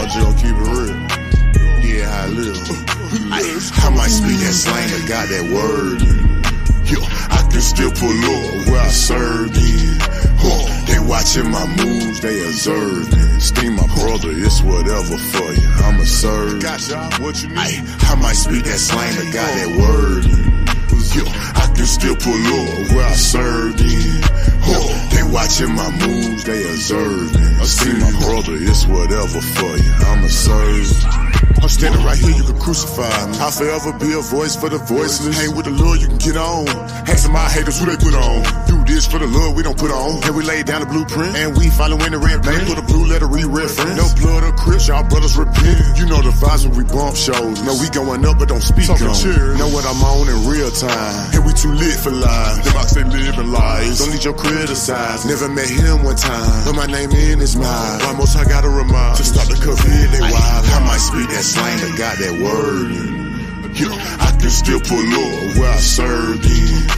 just gonna keep it real. Yeah, how I live. I might speak that slang, but got that word in. Yo, I can still pull up where I served in. They watching my moves, they observing. Steam my brother, it's whatever for you. I'ma serve. What you mean? I might speak that slang, but got that word in. Yo, I can still pull up where I served in. They watching my moves, they observing. Steam my brother, it's whatever for you. I'ma serve. I'm standing right here, you can crucify me. I'll forever be a voice for the voiceless. Hang with the Lord, you can get on. Asking my haters who they put on. Do this for the Lord, we don't put on. And we lay down the blueprint, and we following the red print. Put a blue letter, re-reference. No blood or Crips, y'all brothers repent. You know the vibes when we bump shows. No, we going up, but don't speak on. Know what I'm on in real time. And we too lit for lies. Them box they living lies. Don't need your criticize. Never met him one time, but my name in his mind. Why most I gotta remind to stop the COVID, they wild. I might speak that slang, but got that word in. Yo, I can still pull up where I served in.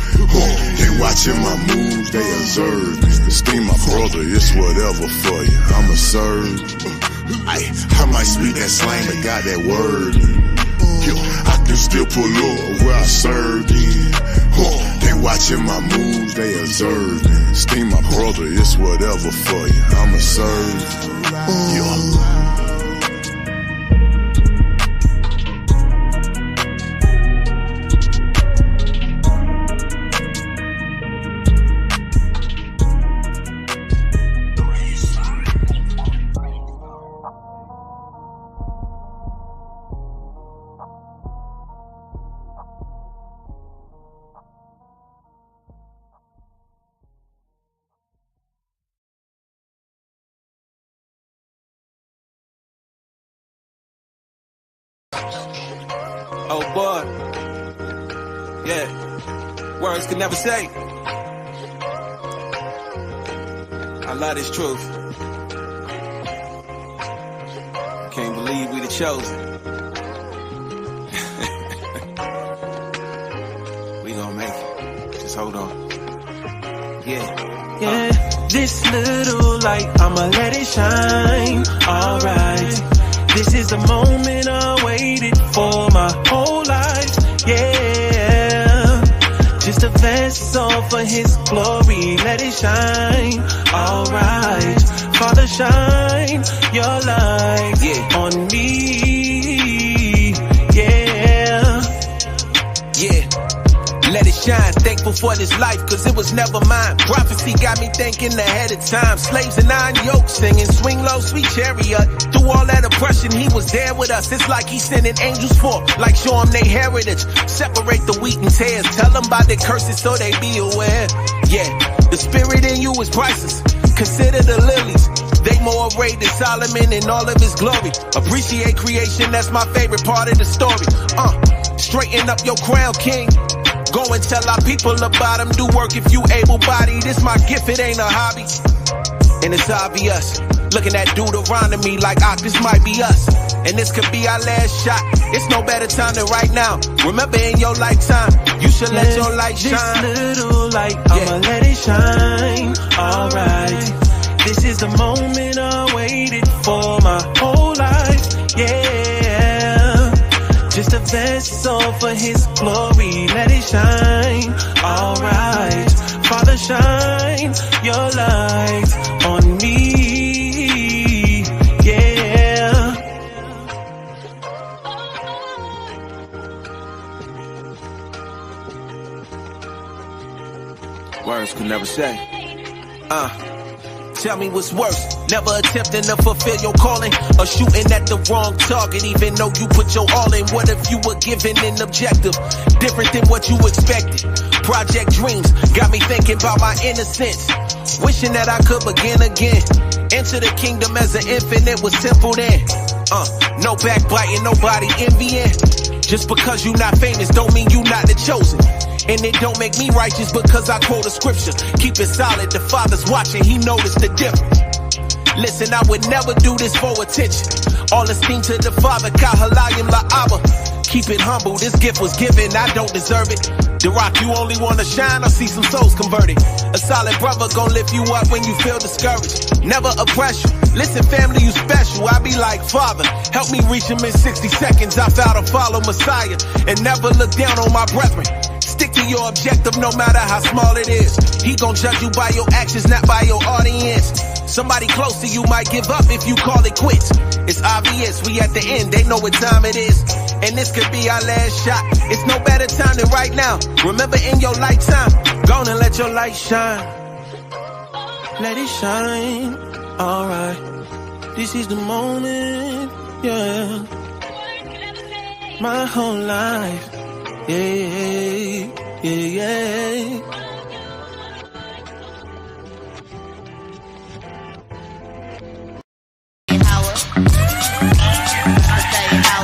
They watching my moves, they observe. Steam my brother, it's whatever for you. I'ma serve. I might speak that slang, but got that word in. Yo, I can still pull up where I served in. They watching my moves, they observe. Steam my brother, it's whatever for you. I'ma serve. Yo. Oh boy, yeah, words can never say. I love this truth. Can't believe we the chosen. We gon' make it. Just hold on. Yeah, this little light, I'ma let it shine. Alright. This is the moment I waited for my whole life, yeah. Just a vessel for his glory, let it shine, alright. Father, shine your light on me, yeah. Yeah. Let it shine, thankful for this life, cause it was never mine. Prophecy got me thinking ahead of time. Slaves and 9 yokes singing, swing low, sweet chariot. Through all that oppression, he was there with us. It's like he's sending angels for, like show them their heritage. Separate the wheat and tares, tell them about their curses so they be aware. Yeah, the spirit in you is priceless. Consider the lilies, they more arrayed than Solomon in all of his glory. Appreciate creation, that's my favorite part of the story. Straighten up your crown, king. Go and tell our people about him. Do work if you able-bodied. This my gift, it ain't a hobby. And it's obvious. Looking at Deuteronomy like, this might be us. And this could be our last shot. It's no better time than right now. Remember in your lifetime, you should let your light shine. This little light, I'ma let it shine. Alright. This is the moment I waited for my whole life. Yeah. Just a vessel for his glory, let it shine, alright. Father, shine your light on me, yeah. Words could never say. Tell me what's worse, never attempting to fulfill your calling, or shooting at the wrong target even though you put your all in. What if you were given an objective different than what you expected? Project dreams got me thinking about my innocence, wishing that I could begin again. Enter the kingdom as an infant, it was simple then. No backbiting, nobody envying. Just because you not famous don't mean you not the chosen. And it don't make me righteous because I quote a scripture. Keep it solid, the Father's watching, he noticed the difference. Listen, I would never do this for attention. All esteem to the Father, Kahalayim La'aba. Keep it humble, this gift was given, I don't deserve it. The rock, you only wanna shine or see some souls converted. A solid brother gon' lift you up when you feel discouraged. Never oppress you, Listen, family, you special. I be like, Father, help me reach him in 60 seconds. I vow to follow Messiah and never look down on my brethren. Stick to your objective no matter how small it is. He gon' judge you by your actions, not by your audience. Somebody close to you might give up if you call it quits. It's obvious, we at the end, they know what time it is. And this could be our last shot. It's no better time than right now. Remember in your lifetime, go on and let your light shine. Let it shine, alright. This is the moment, yeah. My whole life, yeah, yeah, yeah.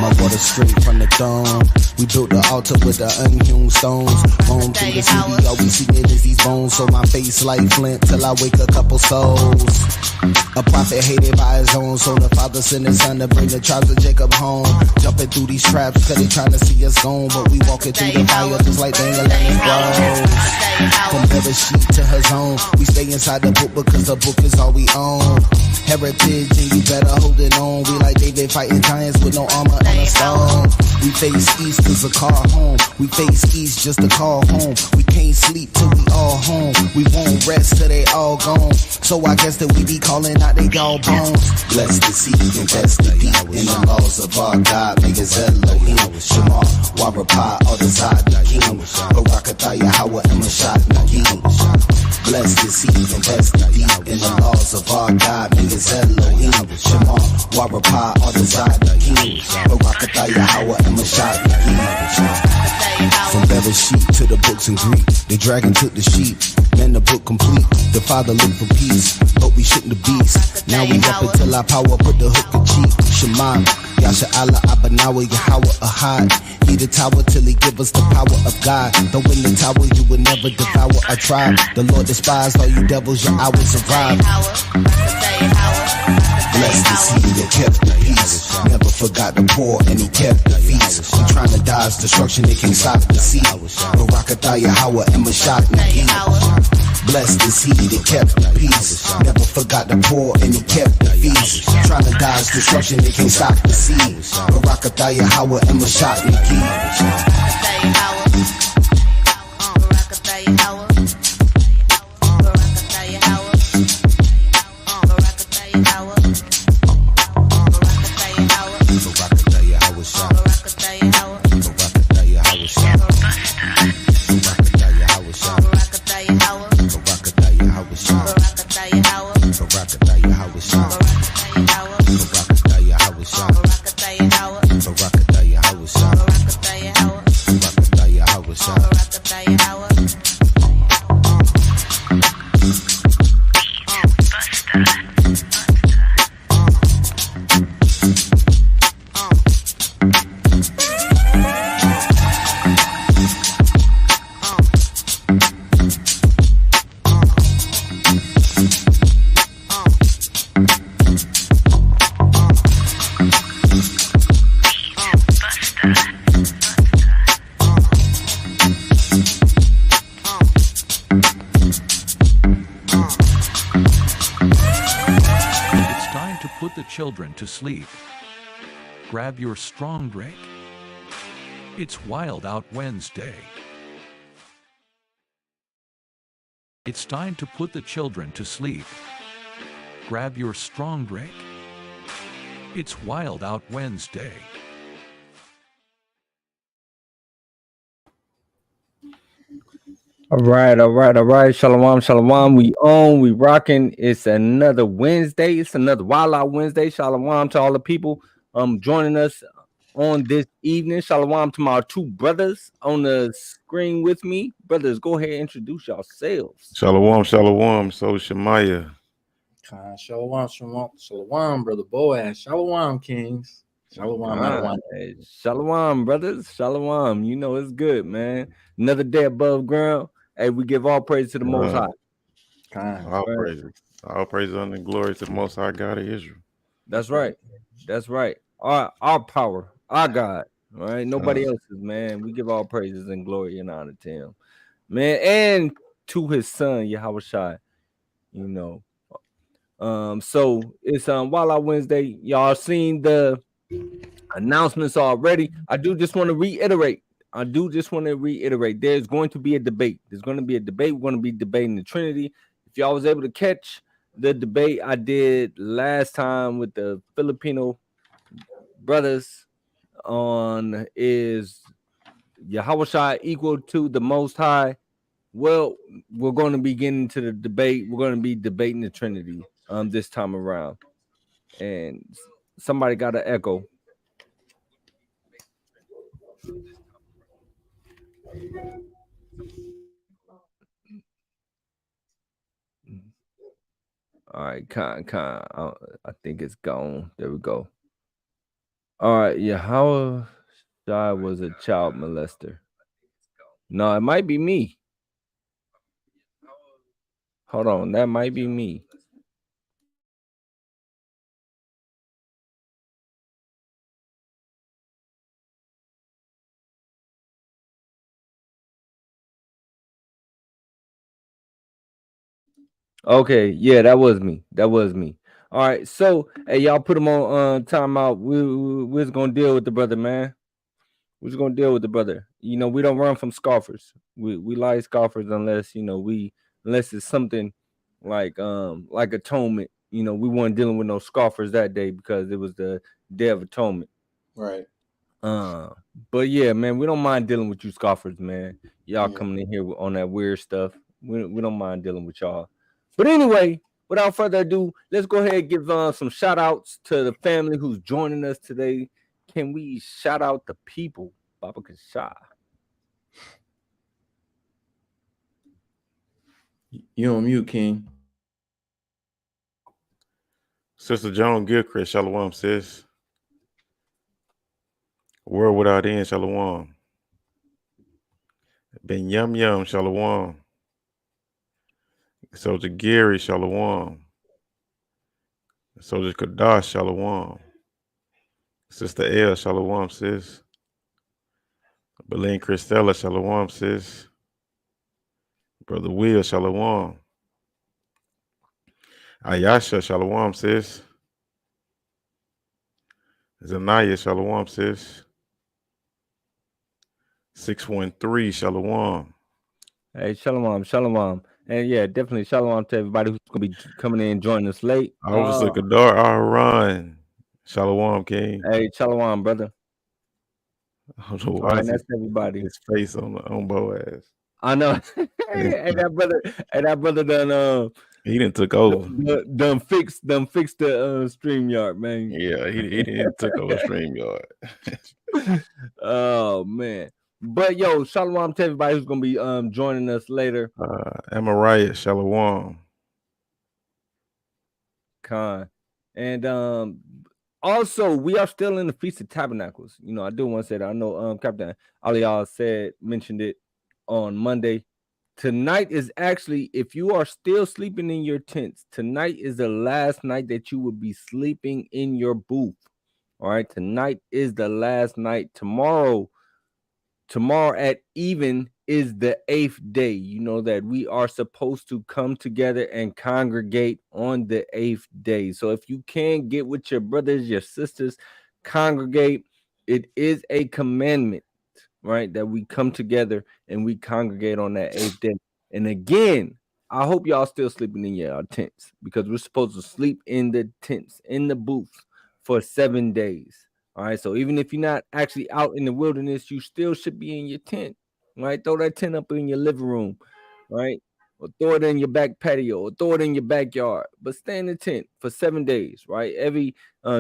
My water straight from the throne. We built the altar with the unhewn stones. Roam through the city, all we see it is these bones. So my face like flint till I wake a couple souls. A prophet hated by his own, so the father sent his son to bring the tribes of Jacob home. Jumping through these traps, cause they trying to see us gone. But we walking through the fire just like Daniel and his bros. From Bereshit to her zone, we stay inside the book because the book is all we own. Heritage and you better hold it on. We like David fighting giants with no armor and a stone. We face east cause a car home. We face east just to call home. We can't sleep till we all home. We won't rest till they all gone. So I guess that we be calling out they all bones. Bless the seed, invest the deep in the laws of our God. Make us Elohim, Shema, Warapah, all the side the king. Barakatah, Yahweh, and Mashad Nagim. Bless the seed, invest the deep in the laws of our God. Make us Elohim, Shema, Warapah, all the side the king. Barakatah, Yahweh, and Mashad Nagim. From Bereshit to the books in Greek, the dragon took the sheep. Man, the book complete. The father looked for peace, but we shook the beast. Now we up until our power put the hook in cheek. Shema, Yasha Allah, Abanawa, Yahweh, Ahad. He the tower till he give us the power of God. Though in the tower you will never devour a tribe. The Lord despised all you devils, your hours arrived. Bless the seed that kept the peace. Never forgot the poor and he kept the feast. I'm trying to dodge destruction, they can't stop the seed. Barakatah, Yahweh, and Mashad Nagim. Bless the seed that kept the peace. Never forgot the poor and he kept the feast. Trying to dodge destruction, they can't stop the seed. Barakatah, Yahweh, and Mashad Nagim. Children to sleep. Grab your strong drink. It's Wild Out Wednesday. It's time to put the children to sleep. Grab your strong drink. It's Wild Out Wednesday. All right. Shalom. We on, we rocking. It's another Wednesday. It's another Wild Out Wednesday. Shalom to all the people joining us on this evening. Shalom to my two brothers on the screen with me. Brothers, go ahead and introduce yourselves. Shalom. So Shemaiah. Shalom, brother Boaz. Shalom, kings. Shalom, brothers. Shalom. You know it's good, man. Another day above ground. Hey, we give all praise to the Most High. All praise and glory to the Most High God of Israel. That's right. Our power, our God. All right, nobody else's, man. We give all praises and glory and honor to Him, man, and to His Son Yahushua. You know, So it's Wild Out Wednesday. Y'all seen the announcements already. I do just want to reiterate. There's going to be a debate. We're going to be debating the Trinity. If y'all was able to catch the debate I did last time with the Filipino brothers on is Yahushua equal to the Most High? Well, we're going to be getting into the debate. We're going to be debating the Trinity this time around. And somebody got an echo. All right, I think it's gone. There we go. All right, Yahweh Shai was a child molester. No, it might be me. Hold on, that might be me. Okay, yeah, that was me. All right, so hey, y'all put him on timeout. We're just gonna deal with the brother, man. We're just gonna deal with the brother. You know, we don't run from scoffers. We like scoffers unless unless it's something like atonement. You know, we weren't dealing with no scoffers that day because it was the Day of Atonement. Right. But yeah, man, we don't mind dealing with you scoffers, man. Y'all coming in here on that weird stuff. We don't mind dealing with y'all. But anyway, without further ado, let's go ahead and give some shout outs to the family who's joining us today. Can we shout out the people? Baba Kasha. You on mute, King. Sister Joan Gilchrist, Shalom, sis. World Without End, Shalom. Ben Yum Yum, Shalom. Soldier Gary, Shalom. Soldier Kadash, Shalom. Sister L, Shalom, sis. Belen Christella, Shalom, sis. Brother Will, Shalom. Ayasha, Shalom, sis. Zanaya, Shalom, sis. 613, Shalom. Hey, Shalom. And yeah, definitely Shalom to everybody who's going to be coming in and joining us late. Officer Kadar Aran. Shalom, King. Hey, Shalom, brother. I don't know why. All right, that's everybody. His face on Boaz. I know. and that brother done he didn't took over. Done fixed the StreamYard, man. Yeah, he didn't took over StreamYard. Oh man. But yo, Shalom to everybody who's gonna be joining us later. Amariah, Shalom. Khan. And also we are still in the Feast of Tabernacles. You know, I do want to say that. I know Captain Aliyah mentioned it on Monday. Tonight is actually, if you are still sleeping in your tents, tonight is the last night that you will be sleeping in your booth. All right, tonight is the last night. Tomorrow at even is the 8th day. You know that we are supposed to come together and congregate on the 8th day. So if you can get with your brothers, your sisters, congregate. It is a commandment, right, that we come together and we congregate on that 8th day. And again, I hope y'all still sleeping in your tents, because we're supposed to sleep in the tents, in the booths for 7 days. All right, so even if you're not actually out in the wilderness, you still should be in your tent, right? Throw that tent up in your living room, right? Or throw it in your back patio, or throw it in your backyard, but stay in the tent for 7 days, right? Every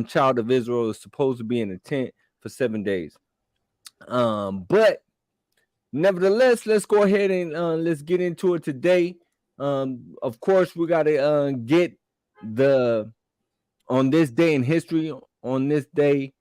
child of Israel is supposed to be in a tent for 7 days. But nevertheless, let's go ahead and let's get into it today. Of course, we got to get on this day in history, on this day.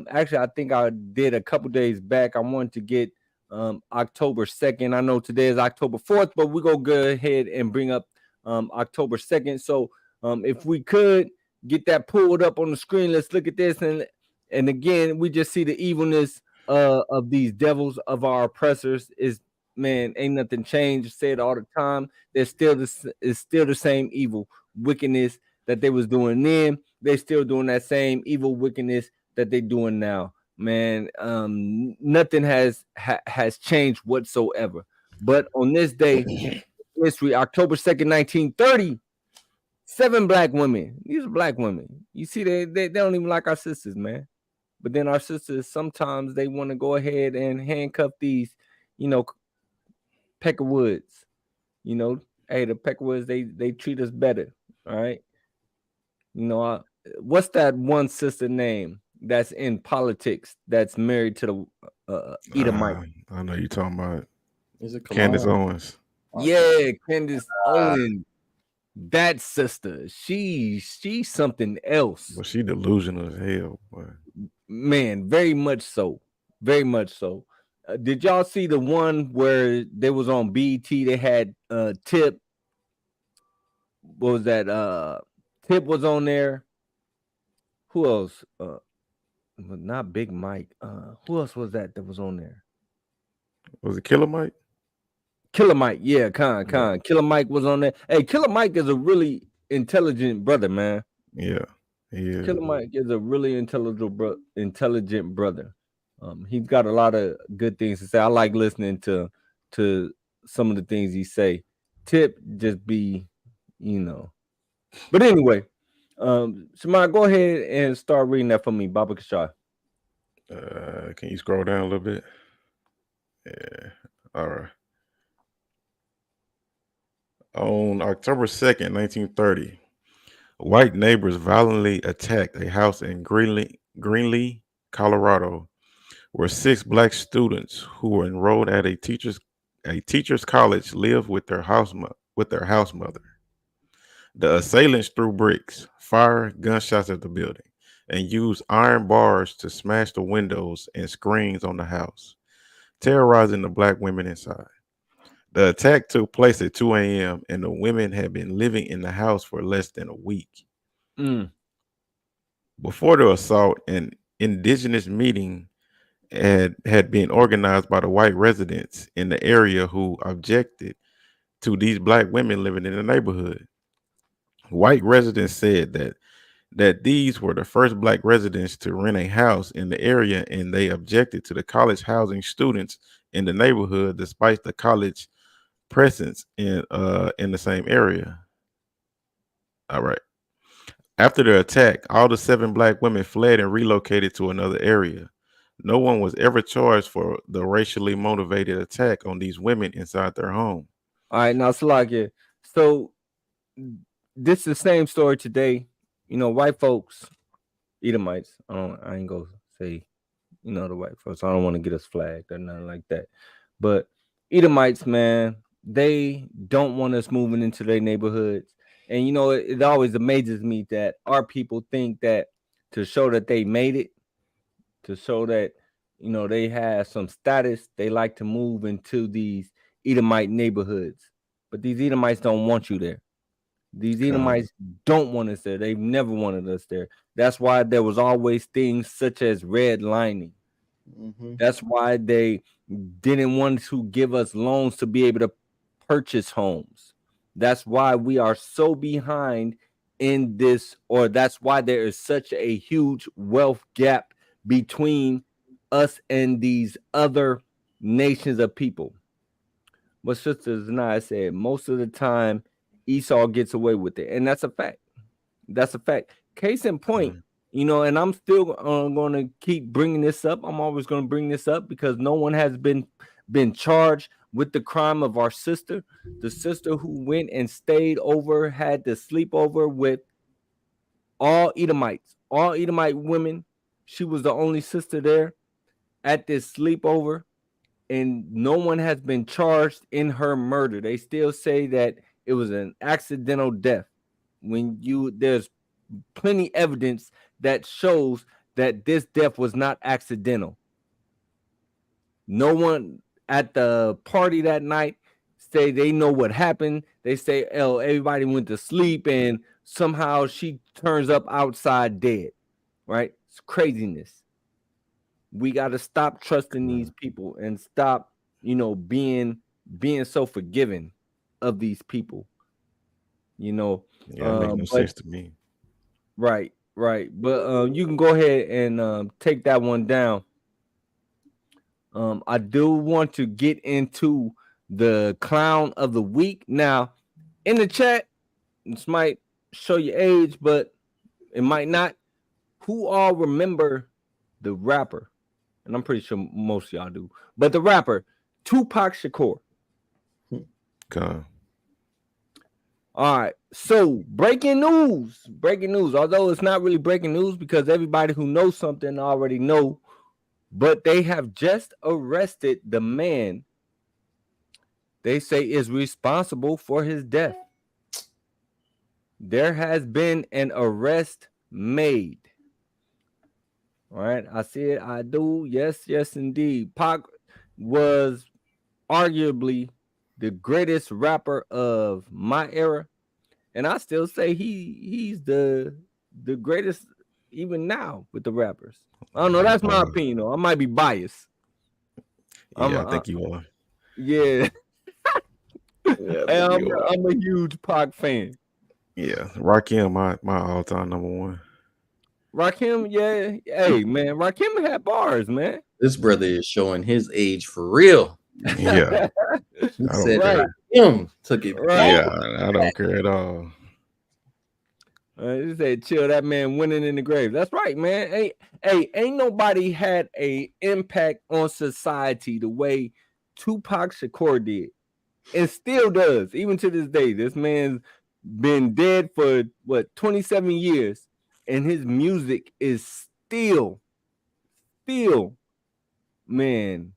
Actually, I think I did a couple days back. I wanted to get October 2nd. I know today is October 4th, but we're going to go ahead and bring up October 2nd. So if we could get that pulled up on the screen, let's look at this. And again, we just see the evilness of these devils, of our oppressors. Is, man, ain't nothing changed. I say it all the time. It's still the same evil, wickedness, that they was doing then, they still doing that same evil wickedness that they doing now. Man, nothing has changed whatsoever. But on this day, history, October 2nd, 1930, 7 black women. These are black women. You see, they don't even like our sisters, man. But then our sisters, sometimes they want to go ahead and handcuff these, Peckerwoods. Hey, the Peckerwoods, they treat us better. All right. What's that one sister name that's in politics that's married to the Edomite? I know you're talking about. Is it Candace Owens? Yeah, Candace Owens. That sister, she's something else. Well, she delusional as hell, boy. Man, very much so. Very much so. Did y'all see the one where they was on BET? They had Tip. What was that? Tip was on there. Who else? Not Big Mike. Who else was that was on there? Was it Killer Mike? Killer Mike, yeah, Khan. Killer Mike was on there. Hey, Killer Mike is a really intelligent brother, man. Yeah, he is. Killer Mike is a really intelligent brother. He's got a lot of good things to say. I like listening to some of the things he say. Tip just be, But anyway, Shemai, go ahead and start reading that for me, Baba Kashai. Can you scroll down a little bit? Yeah. All right. On October 2nd, 1930, white neighbors violently attacked a house in Greenlee, Colorado, where 6 black students who were enrolled at a teachers college lived with their house mother. The assailants threw bricks, fired gunshots at the building, and used iron bars to smash the windows and screens on the house, terrorizing the black women inside. The attack took place at 2 a.m. and the women had been living in the house for less than a week. Before the assault, an indigenous meeting had been organized by the white residents in the area who objected to these black women living in the neighborhood. White residents said that these were the first black residents to rent a house in the area, and they objected to the college housing students in the neighborhood despite the college presence in the same area. All right. After the attack, all the 7 black women fled and relocated to another area. No one was ever charged for the racially motivated attack on these women inside their home. All right, now Salakia. So this is the same story today. White folks, Edomites. I ain't gonna say, the white folks. I don't want to get us flagged or nothing like that. But Edomites, man, they don't want us moving into their neighborhoods. And it always amazes me that our people think that to show that they made it, to show that they have some status, they like to move into these Edomite neighborhoods. But these Edomites don't want you there. These Edomites don't want us there. They've never wanted us there. That's why there was always things such as redlining. That's why they didn't want to give us loans to be able to purchase homes. That's why we are so behind in this, or that's why there is such a huge wealth gap between us and these other nations of people. But Sister Zanaya said, most of the time, Esau gets away with it. And that's a fact. That's a fact. Case in point, and I'm still going to keep bringing this up. I'm always going to bring this up because no one has been charged with the crime of our sister. The sister who went and stayed over, had to sleep over with all Edomites, all Edomite women. She was the only sister there at this sleepover, and no one has been charged in her murder. They still say that it was an accidental death. There's plenty evidence that shows that this death was not accidental. No one at the party that night say they know what happened. They say, oh, everybody went to sleep and somehow she turns up outside dead, right? It's craziness. We got to stop trusting these people and stop, being so forgiving of these people. Yeah, it makes no sense to me. Right. But you can go ahead and take that one down. I do want to get into the clown of the week. Now, in the chat, this might show your age, but it might not. Who all remember the rapper? And I'm pretty sure most of y'all do. But the rapper, Tupac Shakur. Okay. All right. So breaking news. Although it's not really breaking news because everybody who knows something already know. But they have just arrested the man they say is responsible for his death. There has been an arrest made. All right, I see it. I do. Yes, indeed. Pac was arguably the greatest rapper of my era, and I still say he's the greatest even now with the rappers. I don't know. That's my opinion. Though. I might be biased. Yeah, I think you are. Yeah. I'm a huge Pac fan. Yeah, Rakim, my all-time number one. Rakim, yeah. Hey, man, Rakim had bars, man. This brother is showing his age for real. Yeah. He said Rakim took it. Right. Yeah, I don't care at all. He said, chill, that man winning in the grave. That's right, man. Ain't nobody had a impact on society the way Tupac Shakur did. And still does, even to this day. This man's been dead for, 27 years. And his music is still, man,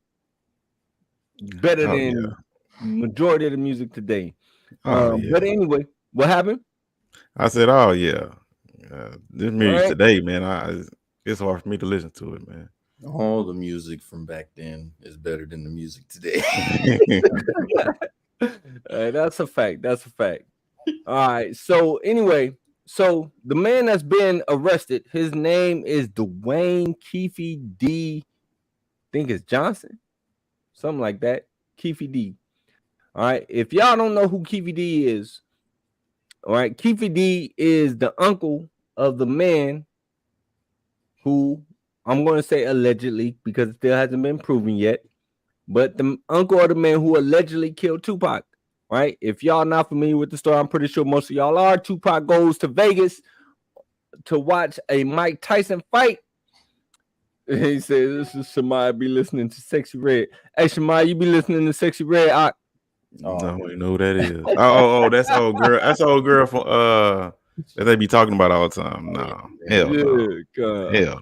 better than majority of the music today. But anyway, what happened? I said, oh, yeah. This music today, man, it's hard for me to listen to it, man. All the music from back then is better than the music today. That's a fact. All right. So anyway, so the man that's been arrested, his name is Dwayne Keefe D. I think it's Johnson, something like that. Keefe D. All right. If y'all don't know who Keefe D is, all right, Keefe D is the uncle of the man who I'm going to say allegedly because it still hasn't been proven yet, but the uncle of the man who allegedly killed Tupac. Right? If y'all not familiar with the story, I'm pretty sure most of y'all are. Tupac goes to Vegas to watch a Mike Tyson fight. He says, "This is Shemai be listening to Sexy Red." Hey, Shemai, you be listening to Sexy Red? I don't know who that is. Oh, that's old girl. That's old girl from that they be talking about all the time. No, hell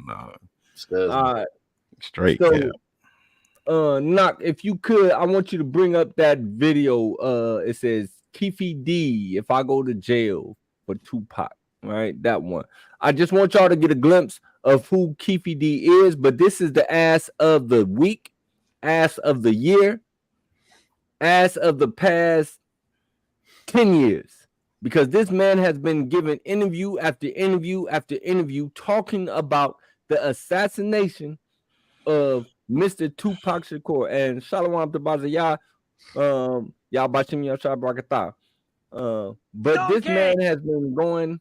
no. All right, straight cap. Knock, if you could, I want you to bring up that video. It says Keefe D, if I go to jail for Tupac, right? That one. I just want y'all to get a glimpse of who Keefe D is, but this is the ass of the week, ass of the year, ass of the past 10 years. Because this man has been given interview after interview after interview talking about the assassination of Mr. Tupac Shakur. And Shalom to Bazaya, y'all bashim yashar brakatah. But this man has been going.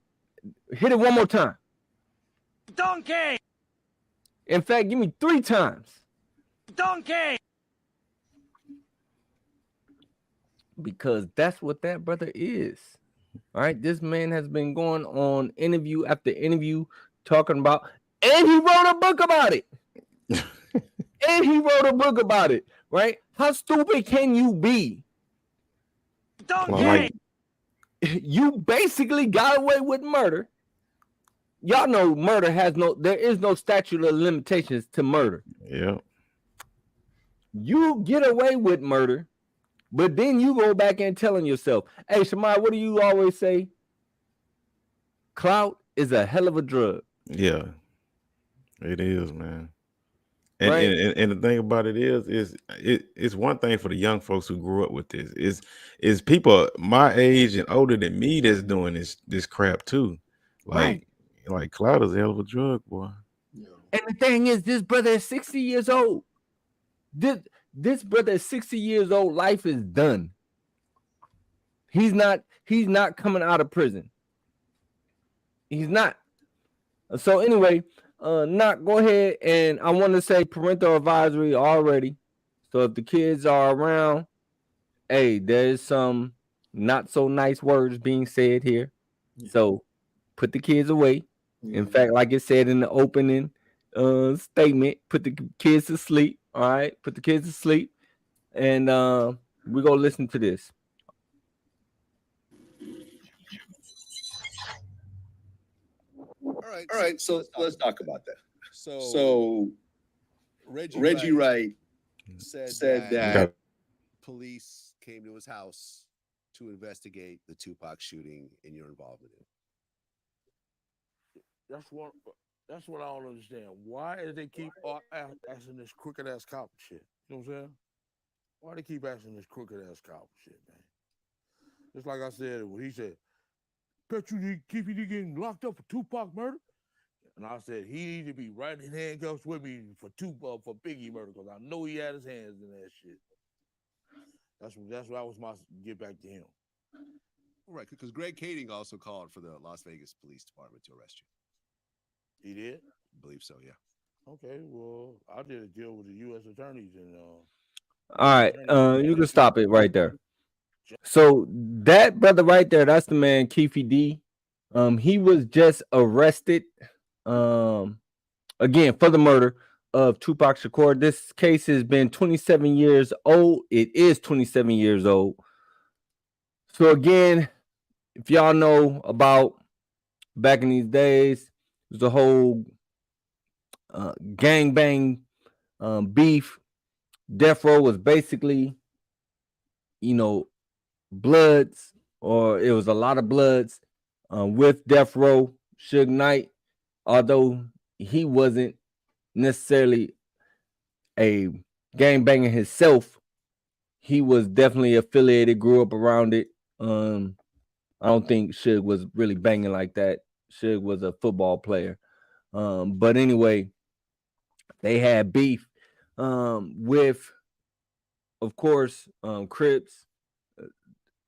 Hit it one more time. Donkey. In fact, give me 3 times. Donkey. Because that's what that brother is. All right, this man has been going on interview after interview talking about, and he wrote a book about it. Right? How stupid can you be? Donkey. You basically got away with murder. Y'all know murder there is no statute of limitations to murder. Yeah. You get away with murder, but then you go back and telling yourself, hey, Shemai, what do you always say? Clout is a hell of a drug. Yeah, it is, man. And the thing about it is it's one thing for the young folks who grew up with this. Is people my age and older than me that's doing this crap too. Like clout is a hell of a drug, boy. And the thing is, this brother is 60 years old. This brother is 60 years old. Life is done. He's not coming out of prison. He's not. So anyway, Knock, go ahead, and I want to say parental advisory already. So if the kids are around, hey, there's some not so nice words being said here. So put the kids away. In fact, like it said in the opening statement, put the kids to sleep. All right, put the kids to sleep, and we're gonna listen to this. All right. So let's talk about that. So Reggie Wright said that police came to his house to investigate the Tupac shooting and your involvement in it. That's what I don't understand. Why do they keep asking this crooked ass cop shit? You know what I'm saying? Why they keep asking this crooked ass cop shit, man? Just like I said, when he said, "Bet you keep you getting locked up for Tupac murder," and I said he need to be right in handcuffs with me for Biggie murder because I know he had his hands in that shit. That's what was my get back to him. Right, because Greg Kading also called for the Las Vegas Police Department to arrest you. He did? I believe so, yeah. Okay, well, I did a deal with the U.S. attorneys and. All right, you can stop it right there. So that brother right there, that's the man, Keefe D. He was just arrested, again for the murder of Tupac Shakur. This case has been 27 years old. It is 27 years old. So again, if y'all know about back in these days, there's a whole gangbang beef. Death Row was basically, Bloods, or it was a lot of Bloods with Death Row. Suge Knight, although he wasn't necessarily a gangbanger himself, he was definitely affiliated, grew up around it. I don't think Suge was really banging like that. Suge was a football player. But anyway, they had beef with, of course, Crips.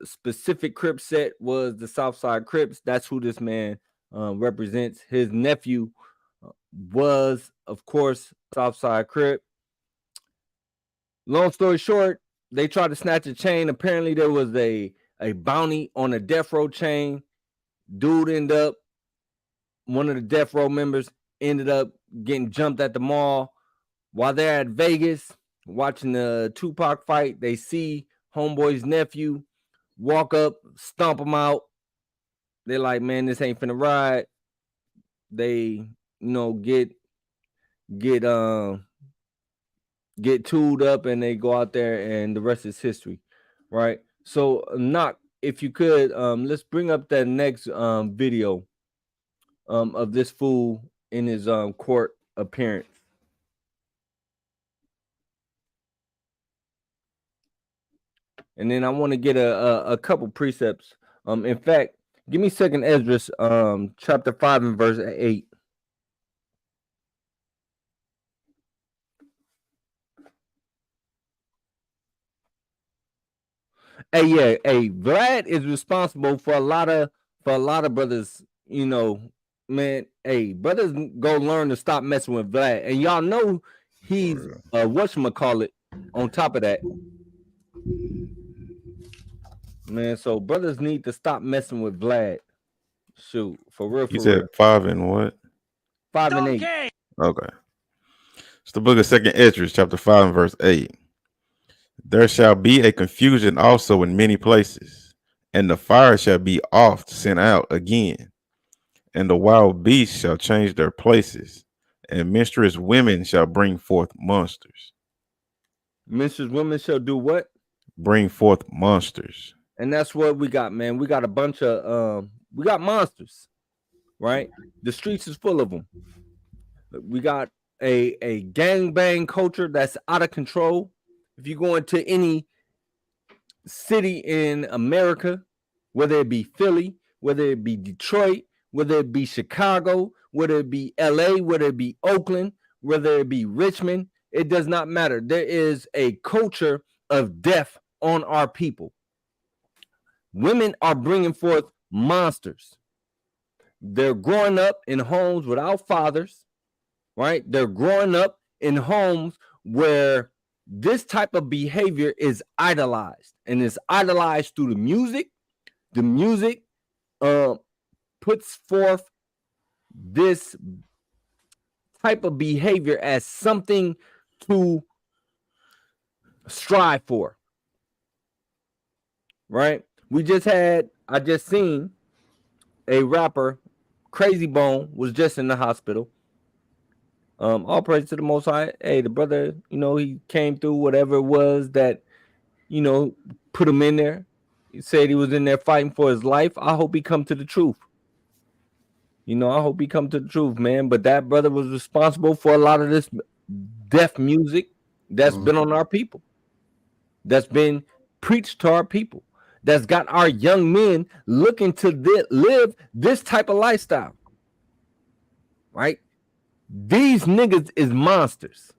Specific Crip set was the Southside Crips. That's who this man represents. His nephew was, of course, Southside Crip. Long story short, they tried to snatch a chain. Apparently, there was a bounty on a Death Row chain. Dude ended up, one of the Death Row members ended up getting jumped at the mall. While they're at Vegas watching the Tupac fight, they see homeboy's nephew walk up, stomp him out. They're like, man, this ain't finna ride. They, get tooled up, and they go out there, and the rest is history, right? So, Knock, if you could, let's bring up that next video of this fool in his court appearance. And then I want to get a couple precepts. In fact, give me 2nd Esdras, chapter 5 and verse 8. Hey, Vlad is responsible for a lot of brothers. Man, hey, brothers go learn to stop messing with Vlad, and y'all know he's whatchamacallit on top of that. Man, so brothers need to stop messing with Vlad. Shoot, for real. You said 5 and what? 5 and 8. Okay. It's the book of 2nd Esdras, chapter 5 and verse 8. There shall be a confusion also in many places, and the fire shall be oft sent out again, and the wild beasts shall change their places, and menstruous women shall bring forth monsters. Menstruous women shall do what? Bring forth monsters. And that's what we got, man. We got a bunch of we got monsters, right? The streets is full of them. We got a gangbang culture that's out of control. If you go into any city in America, whether it be Philly, whether it be Detroit, whether it be Chicago, whether it be LA, whether it be Oakland, whether it be Richmond, it does not matter. There is a culture of death on our people. Women are bringing forth monsters. They're growing up in homes without fathers, right? They're growing up in homes where this type of behavior is idolized, and it's idolized through the music. The music puts forth this type of behavior as something to strive for, right? I just seen a rapper, Crazy Bone, was just in the hospital. All praise to the Most High. Hey, the brother, he came through whatever it was that, put him in there. He said he was in there fighting for his life. I hope he come to the truth. I hope he come to the truth, man. But that brother was responsible for a lot of this deaf music that's been on our people, that's been preached to our people, that's got our young men looking to live this type of lifestyle, right? These niggas is monsters.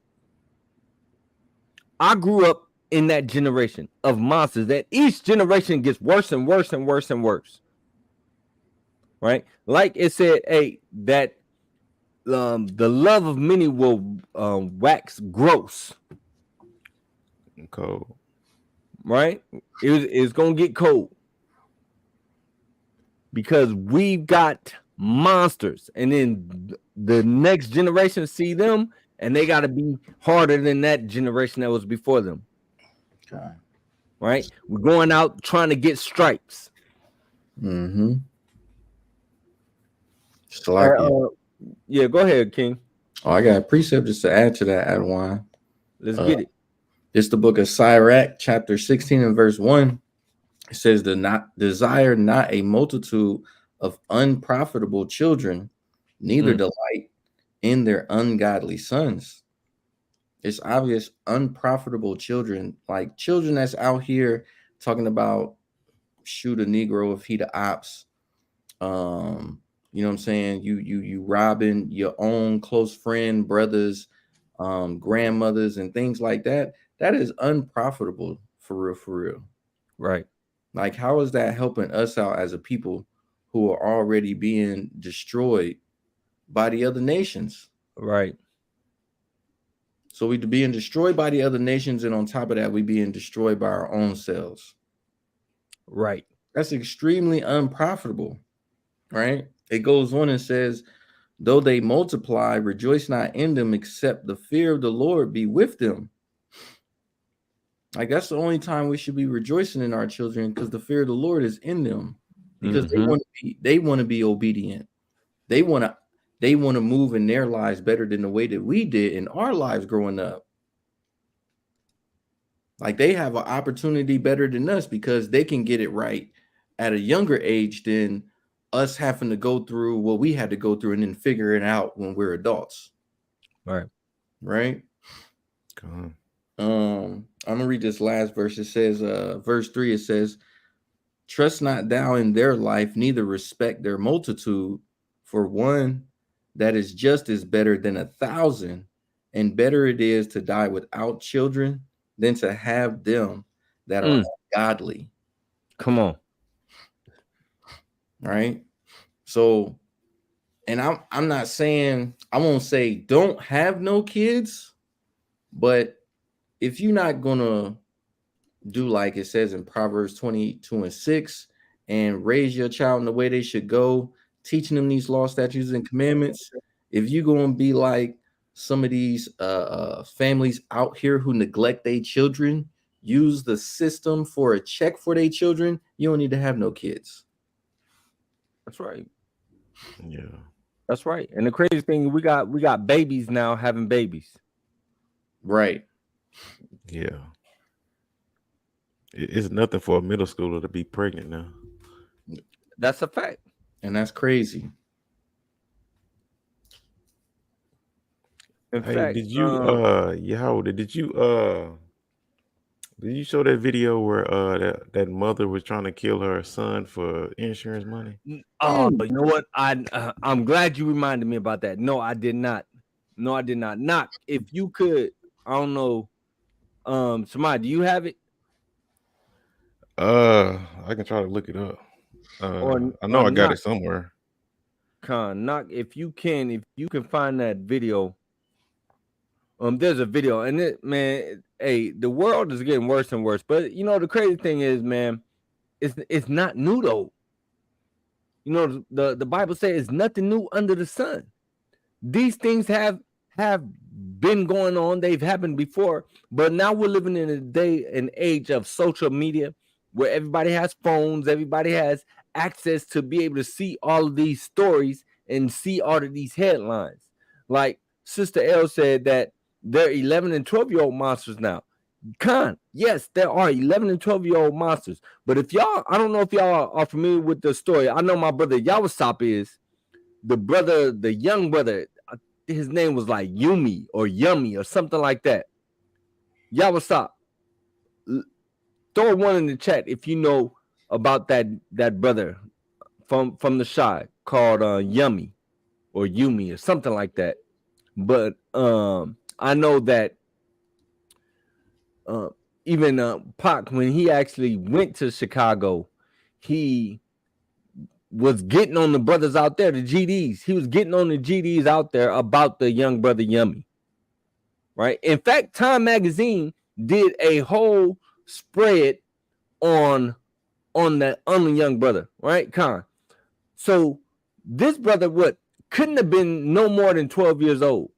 I grew up in that generation of monsters that each generation gets worse and worse and worse and worse. Right? Like it said, that the love of many will wax gross. Cold. Right? It's gonna get cold. Because we've got monsters, and then the next generation see them, and they got to be harder than that generation that was before them. Okay. Right? We're going out trying to get stripes. Mm-hmm. Yeah, go ahead, King. Oh, I got a precept just to add to that, Adawan. Let's get it. It's the book of Sirach, chapter 16 and verse 1. It says, desire not a multitude of unprofitable children, neither delight in their ungodly sons. It's obvious unprofitable children, like children that's out here talking about shoot a Negro if he the ops. You know what I'm saying? You robbing your own close friend, brothers, grandmothers, and things like that. That is unprofitable for real. Right. Like, how is that helping us out as a people who are already being destroyed by the other nations? Right. So we being destroyed by the other nations, and on top of that, we being destroyed by our own selves. Right. That's extremely unprofitable, right? It goes on and says, though they multiply, rejoice not in them, except the fear of the Lord be with them. Like, that's the only time we should be rejoicing in our children, because the fear of the Lord is in them, because they want to be obedient. They want to move in their lives better than the way that we did in our lives growing up. Like, they have an opportunity better than us because they can get it right at a younger age than us having to go through what we had to go through and then figure it out when we're adults. Right. Right. Come on. I'm gonna read this last verse. It says, verse 3, it says, trust not thou in their life, neither respect their multitude, for one that is just is better than 1,000, and better it is to die without children than to have them that are godly. Come on. Right. So, and I'm not saying, I won't say don't have no kids, but if you're not gonna do like it says in Proverbs 22:6 and raise your child in the way they should go, teaching them these laws, statutes, and commandments, if you're gonna be like some of these families out here who neglect their children, use the system for a check for their children, you don't need to have no kids. That's right. Yeah. That's right. And the crazy thing, we got babies now having babies. Right. Yeah. It's nothing for a middle schooler to be pregnant now. That's a fact. And that's crazy. In hey, fact, did you did you show that video where that mother was trying to kill her son for insurance money? Oh, you know what? I'm glad you reminded me about that. No, I did not. Knock, if you could, I don't know. Samad, do you have it? I can try to look it up. I know I got it somewhere. Knock if you can find that video. There's a video, and man, hey, the world is getting worse and worse. But you know, the crazy thing is, man, it's not new though. You know, the Bible says it's nothing new under the sun. These things have been going on. They've happened before, but now we're living in a day and age of social media where everybody has phones, everybody has access to be able to see all of these stories and see all of these headlines. Like Sister L said that they're 11 and 12-year-old monsters now. Yes, there are 11 and 12-year-old monsters. But if y'all, I don't know if y'all are familiar with the story. I know my brother Yawasop is the young brother. His name was like Yumi or Yummy or something like that. Yawasop, throw one in the chat if you know about that brother from the shy called Yummy or Yumi or something like that. But I know that even Pac, when he actually went to Chicago, he was getting on the brothers out there, the GDs. He was getting on the GDs out there about the young brother Yummy. Right? In fact, Time Magazine did a whole spread on the young brother, right? So this brother couldn't have been no more than 12 years old.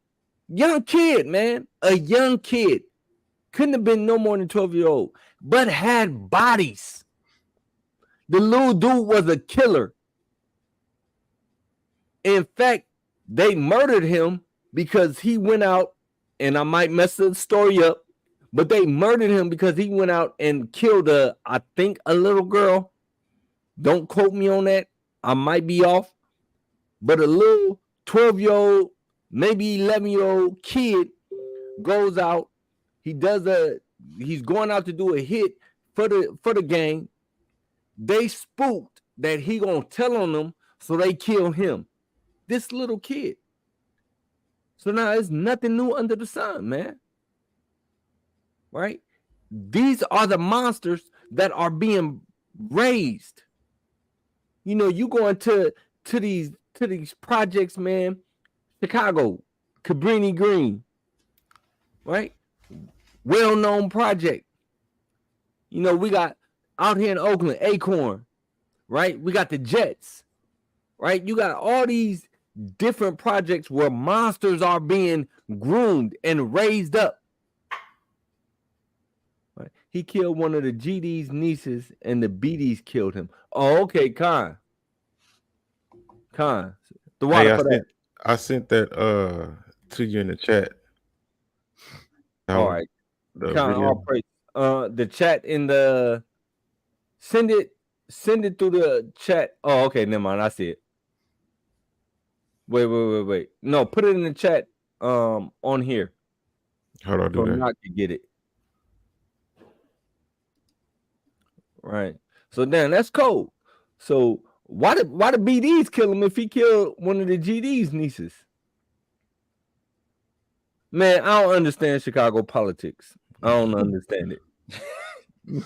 Young kid, man. A young kid. Couldn't have been no more than 12-year-old, but had bodies. The little dude was a killer. In fact, they murdered him because he went out, and I might mess the story up, but they murdered him because he went out and killed I think a little girl. Don't quote me on that. I might be off. But a little 12-year-old, maybe 11-year-old kid goes out. He's going out to do a hit for the gang. They spooked that he gonna tell on them, so they kill him. This little kid. So now it's nothing new under the sun, man. Right? These are the monsters that are being raised. You know, you go into these projects, man. Chicago, Cabrini Green, right? Well-known project. You know, we got out here in Oakland, Acorn, right? We got the Jets, right? You got all these different projects where monsters are being groomed and raised up. Right? He killed one of the GD's nieces, and the BDs killed him. Oh, okay, Khan. The water for that. I sent that to you in the chat. All right. The chat in the send it through the chat. Oh, okay, never mind. I see it. Wait. No, put it in the chat on here. How do I do that? Not to get it. Right. So then that's cold. So why the BDs kill him if he killed one of the GD's nieces? Man, I don't understand Chicago politics. I don't understand it.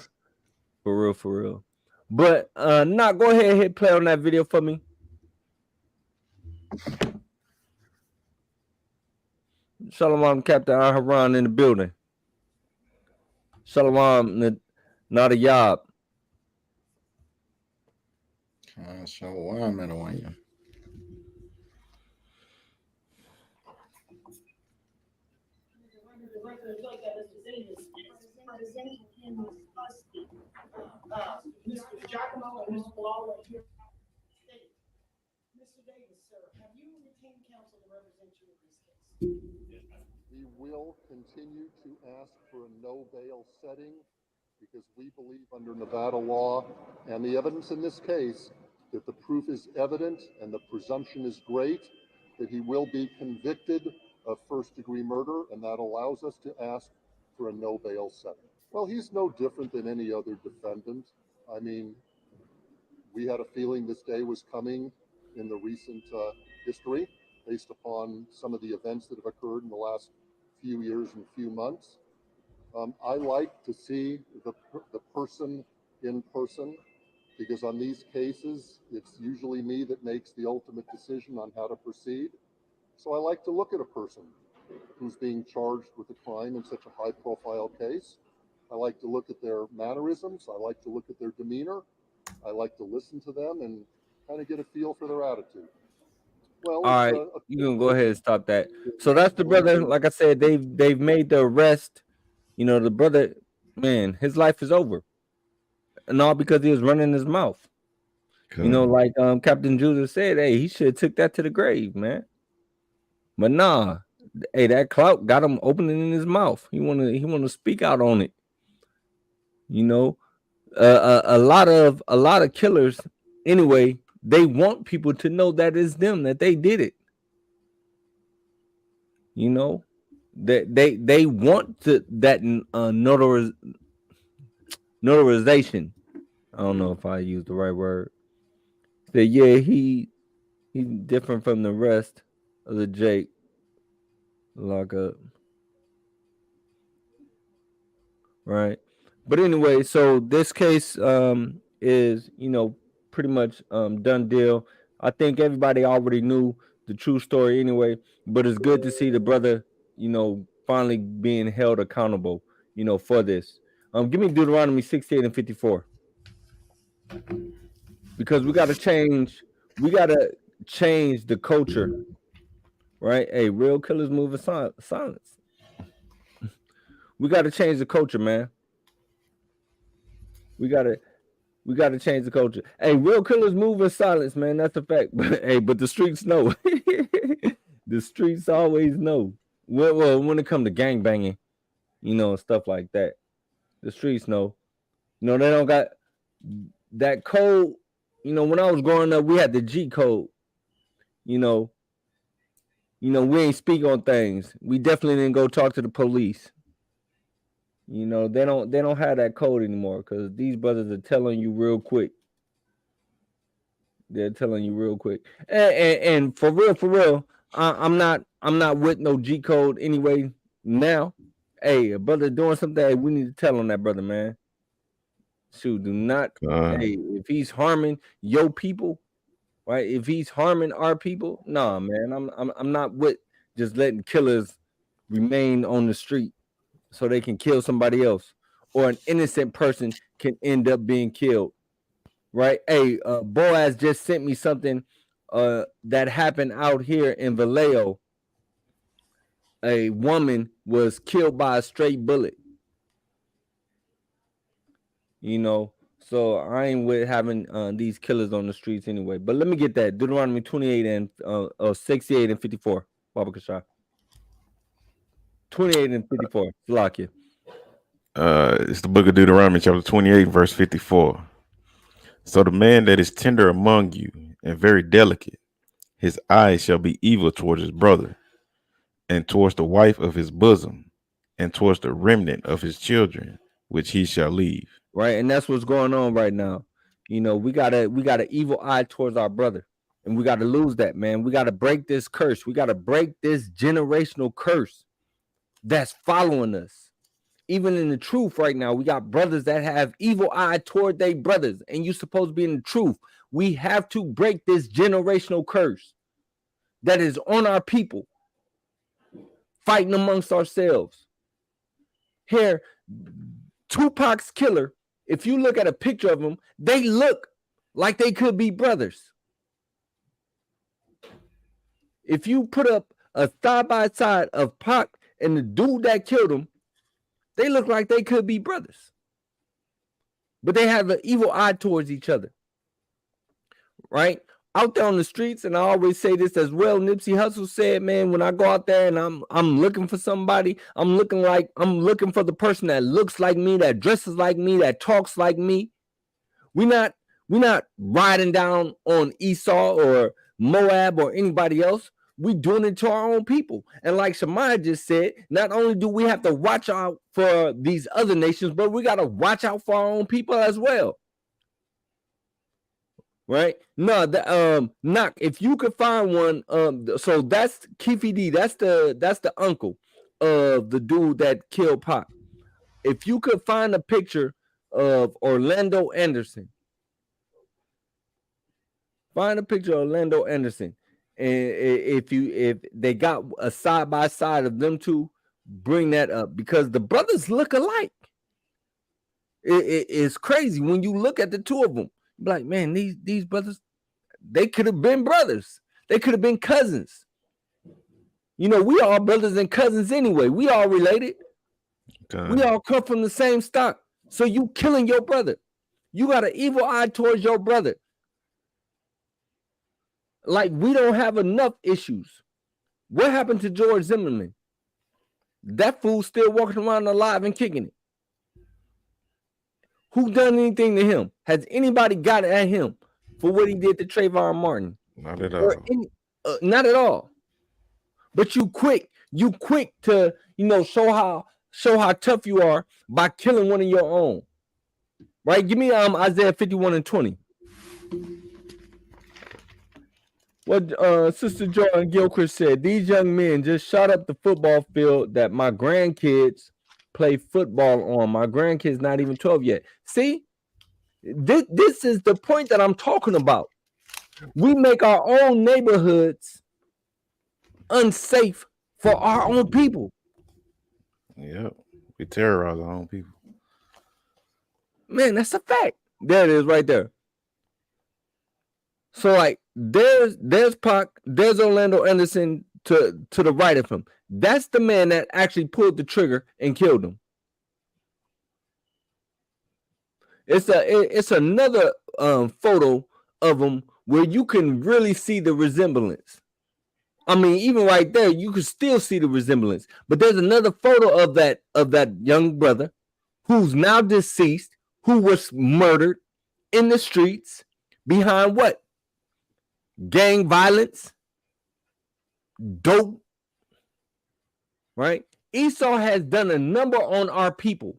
For real. But go ahead and hit play on that video for me. Shalom, Captain Aharon in the building. Shalom, Nadayab. Shalom, Nadawanya. Mr. Giacomo and Ms. Lawler here. Mr. Davis, sir, have you retained counsel to represent you in this case? We will continue to ask for a no bail setting because we believe under Nevada law and the evidence in this case that the proof is evident and the presumption is great that he will be convicted of first-degree murder, and that allows us to ask for a no bail setting. Well, he's no different than any other defendant. I mean, we had a feeling this day was coming in the recent history based upon some of the events that have occurred in the last few years and few months. I like to see the person in person. because on these cases, it's usually me that makes the ultimate decision on how to proceed. So I like to look at a person who's being charged with a crime in such a high-profile case. I like to look at their mannerisms. I like to look at their demeanor. I like to listen to them and kind of get a feel for their attitude. Well, all right, you can go ahead and stop that. So that's the brother. Like I said, they've made the arrest. You know, the brother, man, his life is over, and all because he was running his mouth. You know, like Captain Judah said, hey, he should have took that to the grave, man. But nah, hey, that clout got him opening in his mouth. He wanna speak out on it. You know, a lot of killers, anyway, they want people to know that it's them, that they did it. You know, that they want that notarization. I don't know if I used the right word. That yeah, he's different from the rest of the Jake lockup, right? But anyway, so this case is, you know, pretty much done deal. I think everybody already knew the true story anyway, but it's good to see the brother, you know, finally being held accountable, you know, for this. Give me Deuteronomy 68 and 54. Because we gotta change the culture, right? Hey, real killers move in silence. We gotta change the culture, man. We gotta change the culture. Hey, real killers move in silence, man. That's a fact. But hey, but the streets know. The streets always know. Well, when it comes to gang banging, you know, and stuff like that, the streets know. You know, they don't got that code. You know, when I was growing up, we had the G code. You know, we ain't speak on things. We definitely didn't go talk to the police. You know, they don't have that code anymore because these brothers are telling you real quick. They're telling you real quick. And for real, I'm not with no G code anyway. Now, hey, a brother doing something, hey, we need to tell on that brother, man. Shoot, do not. Hey, if he's harming your people, right? If he's harming our people, nah, man. I'm not with just letting killers remain on the street so they can kill somebody else, or an innocent person can end up being killed, right? Hey, Boaz just sent me something that happened out here in Vallejo. A woman was killed by a straight bullet. You know, so I ain't with having these killers on the streets anyway. But let me get that Deuteronomy 28 and 68 and 54. Baba Kasha. 28 and 54. Salakia. It's the book of Deuteronomy, chapter 28, verse 54. So the man that is tender among you and very delicate, his eyes shall be evil towards his brother, and towards the wife of his bosom, and towards the remnant of his children, which he shall leave. Right, and that's what's going on right now. You know, we got an evil eye towards our brother, and we got to lose that, man. We got to break this curse. We got to break this generational curse that's following us. Even in the truth right now, we got brothers that have evil eye toward their brothers, and you're supposed to be in the truth. We have to break this generational curse that is on our people, fighting amongst ourselves. Here, Tupac's killer, if you look at a picture of them, they look like they could be brothers. If you put up a side by side of Pac and the dude that killed him, they look like they could be brothers. But they have an evil eye towards each other. Right? Out there on the streets, and I always say this as well, Nipsey Hussle said, man, when I go out there and I'm looking for somebody, I'm looking for the person that looks like me, that dresses like me, that talks like me. We're not riding down on Esau or Moab or anybody else. We doing it to our own people. And like Shemaiah just said, not only do we have to watch out for these other nations, but we got to watch out for our own people as well. Right? No, Knock, if you could find one, so that's Keefe D, that's the uncle of the dude that killed Pac. If you could find a picture of Orlando Anderson Find a picture of Orlando Anderson, and if they got a side by side of them two, bring that up because the brothers look alike. It's crazy when you look at the two of them. You're like, man, these brothers, they could have been brothers. They could have been cousins. You know, we all brothers and cousins anyway. We all related. Okay. We all come from the same stock. So you killing your brother. You got an evil eye towards your brother. Like we don't have enough issues. What happened to George Zimmerman? That fool still walking around alive and kicking it. Who done anything to him? Has anybody got at him for what he did to Trayvon Martin? Not at all. Not at all. But you quick to show how tough you are by killing one of your own. Right? Give me Isaiah 51:20. What Sister Jordan Gilchrist said, these young men just shot up the football field that my grandkids play football on. My grandkids not even 12 yet. See, this is the point that I'm talking about. We make our own neighborhoods unsafe for our own people. Yep, we terrorize our own people. Man, that's a fact. There it is right there. So like there's Pac, there's Orlando Anderson to the right of him. That's the man that actually pulled the trigger and killed him. It's another photo of him where you can really see the resemblance. I mean, even right there, you can still see the resemblance. But there's another photo of that young brother who's now deceased, who was murdered in the streets behind what? Gang violence, dope, right? Esau has done a number on our people.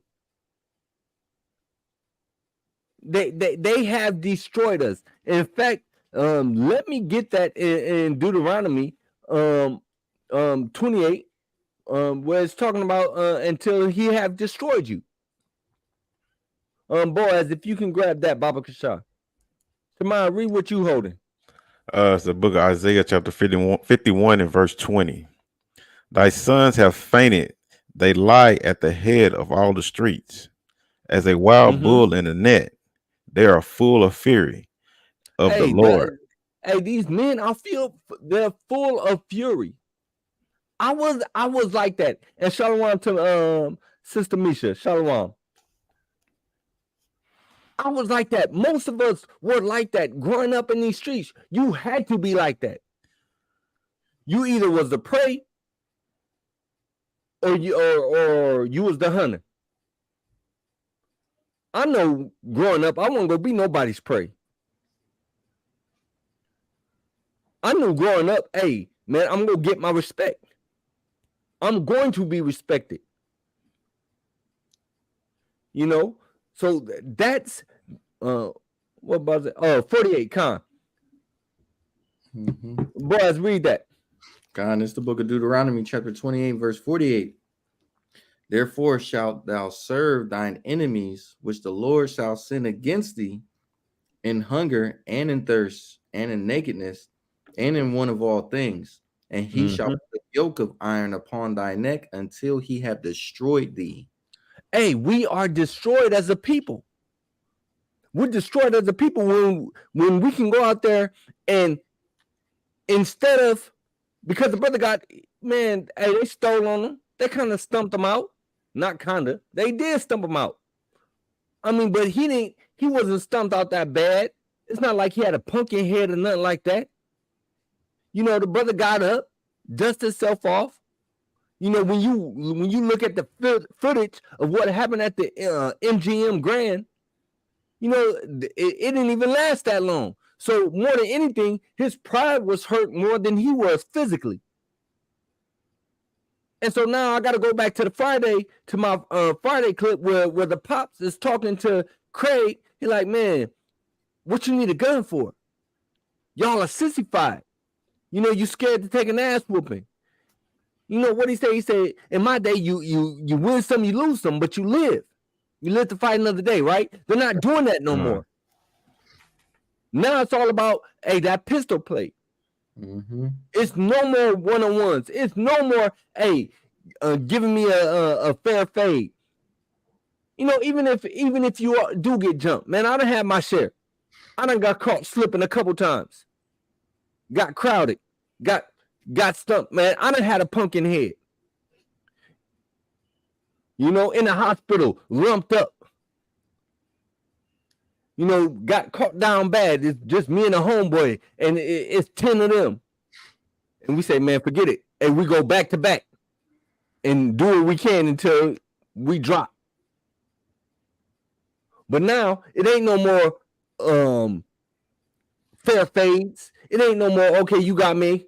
They have destroyed us. In fact, let me get that in Deuteronomy 28, where it's talking about until he have destroyed you. Boaz, if you can grab that, Baba Kasha. Come on, read what you holding. It's the book of Isaiah, chapter 51 and verse 20. Thy sons have fainted. They lie at the head of all the streets. As a wild bull in a net, they are full of fury of the Lord. These men, they're full of fury. I was like that. And shalom to Sister Misha. Shalom. I was like that. Most of us were like that growing up in these streets. You had to be like that. You either was the prey or you was the hunter. I know growing up, I wasn't gonna be nobody's prey. I knew growing up, hey, man, I'm gonna get my respect. I'm going to be respected. You know? So that's what was it? 48 Khan. Boys, read that. Khan, it's the book of Deuteronomy, chapter 28, verse 48. Therefore shalt thou serve thine enemies, which the Lord shall send against thee, in hunger and in thirst and in nakedness and in want of all things. And he shall put a yoke of iron upon thy neck until he have destroyed thee. Hey, we are destroyed as a people. We're destroyed as a people when we can go out there and instead of, because the brother got, man, hey, they stole on him. They kind of stumped him out. Not kind of. They did stump him out. I mean, but he wasn't stumped out that bad. It's not like he had a pumpkin head or nothing like that. You know, the brother got up, dusted himself off. You know, when you look at the footage of what happened at the MGM Grand, you know, it didn't even last that long. So more than anything, his pride was hurt more than he was physically. And so now I got to go back to my Friday clip where the pops is talking to Craig. He's like, man, what you need a gun for? Y'all are sissified. You know, you scared to take an ass whooping. You know what he said? He said, in my day, you win some, you lose some, but you live. You live to fight another day, right? They're not doing that no more. Now it's all about, hey, that pistol play. It's no more one-on-ones. It's no more, hey, giving me a fair fade. You know, even if you do get jumped, man, I done had my share. I done got caught slipping a couple times. Got crowded. Got stumped, man. I done had a pumpkin head. You know, in the hospital, lumped up. You know, got caught down bad. It's just me and a homeboy, and it's 10 of them. And we say, man, forget it. And we go back to back and do what we can until we drop. But now it ain't no more fair fades. It ain't no more, okay, you got me.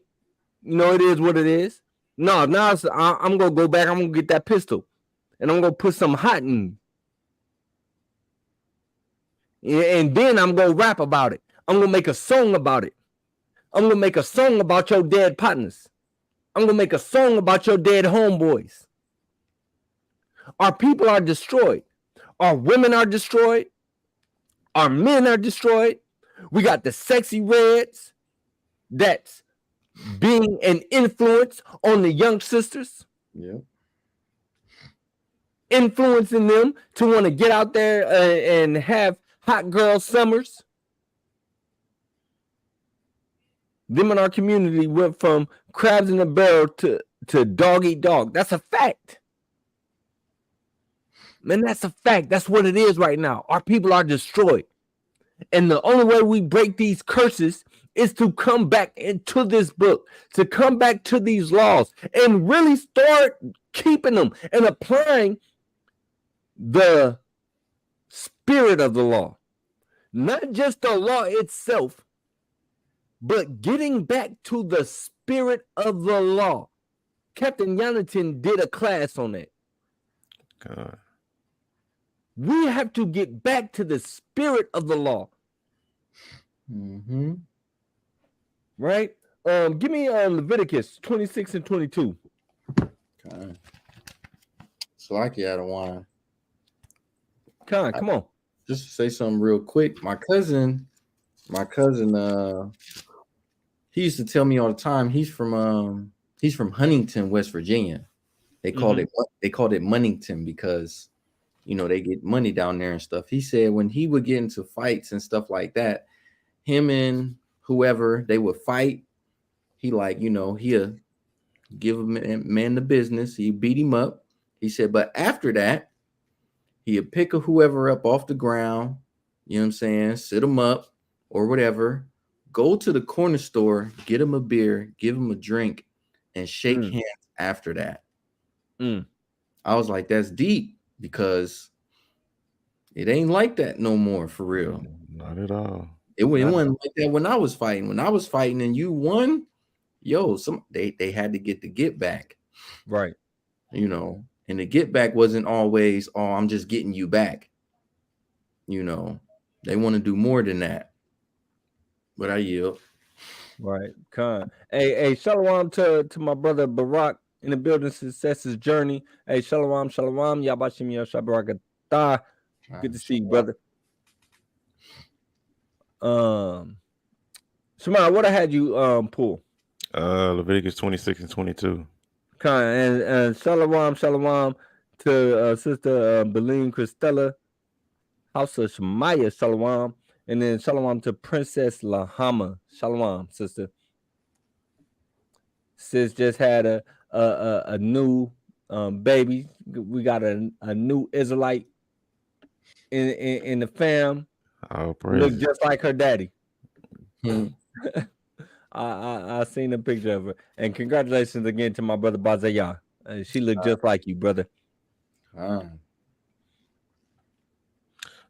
You know, it is what it is. No, now I'm going to go back. I'm going to get that pistol. And I'm going to put some hot in. And then I'm going to rap about it. I'm going to make a song about it. I'm going to make a song about your dead partners. I'm going to make a song about your dead homeboys. Our people are destroyed. Our women are destroyed. Our men are destroyed. We got the sexy reds that's being an influence on the young sisters. Yeah. Influencing them to want to get out there and have hot girl summers. Them in our community went from crabs in a barrel to dog eat dog. That's a fact. Man, that's a fact. That's what it is right now. Our people are destroyed. And the only way we break these curses is to come back into this book, to come back to these laws and really start keeping them and applying the spirit of the law. Not just the law itself, but getting back to the spirit of the law. Captain Yonatan did a class on that. God. We have to get back to the spirit of the law. Right? Give me Leviticus 26 and 22. Okay. So I can add a wine. Come on. Just to say something real quick. My cousin, he used to tell me all the time. He's from Huntington, West Virginia. They called it Munnington because, you know, they get money down there and stuff. He said when he would get into fights and stuff like that, him and whoever they would fight, he like, you know, he'll give a man the business. He beat him up. He said, but after that, he'd pick whoever up off the ground, you know what I'm saying, sit him up or whatever, go to the corner store, get him a beer, give him a drink, and shake hands after that. I was like, that's deep because it ain't like that no more for real. Not at all. It wasn't like that when I was fighting. When I was fighting and you won, they had to get the get back. Right. You know, and the get back wasn't always, oh, I'm just getting you back. You know, they want to do more than that. But I yield. Right. Hey, shalom to my brother Barack in the Building Successes Journey. Hey, shalom. Yabashim Yashabarakatah. Good to see you, brother. Shemar, what I had you pull? Leviticus 26 and 22. And shalom to Sister Beline Christella, House of Shemaiah, shalom. And then shalom to Princess Lahama. Shalom, sister. Sis just had a new baby. We got a new Israelite in the fam. Oh, praise. Look just like her daddy. I seen a picture of her. And congratulations again to my brother Bazaya. She looked just like you, brother.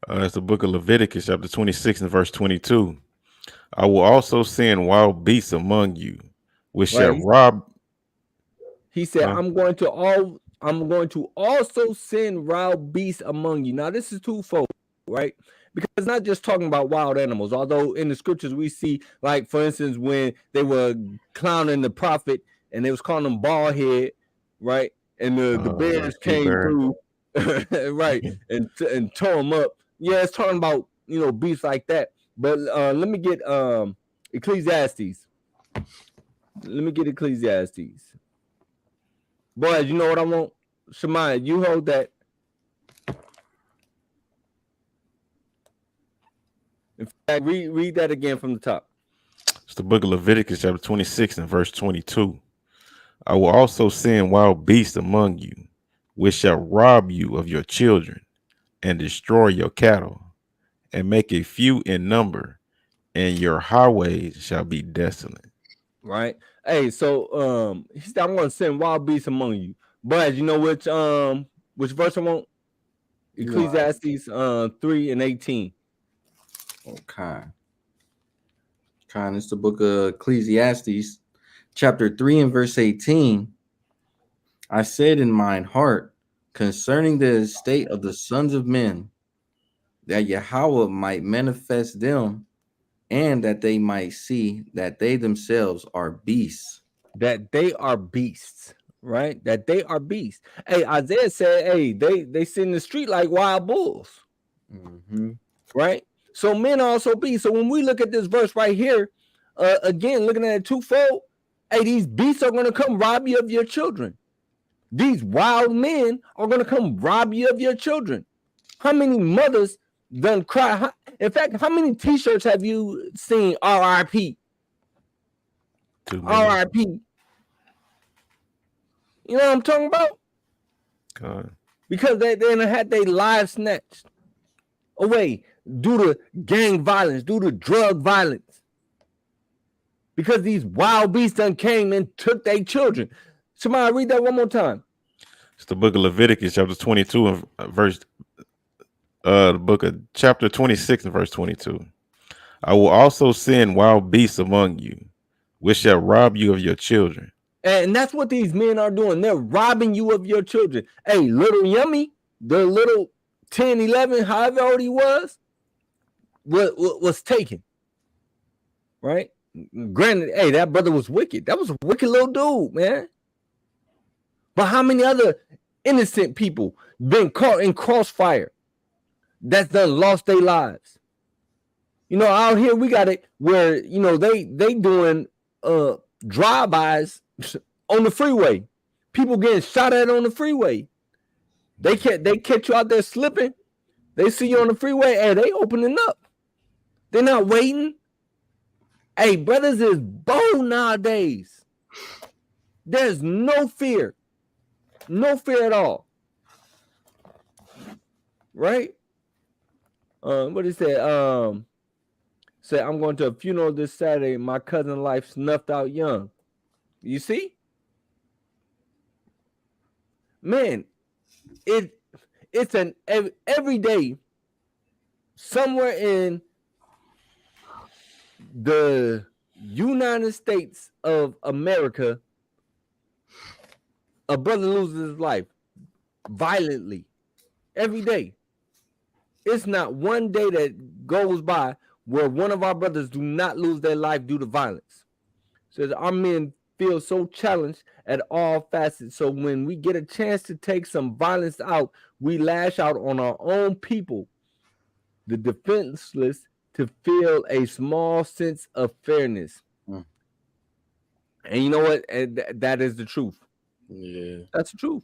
It's the book of Leviticus, chapter 26 and verse 22. I will also send wild beasts among you, which shall rob. He said, I'm going to also send wild beasts among you. Now, this is twofold, right? Because it's not just talking about wild animals, although in the scriptures we see, like, for instance, when they were clowning the prophet and they was calling him bald head, right? And the bears came through, right, and tore him up. Yeah, it's talking about, you know, beasts like that. But let me get Ecclesiastes. Let me get Ecclesiastes. Boys, you know what I want? Shemaiah, you hold that. In fact, read that again from the top. It's the book of Leviticus, chapter 26 and verse 22. I will also send wild beasts among you, which shall rob you of your children and destroy your cattle, and make a few in number, and your highways shall be desolate. Right. Hey, so he said, I'm gonna send wild beasts among you. But you know which verse I want? Ecclesiastes 3 and 18. Okay. It's the book of Ecclesiastes, chapter 3 and verse 18. I said in mine heart concerning the estate of the sons of men, that Yahweh might manifest them, and that they might see that they themselves are beasts. That they are beasts, right? That they are beasts. Hey, Isaiah said, hey, they sit in the street like wild bulls. Mm-hmm. Right? So men are also beasts. So when we look at this verse right here, again, looking at it twofold, hey, these beasts are going to come rob you of your children. These wild men are going to come rob you of your children. How many mothers done cry? In fact, how many t-shirts have you seen RIP? RIP. You know what I'm talking about? God. Because they had their lives snatched away due to gang violence, due to drug violence. Because these wild beasts done came and took their children. Somebody read that one more time. It's the book of Leviticus, chapter 22 and verse the book of chapter 26 and verse 22. I will also send wild beasts among you, which shall rob you of your children. And that's what these men are doing. They're robbing you of your children. Hey, little Yummy, the little 10, 11, however old he was taken. Right? Granted, hey, that brother was wicked. That was a wicked little dude, man. But how many other innocent people been caught in crossfire that's done lost their lives? You know, out here we got it where, you know, they doing drive-bys on the freeway. People getting shot at on the freeway. They catch you out there slipping. They see you on the freeway and they opening up. They're not waiting. Hey, brothers is bold nowadays. There's no fear. No fear at all. Right? What is that? Say, I'm going to a funeral this Saturday. My cousin's life snuffed out young. You see? Man, it's an every day somewhere in the United States of America, a brother loses his life violently every day. It's not one day that goes by where one of our brothers do not lose their life due to violence. So our men feel so challenged at all facets. So when we get a chance to take some violence out, we lash out on our own people, the defenseless, to feel a small sense of fairness. And you know what? That is the truth. Yeah, that's the truth.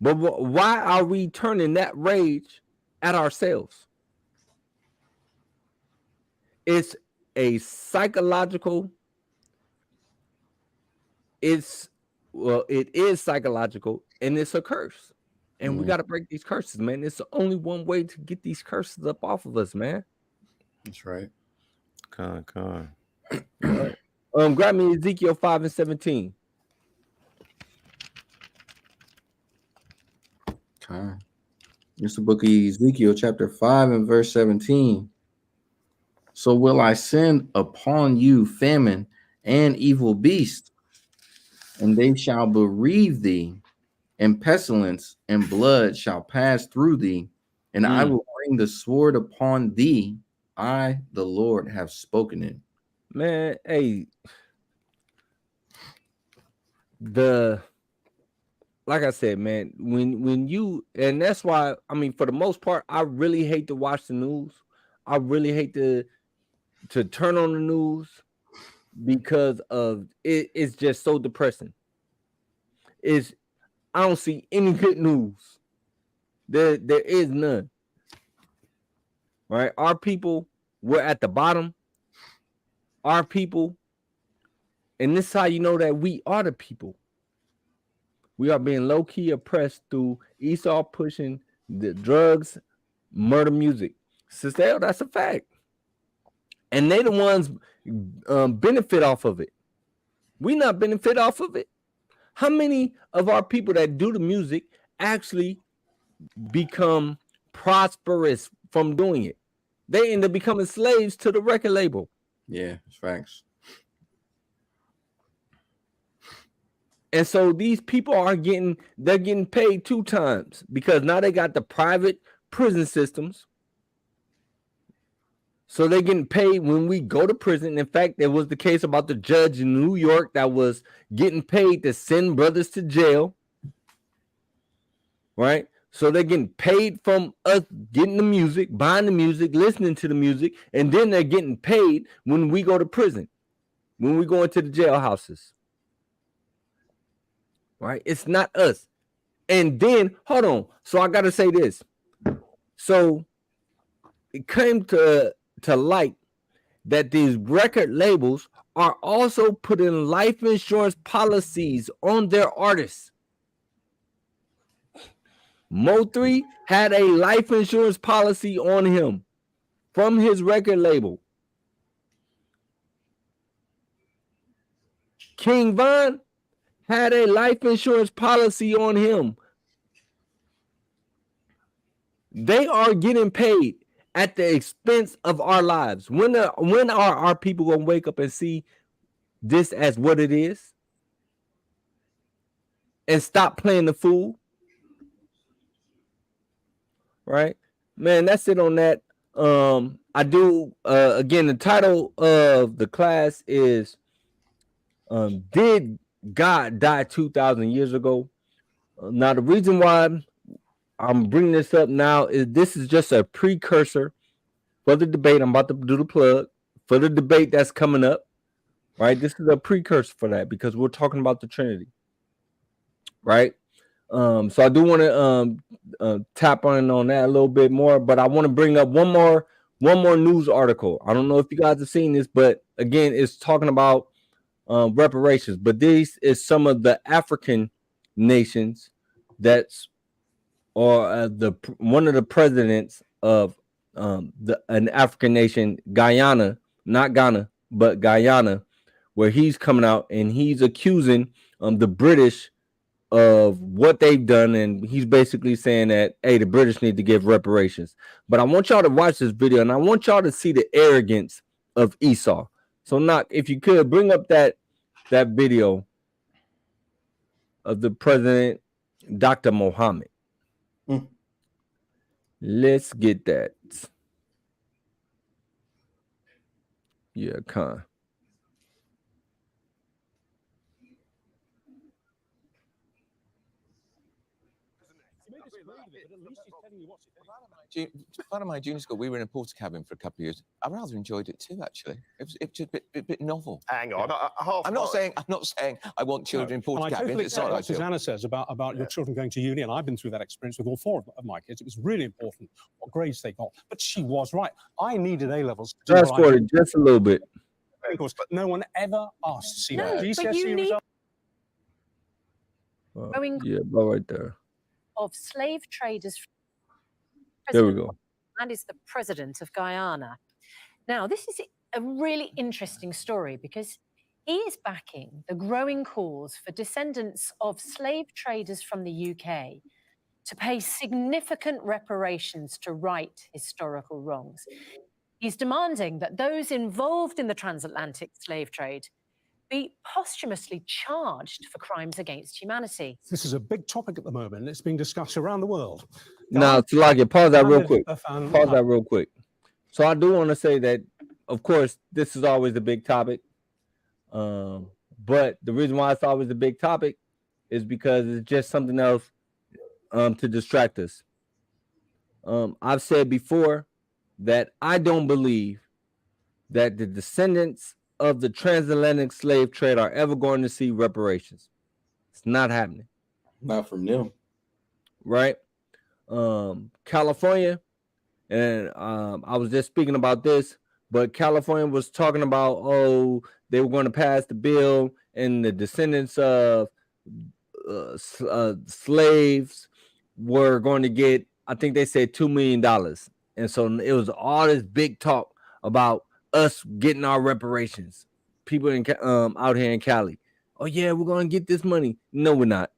But why are we turning that rage at ourselves? It's a psychological. It is psychological, and it's a curse. And we got to break these curses, man. It's the only one way to get these curses up off of us, man. That's right. Con. Grab me Ezekiel 5 and 17. Okay. It's the book of Ezekiel, chapter 5 and verse 17. So will I send upon you famine and evil beasts, and they shall bereave thee, and pestilence and blood shall pass through thee, and I will bring the sword upon thee. I, the Lord, have spoken it. Man, hey, like I said, man, when you, and that's why, I mean, for the most part, I really hate to watch the news. I really hate to turn on the news because of it. It's just so depressing. I don't see any good news. There is none. Right? Our people were at the bottom. Our people, and this is how you know that we are the people. We are being low-key oppressed through Esau pushing the drugs, murder music. Sister, that's a fact. And they the ones benefit off of it. We not benefit off of it. How many of our people that do the music actually become prosperous from doing it? They end up becoming slaves to the record label. Yeah, it's facts. And so these people they're getting paid 2 times because now they got the private prison systems. So they're getting paid when we go to prison. In fact, there was the case about the judge in New York that was getting paid to send brothers to jail. Right? So they're getting paid from us getting the music, buying the music, listening to the music, and then they're getting paid when we go to prison, when we go into the jailhouses. Right? It's not us. And then, hold on. So I got to say this. So it came to light that these record labels are also putting life insurance policies on their artists. Mo3 had a life insurance policy on him from his record label. King Von had a life insurance policy on him. They are getting paid at the expense of our lives. When are our people going to wake up and see this as what it is and stop playing the fool? Right? Man, that's it on that. I do, again, the title of the class is Did God Die 2,000 years ago? Now, the reason why I'm bringing this up now is this is just a precursor for the debate. I'm about to do the plug for the debate that's coming up. Right? This is a precursor for that because we're talking about the Trinity. Right? So I do want to tap on that a little bit more, but I want to bring up one more news article. I don't know if you guys have seen this, but again, it's talking about reparations. But this is some of the African nations that's or one of the presidents of an African nation, Guyana, not Ghana, but Guyana, where he's coming out and he's accusing the British of what they've done, and he's basically saying that, hey, the British need to give reparations. But I want y'all to watch this video, and I want y'all to see the arrogance of Esau. So, Knock, if you could bring up that video of the president, Dr. Mohammed. Let's get that. Yeah, Khan. Part of my junior school, we were in a porter cabin for a couple of years. I rather enjoyed it too, actually. It was just a bit novel. Hang on, I'm not saying I want children in porter cabins. Totally It's not what like Susanna says about your children going to uni, and I've been through that experience with all 4 of my kids. It was really important what grades they got. But she was right. I needed A levels. Fast forward just a little bit. Of course, but no one ever asked to see No, what but you need Yeah, about right there. of slave traders. There we go. And is the president of Guyana. Now, this is a really interesting story because he is backing the growing calls for descendants of slave traders from the UK to pay significant reparations to right historical wrongs. He's demanding that those involved in the transatlantic slave trade be posthumously charged for crimes against humanity. This is a big topic at the moment. It's being discussed around the world. Now, Talagia, pause that real quick. Pause that real quick. So I do want to say that, of course, this is always a big topic. But the reason why it's always a big topic is because it's just something else to distract us. I've said before that I don't believe that the descendants of the transatlantic slave trade are ever going to see reparations. It's not happening. Not from them. Right? California, and I was just speaking about this, but California was talking about, they were going to pass the bill and the descendants of slaves were going to get, I think they said $2 million. And so it was all this big talk about us getting our reparations. People in out here in Cali. Oh yeah, we're going to get this money. No, we're not.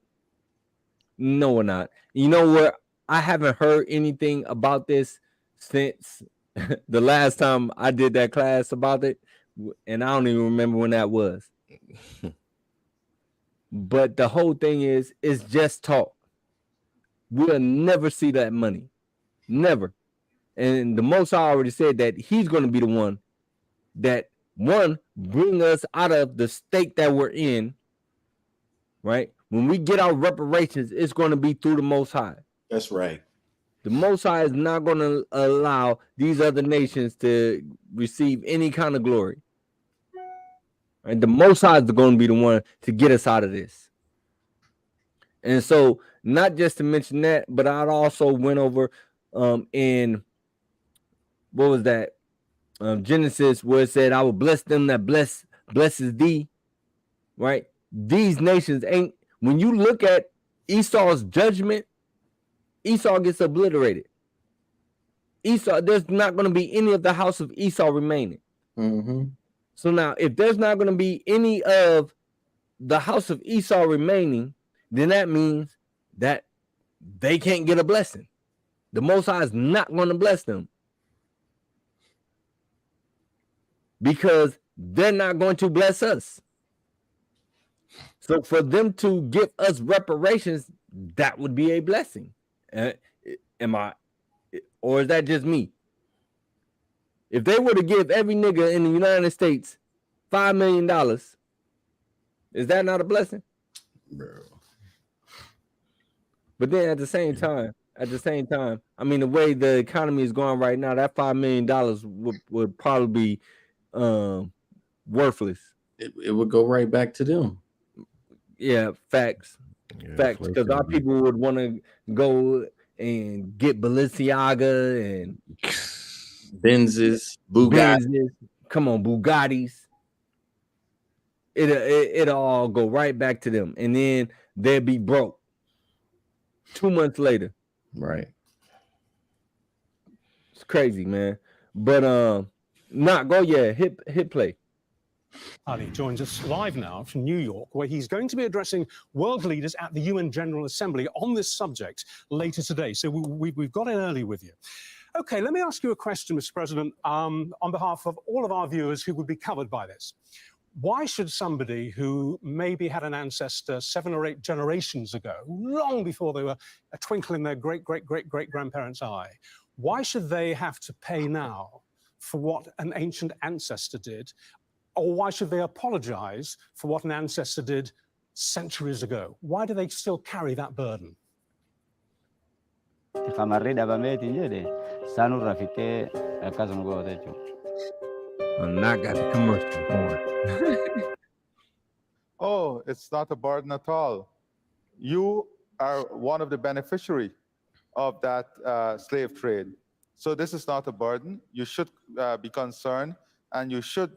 No, we're not. You know what? I haven't heard anything about this since the last time I did that class about it, and I don't even remember when that was. But the whole thing is, it's just talk. We'll never see that money. Never. And the Most High already said that he's going to be the one that, one, bring us out of the state that we're in, right? When we get our reparations, it's going to be through the Most High. That's right. The Most High is not going to allow these other nations to receive any kind of glory. And the Most High is going to be the one to get us out of this. And so, not just to mention that, but I also went over in, what was that? Genesis, where it said, I will bless them that blesses thee. Right? These nations ain't, when you look at Esau's judgment, Esau gets obliterated. Esau, there's not going to be any of the house of Esau remaining. Mm-hmm. So now, if there's not going to be any of the house of Esau remaining, then that means that they can't get a blessing. The Most High is not going to bless them because they're not going to bless us. So for them to give us reparations, that would be a blessing. Or is that just me? If they were to give every nigga in the United States $5 million, is that not a blessing? Bro. But then at the same time, I mean, the way the economy is going right now, that $5 million would probably be worthless. It would go right back to them. Yeah, facts. Facts. Because our people would want to go and get Balenciaga and Benzes, Bugattis. Come on, Bugattis. It'll all go right back to them. And then they'll be broke 2 months later. Right. It's crazy, man. But hit play. Ali joins us live now from New York, where he's going to be addressing world leaders at the UN General Assembly on this subject later today. So we've got in early with you. Okay, let me ask you a question, Mr. President, on behalf of all of our viewers who would be covered by this. Why should somebody who maybe had an ancestor 7 or 8 generations ago, long before they were a twinkle in their great-great-great-great-grandparents' eye, why should they have to pay now for what an ancient ancestor did? Or why should they apologize for what an ancestor did centuries ago? Why do they still carry that burden? And I got the commercial going. Oh, it's not a burden at all. You are one of the beneficiaries of that slave trade. So this is not a burden. You should be concerned and you should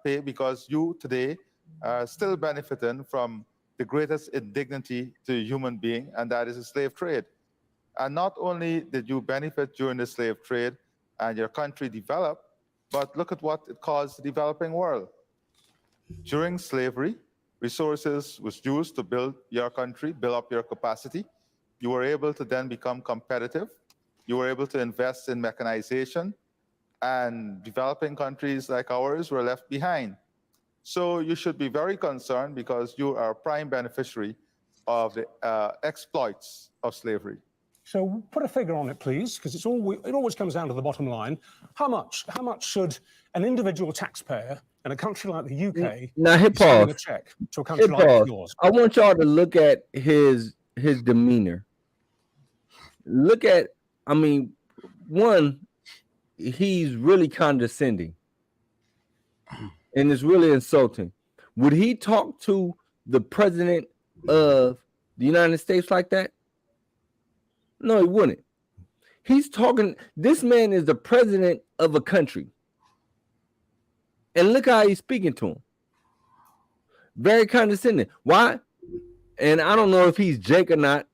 pay because you today are still benefiting from the greatest indignity to a human being, and that is a slave trade. And not only did you benefit during the slave trade and your country developed, but look at what it caused the developing world. During slavery, resources was used to build your country, build up your capacity. You were able to then become competitive. You were able to invest in mechanization, and developing countries like ours were left behind. So you should be very concerned because you are a prime beneficiary of the exploits of slavery. So put a figure on it, please, because it always comes down to the bottom line. How much should an individual taxpayer in a country like the UK now hit send pause. a check to a country like yours? I want y'all to look at his demeanor. Look at, I mean, one, he's really condescending, and it's really insulting. Would he talk to the president of the United States like that? No, he wouldn't. He's talking. This man is the president of a country, and look how he's speaking to him. Very condescending. Why? And I don't know if he's Jake or not.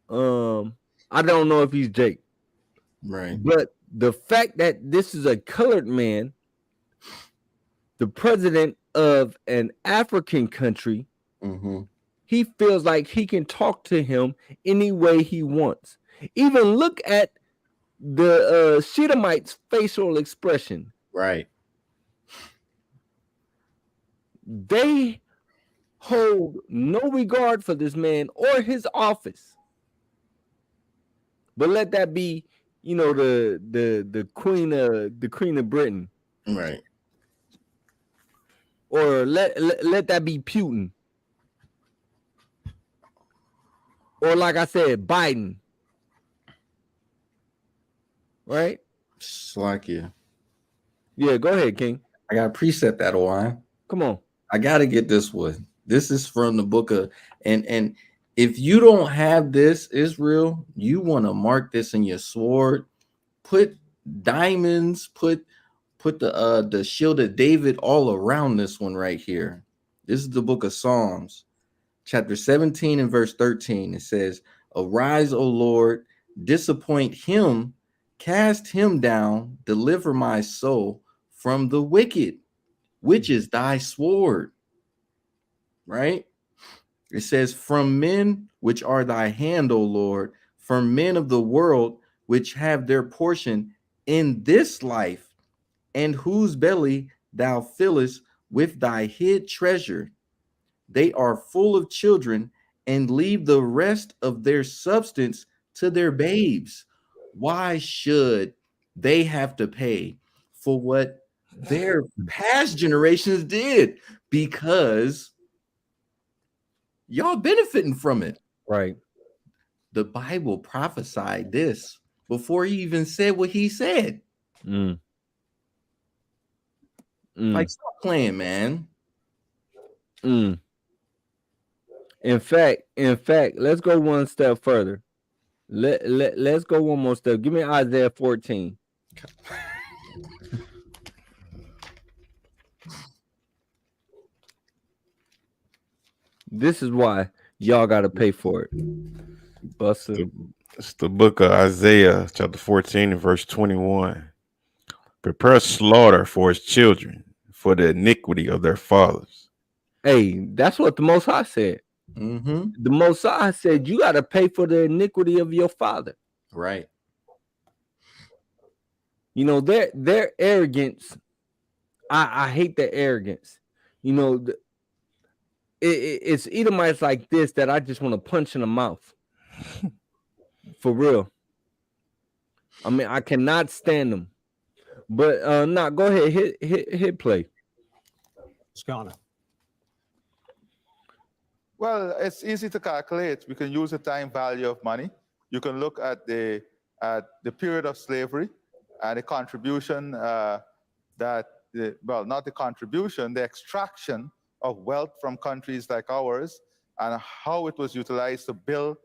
I don't know if he's Jake. Right. But the fact that this is a colored man, the president of an African country, he feels like he can talk to him any way he wants. Even look at the Shedemite's facial expression. Right. They hold no regard for this man or his office. But let that be, you know, the queen of Britain, right? Or let that be Putin, or like I said, Biden, right? Slakia. Yeah, go ahead, King. I gotta preset that one. Come on. I gotta get this one. This is from the book of and if you don't have this, Israel, you want to mark this in your sword. Put diamonds, put the shield of David all around this one right here. This is the book of Psalms, chapter 17 and verse 13. It says, "Arise, O Lord, disappoint him, cast him down, deliver my soul from the wicked, which is thy sword." Right? It says, "From men which are thy hand, O Lord, from men of the world which have their portion in this life, and whose belly thou fillest with thy hid treasure. They are full of children and leave the rest of their substance to their babes." Why should they have to pay for what their past generations did? Because y'all benefiting from it. Right. The Bible prophesied this before he even said what he said. Like, stop playing, man. In fact, let's go one step further. Let's go one more step. Give me Isaiah 14. This is why y'all got to pay for it. Buster. It's the book of Isaiah, chapter 14 and verse 21. "Prepare slaughter for his children, for the iniquity of their fathers." Hey, that's what the Most High said. The Most High said you got to pay for the iniquity of your father. Right. You know, their arrogance. I hate their arrogance. You know, it's Edomites like this that I just want to punch in the mouth. For real. I mean, I cannot stand them. But go ahead, hit play. Skarna. Well, it's easy to calculate. We can use the time value of money. You can look at the period of slavery and the contribution not the contribution, the extraction of wealth from countries like ours, and how it was utilized to build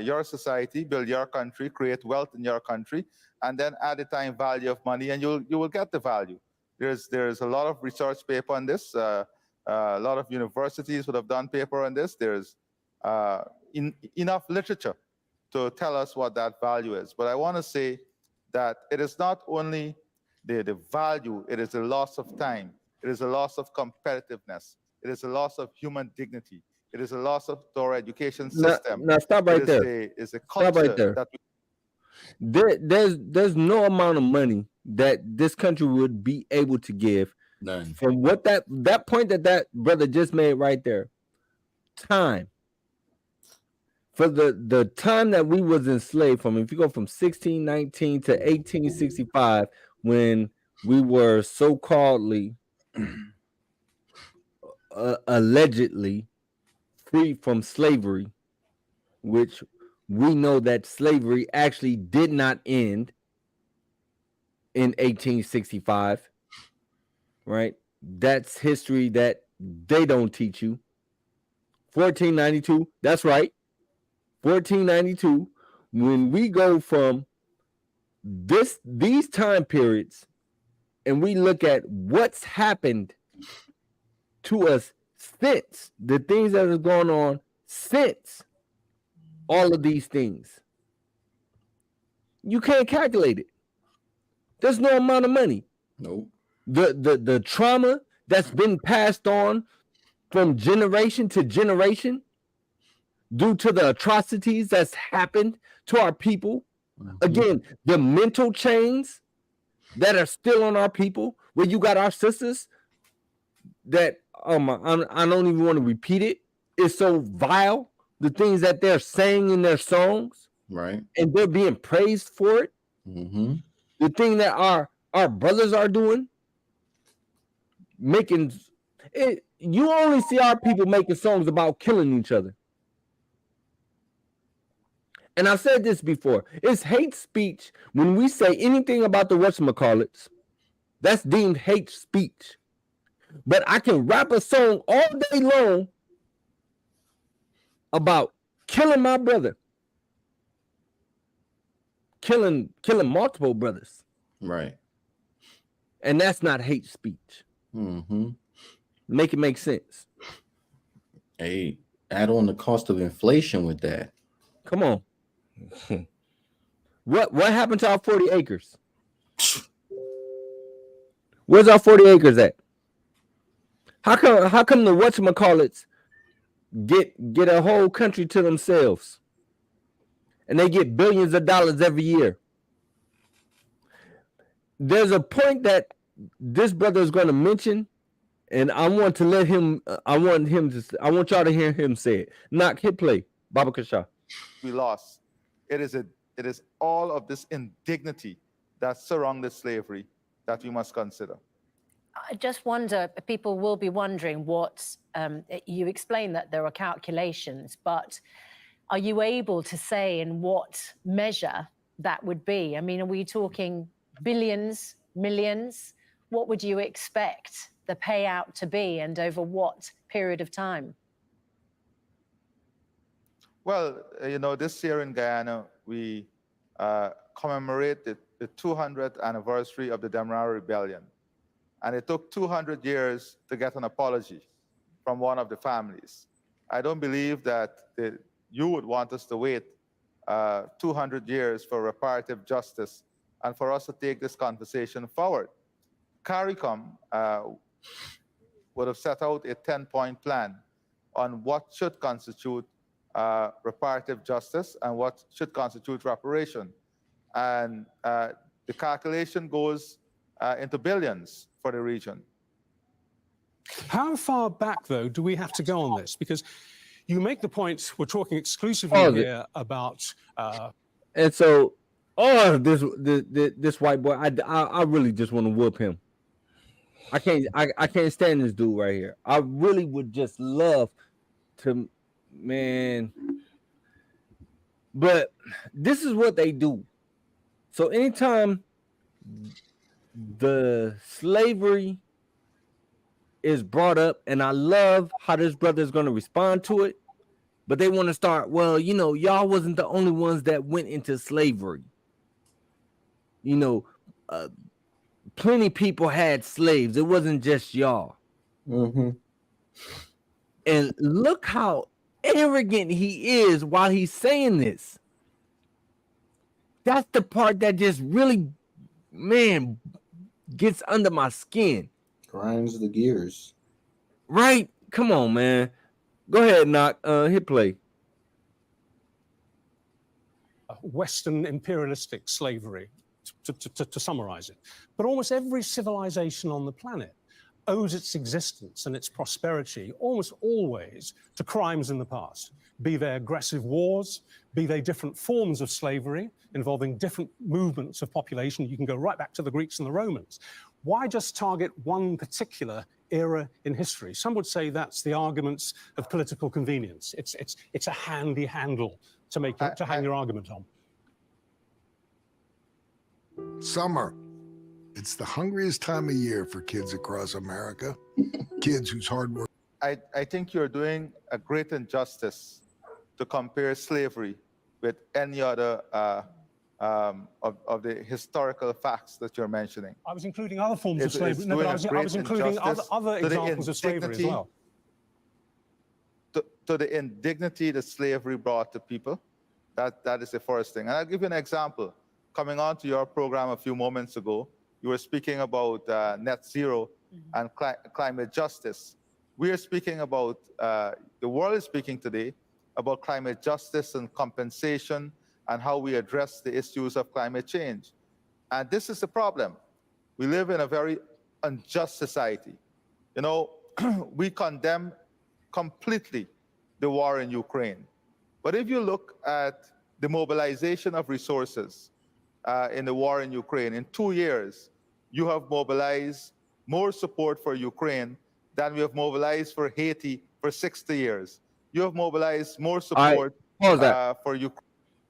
your society, build your country, create wealth in your country, and then add the time value of money, and you will get the value. There's a lot of research paper on this. A lot of universities would have done paper on this. There's enough literature to tell us what that value is. But I want to say that it is not only the value, it is the loss of time. It is a loss of competitiveness. It is a loss of human dignity. It is a loss of our education system. Now stop right there. It's a culture stop right there. There's no amount of money that this country would be able to give. None. From what that point that brother just made right there. Time. For the time that we was enslaved from, if you go from 1619 to 1865, when we were so-calledly allegedly free from slavery, which we know that slavery actually did not end. in 1865, right? That's history that they don't teach you. 1492, that's right. 1492, when we go from these time periods and we look at what's happened to us since, the things that have gone on since all of these things, you can't calculate it. There's no amount of money. Nope. The trauma that's been passed on from generation to generation due to the atrocities that's happened to our people. Again, the mental chains that are still on our people, where you got our sisters that I don't even want to repeat it. It's so vile, the things that they're saying in their songs, right? And they're being praised for it. Mm-hmm. The thing that our brothers are doing, making it. You only see our people making songs about killing each other. And I've said this before. It's hate speech when we say anything about the whatchamacallits. That's deemed hate speech. But I can rap a song all day long about killing my brother. Killing multiple brothers. Right. And that's not hate speech. Mm-hmm. Make it make sense. Hey, add on the cost of inflation with that. Come on. What happened to our 40 acres? Where's our 40 acres at? How come the whatchamacallits get a whole country to themselves? And they get billions of dollars every year. There's a point that this brother is going to mention, and I want y'all to hear him say it. Knock, hit play. Baba Kasha. We lost. It is all of this indignity that surrounded slavery that we must consider. I just wonder, people will be wondering what, you explain that there are calculations, but are you able to say in what measure that would be? I mean, are we talking billions, millions? What would you expect the payout to be, and over what period of time? Well, this year in Guyana, we commemorate the 200th anniversary of the Demerara Rebellion. And it took 200 years to get an apology from one of the families. I don't believe that you would want us to wait 200 years for reparative justice and for us to take this conversation forward. CARICOM would have set out a 10-point plan on what should constitute reparative justice and what should constitute reparation. And the calculation goes into billions for the region. How far back, though, do we have to go on this? Because you make the point, we're talking exclusively here about... And so, this white boy, I really just want to whoop him. I can't stand this dude right here. I really would just love to, man. But this is what they do. So anytime the slavery is brought up, and I love how this brother is going to respond to it, but they want to start, well, y'all wasn't the only ones that went into slavery. Plenty people had slaves. It wasn't just y'all. Mm-hmm. And look how arrogant he is while he's saying this. That's the part that just really, man, gets under my skin. Grinds the gears. Right? Come on, man. Go ahead, Knock. Hit play. Western imperialistic slavery, to summarize it. But almost every civilization on the planet owes its existence and its prosperity almost always to crimes in the past, be they aggressive wars, be they different forms of slavery involving different movements of population. You can go right back to the Greeks and the Romans. Why just target one particular era in history? Some would say that's the arguments of political convenience. It's a handy handle to hang your argument on. Summer, It's the hungriest time of year for kids across America. Kids whose hard work. I think you're doing a great injustice to compare slavery with any other of the historical facts that you're mentioning. I was including other forms of slavery. No, but I was including other examples of slavery as well. To the indignity that slavery brought to people, that is the first thing. And I'll give you an example. Coming on to your program a few moments ago, you were speaking about net zero and climate justice. We are speaking about, the world is speaking today about climate justice and compensation and how we address the issues of climate change. And this is the problem. We live in a very unjust society. You know, we condemn completely the war in Ukraine. But if you look at the mobilization of resources in the war in Ukraine, in 2 years, you have mobilized more support for Ukraine than we have mobilized for Haiti for 60 years. You have mobilized more support for Ukraine.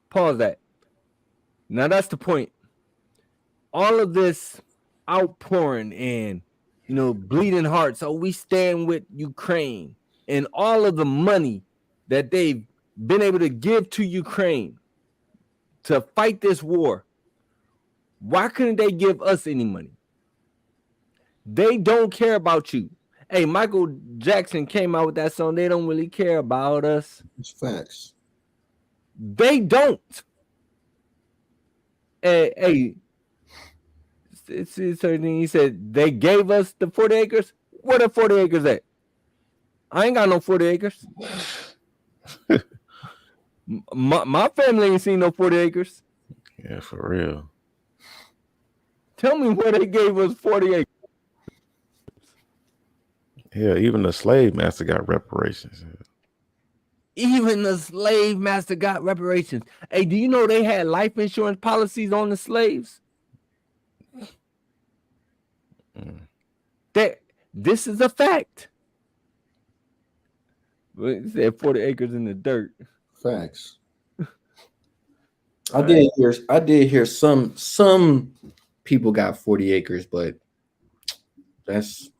Pause that. Now that's the point. All of this outpouring and, you know, bleeding hearts. Oh, we stand with Ukraine, and all of the money that they've been able to give to Ukraine to fight this war. Why couldn't they give us any money? They don't care about you. Hey, Michael Jackson came out with that song. They don't really care about us. It's facts. They don't. Hey, he said they gave us the 40 acres. Where the 40 acres at? I ain't got no 40 acres. my family ain't seen no 40 acres. Yeah, for real. Tell me where they gave us 40 acres. Yeah, even the slave master got reparations. Even the slave master got reparations. Hey, do you know they had life insurance policies on the slaves? This is a fact. It said 40 acres in the dirt. Facts. I did hear some people got 40 acres, but that's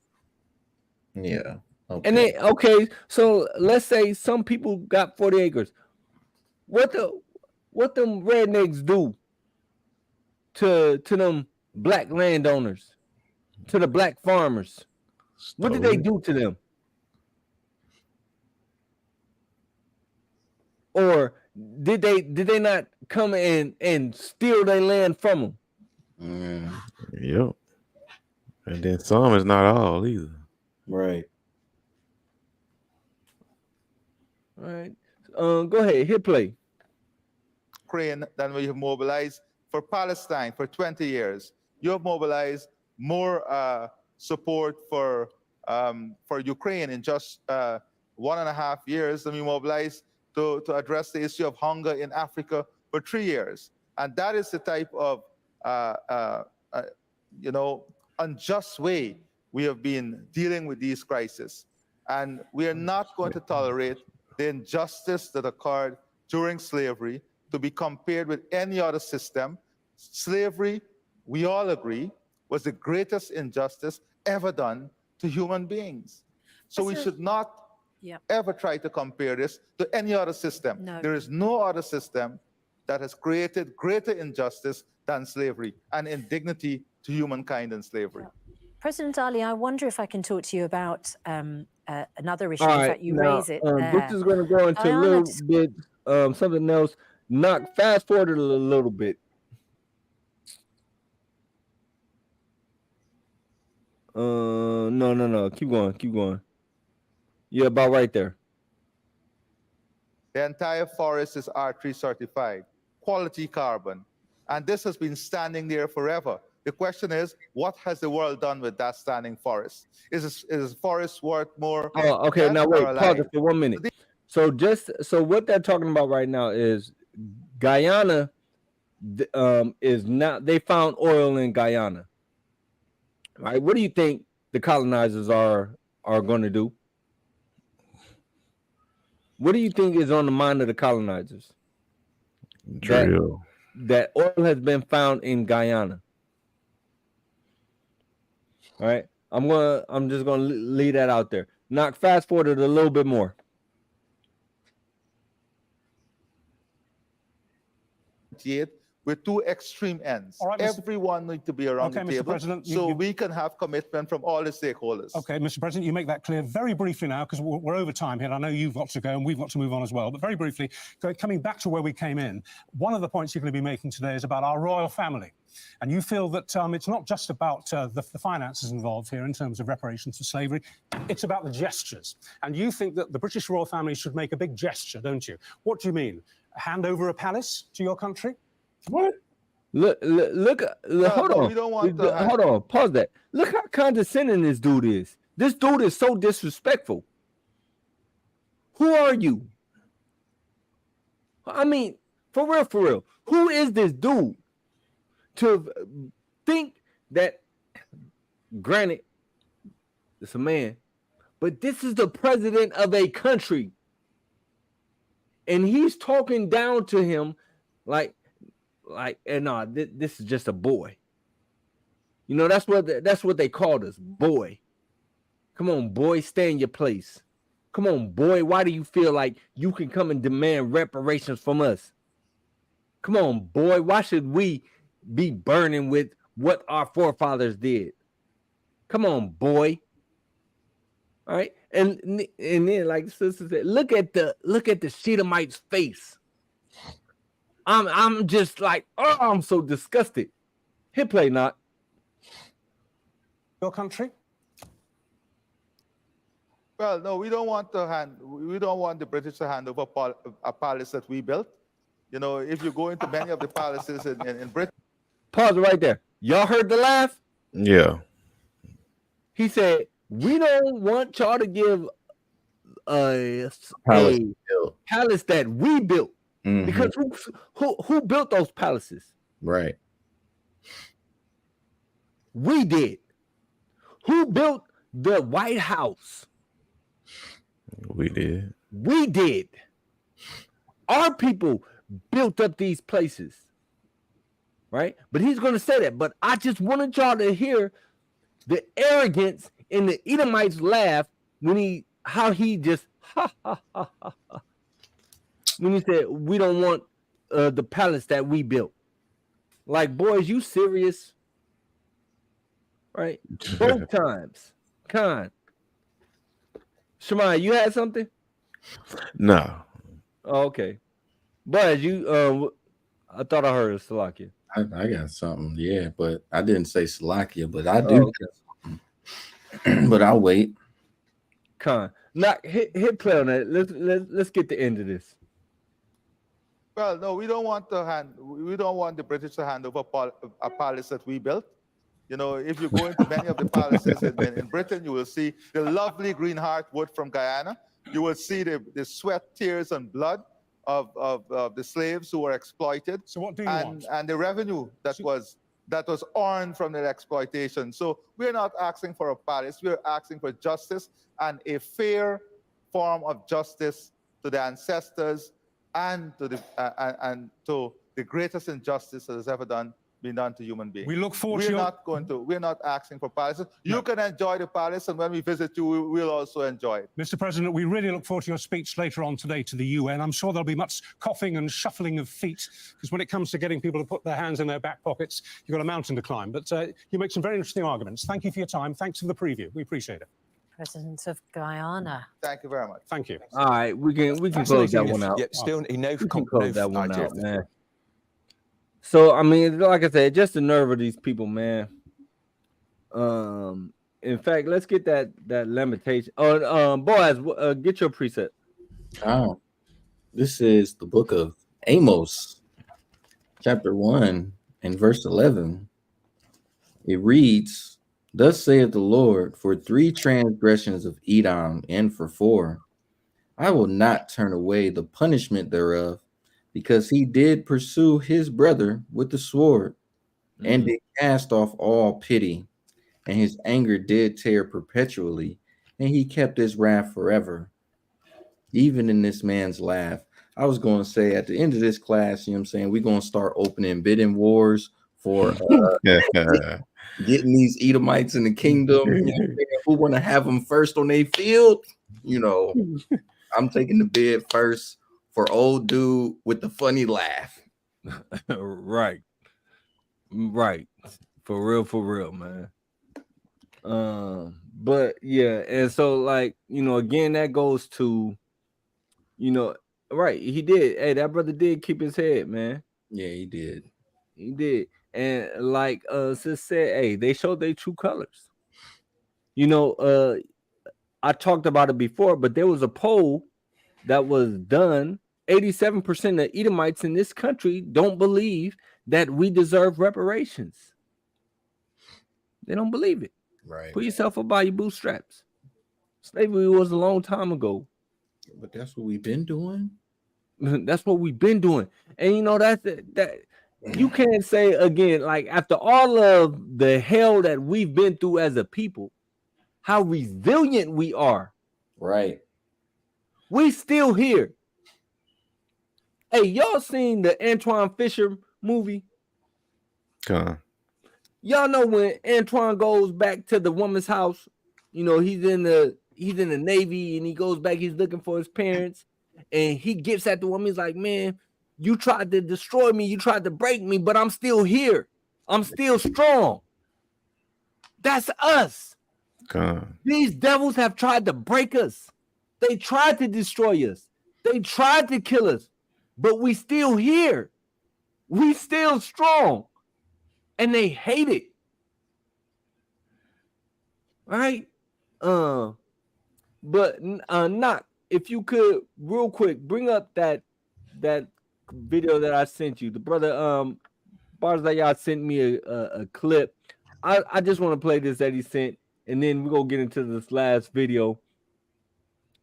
yeah. Okay. And then okay, so let's say some people got 40 acres. What them rednecks do to them black landowners, to the black farmers? What did they do to them? Or did they not come and steal their land from them? Yep. And then some is not all either. Right. All right. Go ahead. Hit play. Ukraine than we have mobilized for Palestine for 20 years. You have mobilized more support for Ukraine in just 1.5 years than we mobilized to address the issue of hunger in Africa for 3 years. And that is the type of unjust way we have been dealing with these crises. And we are not going to tolerate the injustice that occurred during slavery to be compared with any other system. Slavery, we all agree, was the greatest injustice ever done to human beings. So we should not ever try to compare this to any other system. No. There is no other system that has created greater injustice than slavery and indignity to humankind in slavery. President Ali, I wonder if I can talk to you about another issue. All In right, fact, you now, raise it this is going to go into a little bit something else. Fast forward a little bit. No. Keep going. Yeah, about right there. The entire forest is R3 certified, quality carbon. And this has been standing there forever. The question is, what has the world done with that standing forest? Is forest worth more? Oh, okay. Now wait, pause it for 1 minute. So what they're talking about right now is Guyana is not. They found oil in Guyana. Right? What do you think the colonizers are going to do? What do you think is on the mind of the colonizers? Drill. That oil has been found in Guyana. All right. I'm just gonna leave that out there. Knock fast forward it a little bit more. With two extreme ends. All right, Everyone needs to be around the Mr. table President, we can have commitment from all the stakeholders. Okay, Mr. President, you make that clear very briefly now, because we're over time here. I know you've got to go and we've got to move on as well. But very briefly, coming back to where we came in, one of the points you're going to be making today is about our royal family. And you feel that it's not just about the finances involved here in terms of reparations for slavery, it's about the gestures. And you think that the British royal family should make a big gesture, don't you? What do you mean? Hand over a palace to your country? What? Look, hold on. We don't want hold on, pause that. Look how condescending this dude is. This dude is so disrespectful. Who are you? I mean, for real. Who is this dude to think that, granted, it's a man, but this is the president of a country. And he's talking down to him like, this is just a boy. You know, that's what they called us, boy. Come on, boy, stay in your place. Come on, boy, why do you feel like you can come and demand reparations from us? Come on, boy, why should we be burning with what our forefathers did? Come on, boy. All right, and then like the sister said, look at the Shedemite's face. I'm just like, oh, I'm so disgusted. Hit play, not your country. Well, no, we don't want the British to hand over a palace that we built. You know, if you go into many of the palaces in Britain. Pause right there. Y'all heard the laugh? Yeah. He said, we don't want y'all to give a palace that we built. Mm-hmm. Because who built those palaces? Right. We did. Who built the White House? We did. We did. Our people built up these places. Right? But he's going to say that. But I just wanted y'all to hear the arrogance in the Edomites laugh when how he just when he said, we don't want the palace that we built. Like, boys, you serious? Right? Both times. Con. Shemai, you had something? No. Oh, okay. But you, I thought I heard Salakia. I got something, yeah, but I didn't say Salakia, but I do. Okay. But I'll wait. Con. Not hit play on that. Let's get the end of this. Well, no, we don't want the British to hand over a palace that we built. You know, if you go into many of the palaces in Britain, you will see the lovely green heartwood from Guyana. You will see the sweat, tears, and blood of the slaves who were exploited. So what do you want? And the revenue that was earned from their exploitation. So we're not asking for a palace. We're asking for justice and a fair form of justice to the ancestors and to the greatest injustice that has ever been done to human beings. We look forward to we're not asking for palaces. You can enjoy the palace, and when we visit you, we'll also enjoy it. Mr. President, we really look forward to your speech later on today to the UN. I'm sure there'll be much coughing and shuffling of feet, because when it comes to getting people to put their hands in their back pockets, you've got a mountain to climb. But you make some very interesting arguments. Thank you for your time. Thanks for the preview. We appreciate it. President of Guyana. Thank you very much. Thank you. All right, we can close that one out. Yeah, still, we can close that one out, man. So I mean, like I said, just the nerve of these people, man. In fact, let's get that limitation. Boaz, get your preset. Oh, this is the book of Amos, chapter 1 and verse 11. It reads, "Thus saith the Lord, for 3 transgressions of Edom, and for 4, I will not turn away the punishment thereof, because he did pursue his brother with the sword, and did cast off all pity, and his anger did tear perpetually, and he kept his wrath forever." Even in this man's laugh, I was going to say at the end of this class, you know what I'm saying, we're going to start opening bidding wars for getting these Edomites in the kingdom. Who want to have them first on their field? I'm taking the bid first for old dude with the funny laugh. Right. For real, man. But yeah, and so like, again, that goes to, right. He did. Hey, that brother did keep his head, man. Yeah, he did. And like sis said, hey, they showed their true colors. I talked about it before, but there was a poll that was done. 87% of Edomites in this country don't believe that we deserve reparations. They don't believe it. Right. Put yourself up by your bootstraps. Slavery was a long time ago. But that's what we've been doing. That's what we've been doing. And that you can't say again, like after all of the hell that we've been through as a people, how resilient we are. Right. We still here. Hey, y'all seen the Antoine Fisher movie? Y'all know when Antoine goes back to the woman's house, he's in the Navy and he goes back, he's looking for his parents, and he gets at the woman, he's like, man, you tried to destroy me, you tried to break me, but I'm still here. I'm still strong. That's us. These devils have tried to break us. They tried to destroy us. They tried to kill us, but we still here. We still strong. And they hate it. Right? But not if you could real quick bring up that video that I sent you. The brother Barzayat sent me a clip. I just want to play this that he sent, and then we're gonna get into this last video,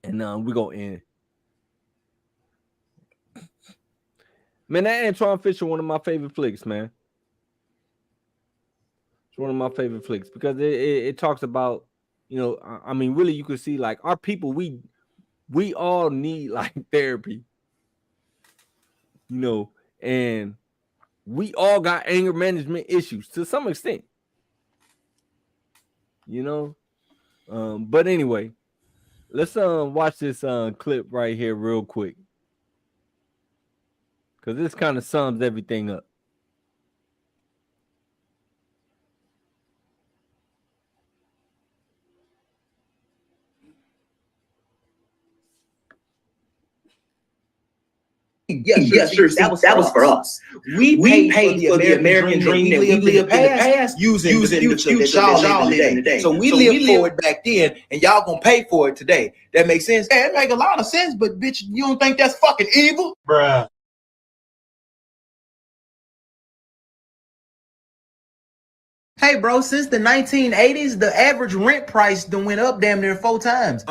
and we're gonna end. Man, that Antoine Fisher, one of my favorite flicks, man. It's one of my favorite flicks because it talks about, I mean, really, you can see like our people, we all need like therapy, and we all got anger management issues to some extent, but anyway, let's watch this clip right here real quick. Because this kind of sums everything up. Yes, sure. That was for us. We paid for the American dream that we lived in the past using the future that y'all living today. So we lived for it back then, and y'all gonna pay for it today. That makes sense? It make a lot of sense, but bitch, you don't think that's fucking evil? Bruh. Hey, bro, since the 1980s, the average rent price done went up damn near 4 times.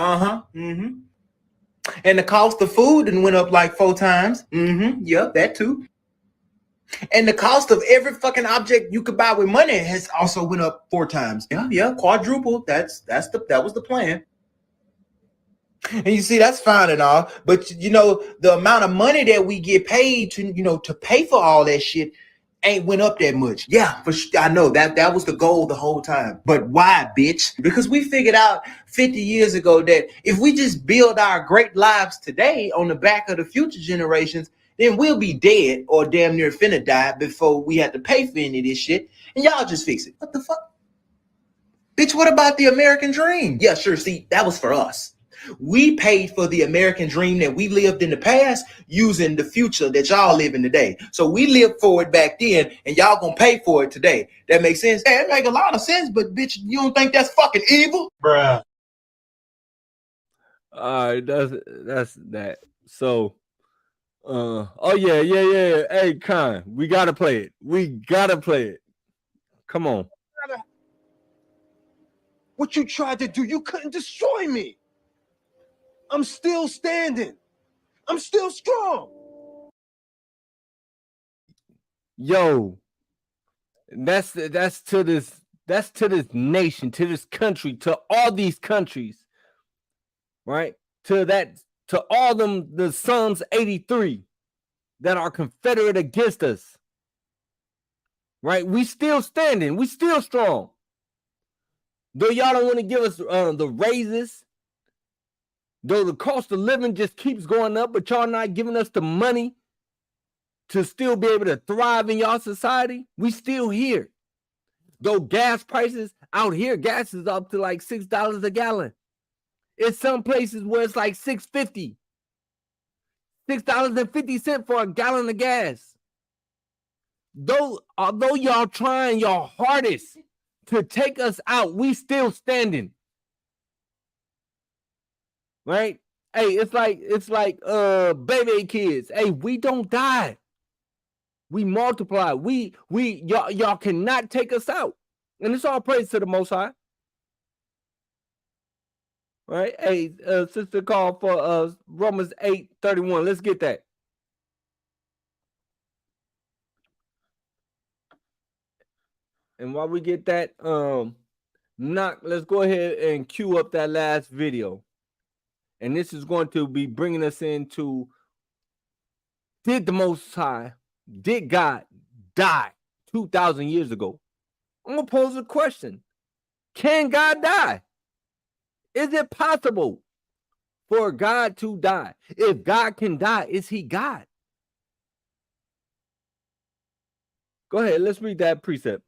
And the cost of food done went up like 4 times. Yep, that too. And the cost of every fucking object you could buy with money has also went up 4 times. Yeah, quadruple. That was the plan. And you see, that's fine and all, but the amount of money that we get paid to pay for all that shit ain't went up that much. Yeah, for sure. I know that was the goal the whole time. But why, bitch? Because we figured out 50 years ago that if we just build our great lives today on the back of the future generations, then we'll be dead or damn near finna die before we have to pay for any of this shit. And y'all just fix it. What the fuck? Bitch, what about the American dream? Yeah, sure. See, that was for us. We paid for the American dream that we lived in the past using the future that y'all live in today. So we lived for it back then, and y'all gonna pay for it today. That makes sense? Yeah, it make a lot of sense, but bitch, you don't think that's fucking evil? Bruh. All right, that's that. So, oh yeah. Hey, Khan, we gotta play it. Come on. What you tried to do, you couldn't destroy me. I'm still standing. I'm still strong. Yo, that's to this nation, to this country, to all these countries, right? To all them, the Psalms 83 that are confederate against us. right? We still standing. We still strong. Though y'all don't want to give us the raises, though the cost of living just keeps going up, but y'all not giving us the money to still be able to thrive in y'all society, we still here. Though gas prices out here, gas is up to like $6 a gallon. It's some places where it's like $6.50. $6.50 for a gallon of gas. Although y'all trying your hardest to take us out, we still standing. Right? Hey, it's like baby kids. Hey, we don't die. We multiply. Y'all cannot take us out. And it's all praise to the Most High. Right? Hey, sister called for Romans 8:31. Let's get that. And while we get that, let's go ahead and cue up that last video. And this is going to be bringing us into, did the Most High, did God die 2,000 years ago? I'm going to pose a question. Can God die? Is it possible for God to die? If God can die, is he God? Go ahead, let's read that precept.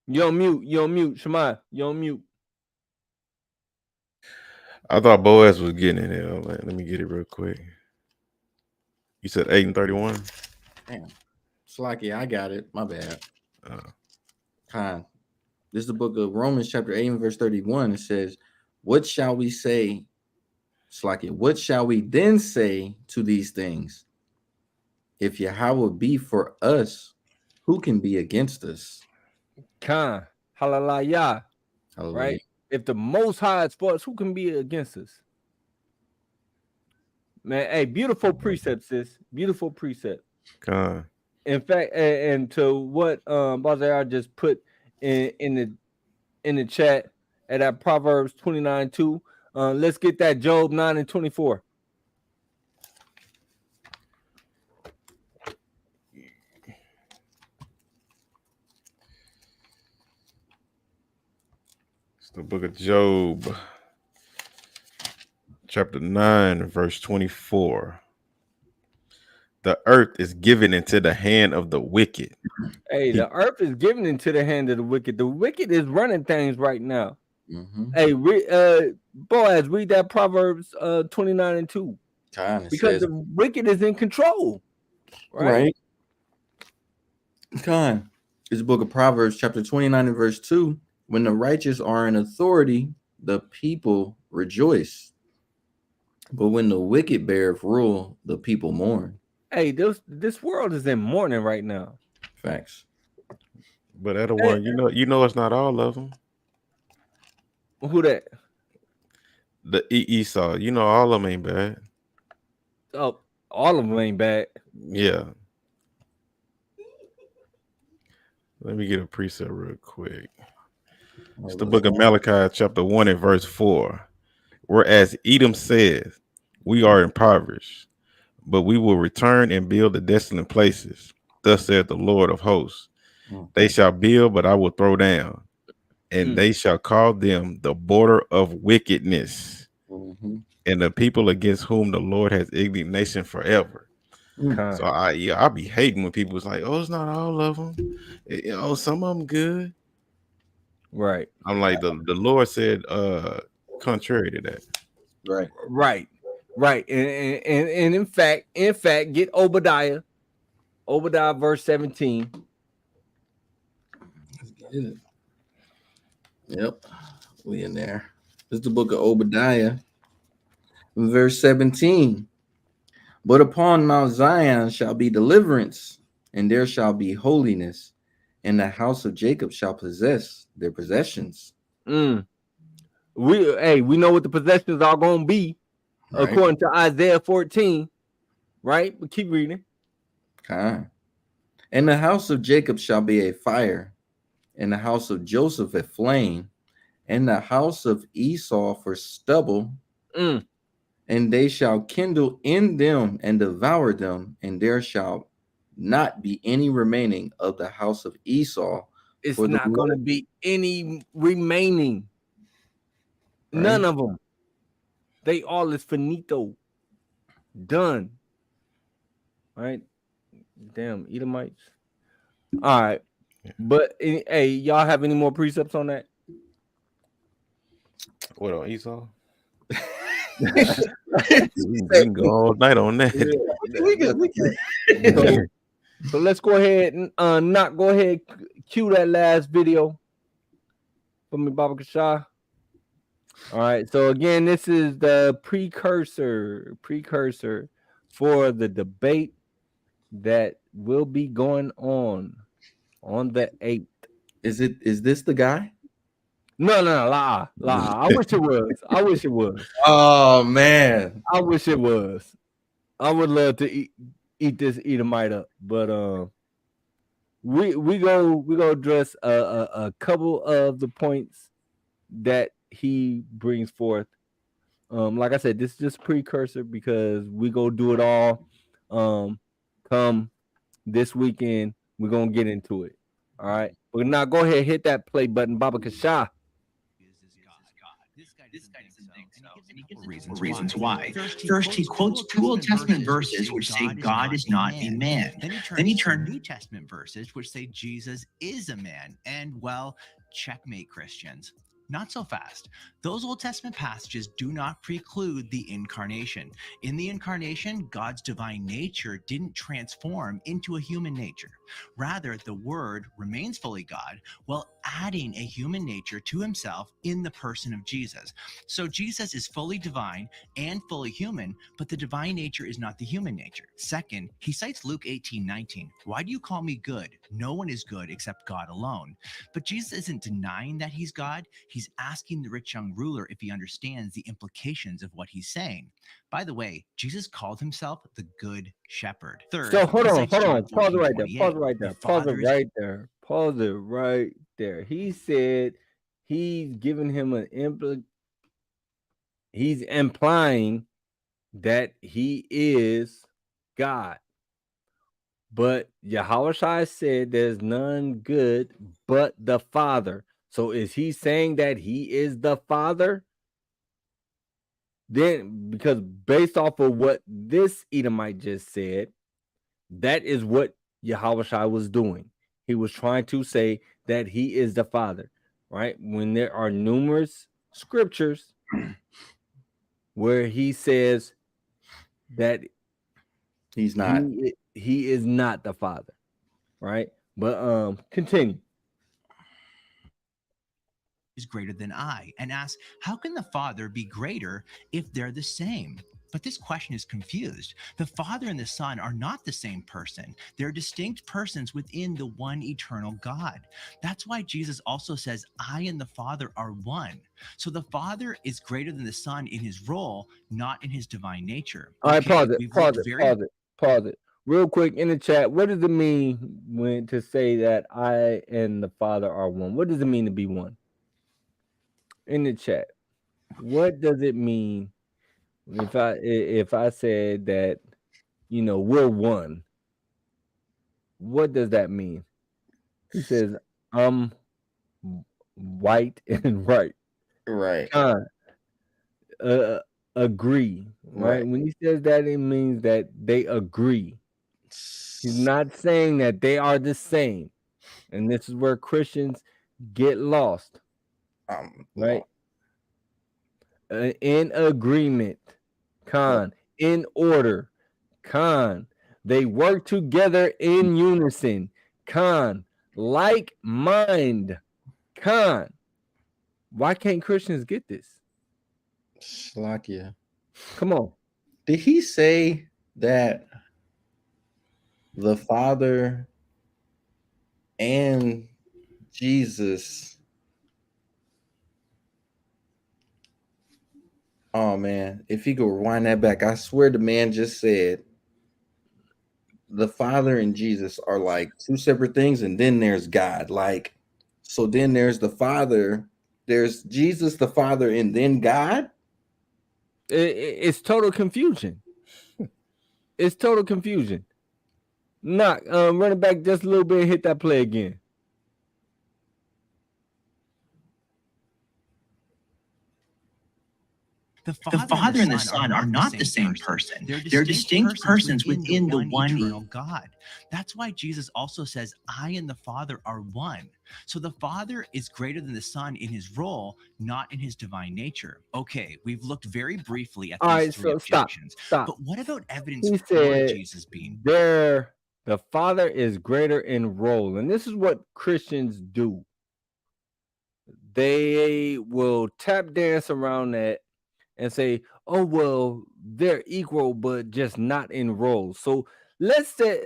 You're on mute, Shemaiah. You're on mute. I thought Boaz was getting it there. Let me get it real quick. You said 8:31? Damn. Slacky, I got it. My bad. Con. This is the book of Romans, chapter 8, verse 31. It says, what shall we say? Slacky, what shall we then say to these things? If Yahweh be for us, who can be against us? Con. Hallelujah. Hallelujah. Right? If the Most High is for us, who can be against us? Man, hey, beautiful precept, sis. Beautiful precept. Con. In fact, and to what Bazaar just put in the chat at that Proverbs 29:2. Let's get that Job 9:24. It's the book of Job, chapter 9, verse 24. The earth is given into the hand of the wicked. Hey, the earth is given into the hand of the wicked. The wicked is running things right now. Mm-hmm. Hey, Boaz, read that Proverbs 29:2. Because the wicked is in control. Right. Con. It's the book of Proverbs, chapter 29 and verse 2. When the righteous are in authority, the people rejoice. But when the wicked beareth rule, the people mourn. Hey, this world is in mourning right now. Facts. But at a one, you know it's not all of them. Who that? The Esau. You know all of them ain't bad. Oh, all of them ain't bad. Yeah. Let me get a precept real quick. It's the book of Malachi, chapter 1 and verse 4. Whereas Edom says, we are impoverished, but we will return and build the desolate places. Thus saith the Lord of hosts. They shall build, but I will throw down, and they shall call them the border of wickedness, and the people against whom the Lord has indignation forever. So I be hating when people was like, oh, it's not all of them. Some of them good. Right. I'm like, the Lord said contrary to that. Right. And in fact, get Obadiah verse 17. Let's get it. Yep. We in there. This is the book of Obadiah, verse 17. But upon Mount Zion shall be deliverance, and there shall be holiness, and the house of Jacob shall possess their possessions. We know what the possessions are going to be, according to Isaiah 14, right? But keep reading. And the house of Jacob shall be a fire, and the house of Joseph a flame, and the house of Esau for stubble, and and they shall kindle in them and devour them, and there shall not be any remaining of the house of Esau. It's for the not going to Lord- be any remaining. Right. None of them. They all is finito. Done. Right? Damn, Edomites. All right. But hey, y'all have any more precepts on that? What on Esau? We can go all night on that. So let's go ahead and go ahead cue that last video for me, Baba Kasha. All right. So again, this is the precursor for the debate that will be going on the 8th. Is this the guy? No, lie. I wish it was. Oh man, I wish it was. I would love to eat this Edomite up, but we go address a couple of the points that he brings forth. Like I said, this is just precursor because we go do it all. Come this weekend, we're gonna get into it. All right, but now go ahead, hit that play button, Baba Kasha. Reasons why. First, he quotes two Old Testament verses which say God is not a man. Then he turns New Testament verses which say Jesus is a man. And well, checkmate, Christians. Not so fast. Those Old Testament passages do not preclude the incarnation. In the incarnation, God's divine nature didn't transform into a human nature. Rather, the Word remains fully God while adding a human nature to himself in the person of Jesus. So Jesus is fully divine and fully human, but the divine nature is not the human nature. Second, he cites Luke 18:19. Why do you call me good? No one is good except God alone. But Jesus isn't denying that he's God. He's asking the rich young ruler if he understands the implications of what he's saying. By the way, Jesus called himself the Good Shepherd. Third, So hold he on. cites Pause John it right there. 14:28. Pause it right there. The Pause it Father is- right there. He said he's giving him he's implying that he is God. But Yahushua said there's none good but the Father. So is he saying that he is the Father? Then, because based off of what this Edomite just said, that is what Yahushua was doing. He was trying to say that he is the Father, right? When there are numerous scriptures where he says that he's not. He is not the Father, right? But continue. Is greater than I, and asks, how can the Father be greater if they're the same? But this question is confused. The Father and the Son are not the same person. They're distinct persons within the one eternal God. That's why Jesus also says, I and the Father are one. So the Father is greater than the Son in his role, not in his divine nature. All right, Okay, pause it. Real quick in the chat, what does it mean when to say that I and the Father are one? What does it mean to be one? In the chat, what does it mean if I said that, we're one? What does that mean? He says I'm white and right. Agree, right? When he says that, it means that they agree. He's not saying that they are the same, and this is where Christians get lost. Right? In agreement, in order, they work together in unison, like mind, Why can't Christians get this? Slakia. Come on. Did he say that the Father and Jesus? Oh man, if he could rewind that back, I swear the man just said the Father and Jesus are like two separate things, and then there's God. Like, so then there's the Father, there's Jesus the Father, and then God. It's total confusion. It's total confusion. Knock, run it back just a little bit and hit that play again. The Father and the Son are not the same person. They're distinct persons within the one eternal God. That's why Jesus also says, I and the Father are one. So the Father is greater than the Son in his role, not in his divine nature. Okay, we've looked very briefly at these three objections. Stop. But what about evidence He for said Jesus being the Father is greater in role. And this is what Christians do. They will tap dance around that and say, oh, well, they're equal, but just not in role. So let's say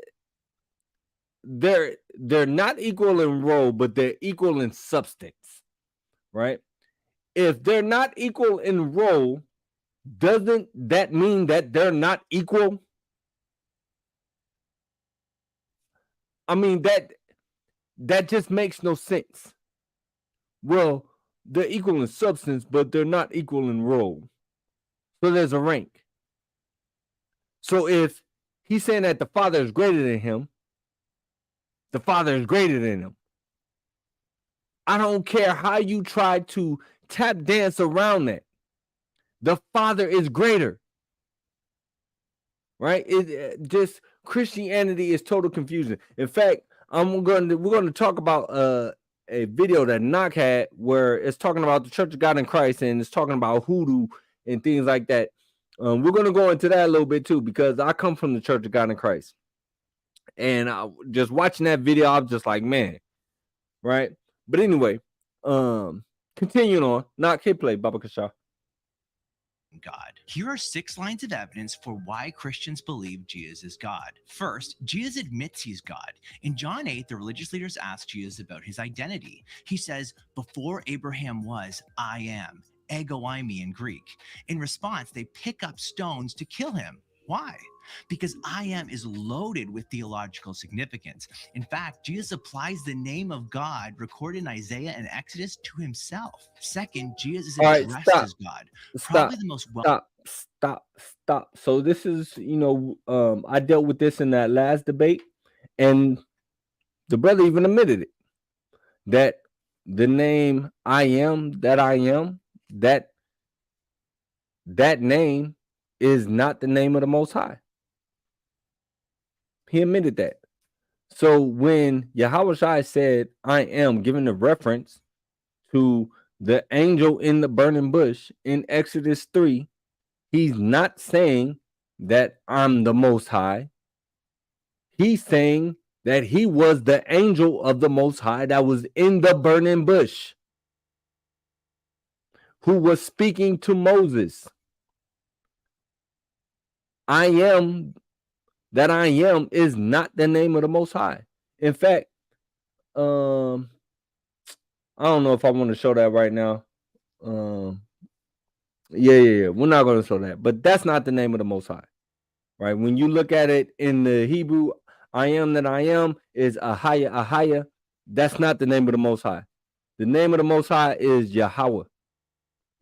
they're not equal in role, but they're equal in substance, right? If they're not equal in role, doesn't that mean that they're not equal? I mean, that just makes no sense. Well, they're equal in substance, but they're not equal in role. So there's a rank. So if he's saying that the Father is greater than him, the Father is greater than him. I don't care how you try to tap dance around that. The Father is greater. Right? Just Christianity is total confusion. In fact, we're going to talk about a video that Knock had where it's talking about the Church of God in Christ and it's talking about hoodoo and things like that. We're going to go into that a little bit too, because I come from the Church of God in Christ. And just watching that video, I'm just like, man, right? But anyway, continuing on, Knock, hit play, Baba Kasha. God. Here are 6 lines of evidence for why Christians believe Jesus is God. First, Jesus admits he's God. In John 8, the religious leaders ask Jesus about his identity. He says, before Abraham was, I am. Ego eimi in Greek. In response, they pick up stones to kill him. Why? Because I am is loaded with theological significance. In fact, Jesus applies the name of God recorded in Isaiah and Exodus to himself. Second, Jesus is addressed as God. Probably the most Stop. So this is, I dealt with this in that last debate, and the brother even admitted it, that the name I am, that name is not the name of the Most High. He admitted that. So when Yahawashi said, I am, giving the reference to the angel in the burning bush in Exodus 3, he's not saying that I'm the Most High. He's saying that he was the angel of the Most High that was in the burning bush, who was speaking to Moses. I am that I am is not the name of the Most High. In fact, I don't know if I want to show that right now. Yeah. We're not going to show that, but that's not the name of the Most High, right? When you look at it in the Hebrew, I am that I am is Ahaya. That's not the name of the Most High. The name of the Most High is Yahweh.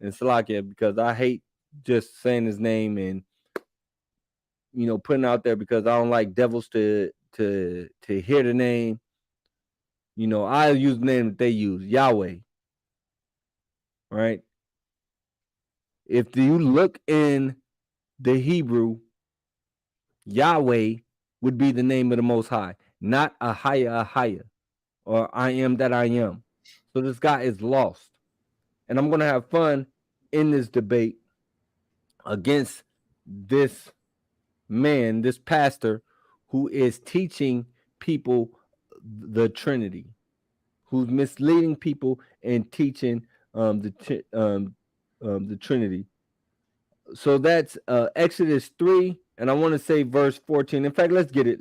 And Salakia, because I hate just saying his name and putting out there, because I don't like devils to hear the name. I use the name that they use, Yahweh. Right? If you look in the Hebrew, Yahweh would be the name of the Most High, not Ahaya, or I am that I am. So this guy is lost. And I'm going to have fun in this debate against this man, this pastor, who is teaching people the Trinity, who's misleading people and teaching the Trinity. So that's Exodus 3, and I want to say verse 14. In fact, let's get it.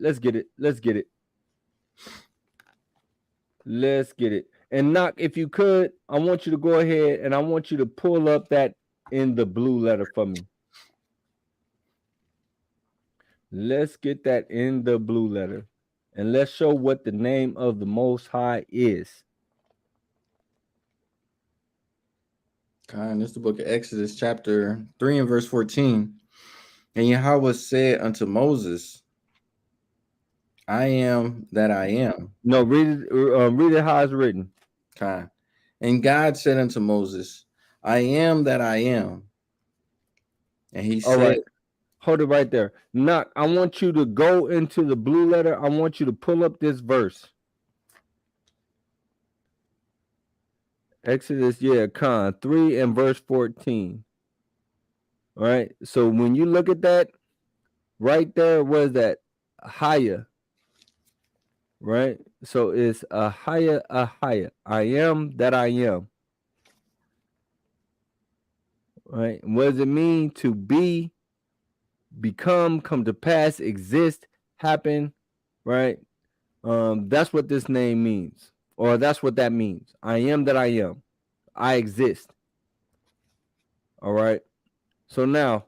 And Knock, if you could, I want you to go ahead and I want you to pull up that in the blue letter for me. Let's get that in the blue letter, and let's show what the name of the Most High is. This is the book of Exodus, chapter 3 and verse 14. And Yahweh said unto Moses, I am that I am. No, read it how it's written. And God said unto Moses, I am that I am. And he All said, right. Hold it right there. Knock, I want you to go into the blue letter. I want you to pull up this verse. Exodus, 3 and verse 14. All right. So when you look at that, right there, what is that? Higher. Right? So it's a higher. I am that I am. Right? What does it mean to be, become, come to pass, exist, happen? Right? That's what this name means, or that's what that means. I am that I am. I exist. All right. So now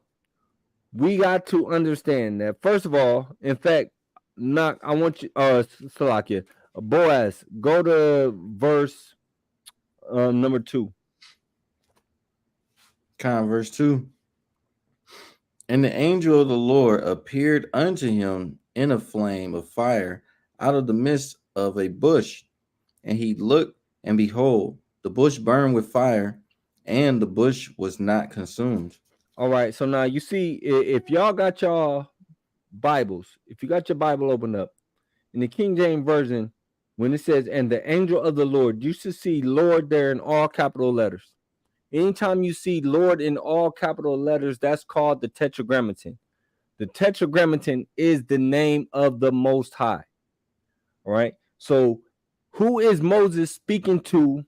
we got to understand that, first of all, in fact, Knock, I want you, Salakia, Boaz, go to verse number 2. Verse 2. And the angel of the Lord appeared unto him in a flame of fire out of the midst of a bush. And he looked, and behold, the bush burned with fire, and the bush was not consumed. All right. So now you see, if y'all got y'all Bibles, if you got your Bible open up, in the King James Version, when it says, and the angel of the Lord, you should see Lord there in all capital letters. Anytime you see Lord in all capital letters, that's called the Tetragrammaton. The Tetragrammaton is the name of the Most High. All right. So who is Moses speaking to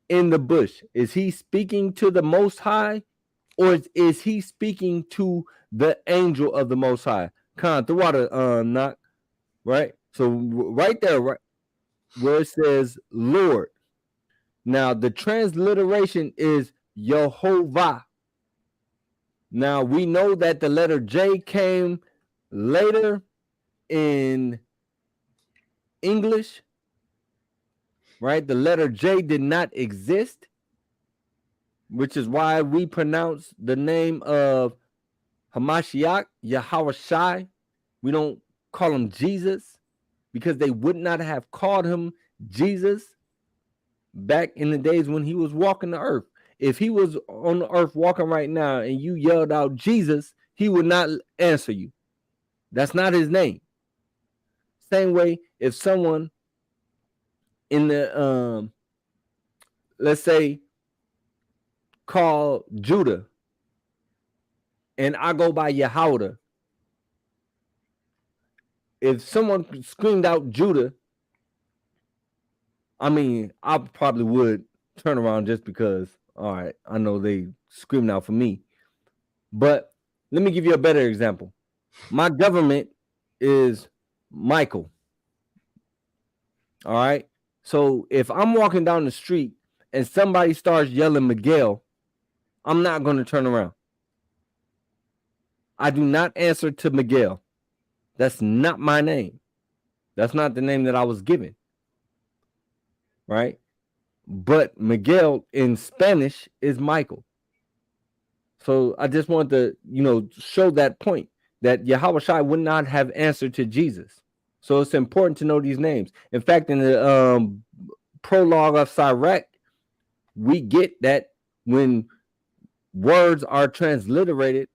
in the bush? Is he speaking to the Most High, or is he speaking to the angel of the Most High? The water, Knock. Right. So right there, right where it says Lord. Now the transliteration is Yehovah. Now we know that the letter J came later in English, right? The letter J did not exist, which is why we pronounce the name of Hamashiach, Yahawashai. We don't call him Jesus, because they would not have called him Jesus back in the days when he was walking the earth. If he was on the earth walking right now and you yelled out Jesus, he would not answer you. That's not his name. Same way, if someone in the let's say call Judah and I go by Yehuda, if someone screamed out Judah, I mean, I probably would turn around just because, all right, I know they screaming out for me. But let me give you a better example. My government is Michael. All right. So if I'm walking down the street and somebody starts yelling Miguel, I'm not going to turn around. I do not answer to Miguel. That's not my name. That's not the name that I was given. Right? But Miguel in Spanish is Michael. So I just wanted to, show that point that Yahawashi would not have answered to Jesus. So it's important to know these names. In fact, in the prologue of Sirach, we get that when words are transliterated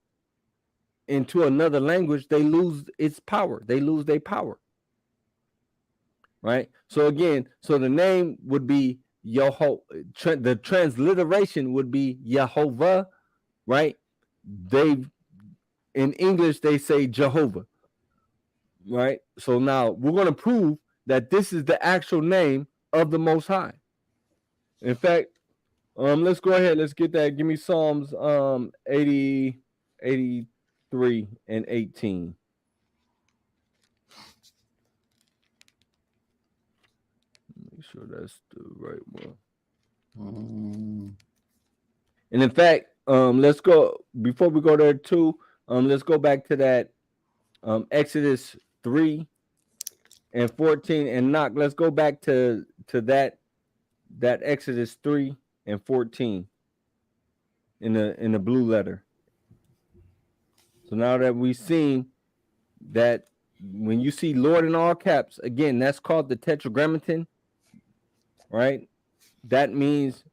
into another language, they lose its power. They lose their power. Right? So again, the name would be the transliteration would be Yehovah, right? In English, they say Jehovah. Right? So now we're going to prove that this is the actual name of the Most High. In fact, let's go ahead. Let's get that. Give me Psalms 83 and 18. Make sure that's the right one. And in fact, let's go before we go there too. Let's go back to that Exodus 3 and 14 and Knock. Let's go back to that Exodus 3 and 14. in the blue letter. So now that we've seen that when you see Lord in all caps, again, that's called the Tetragrammaton, right? That means,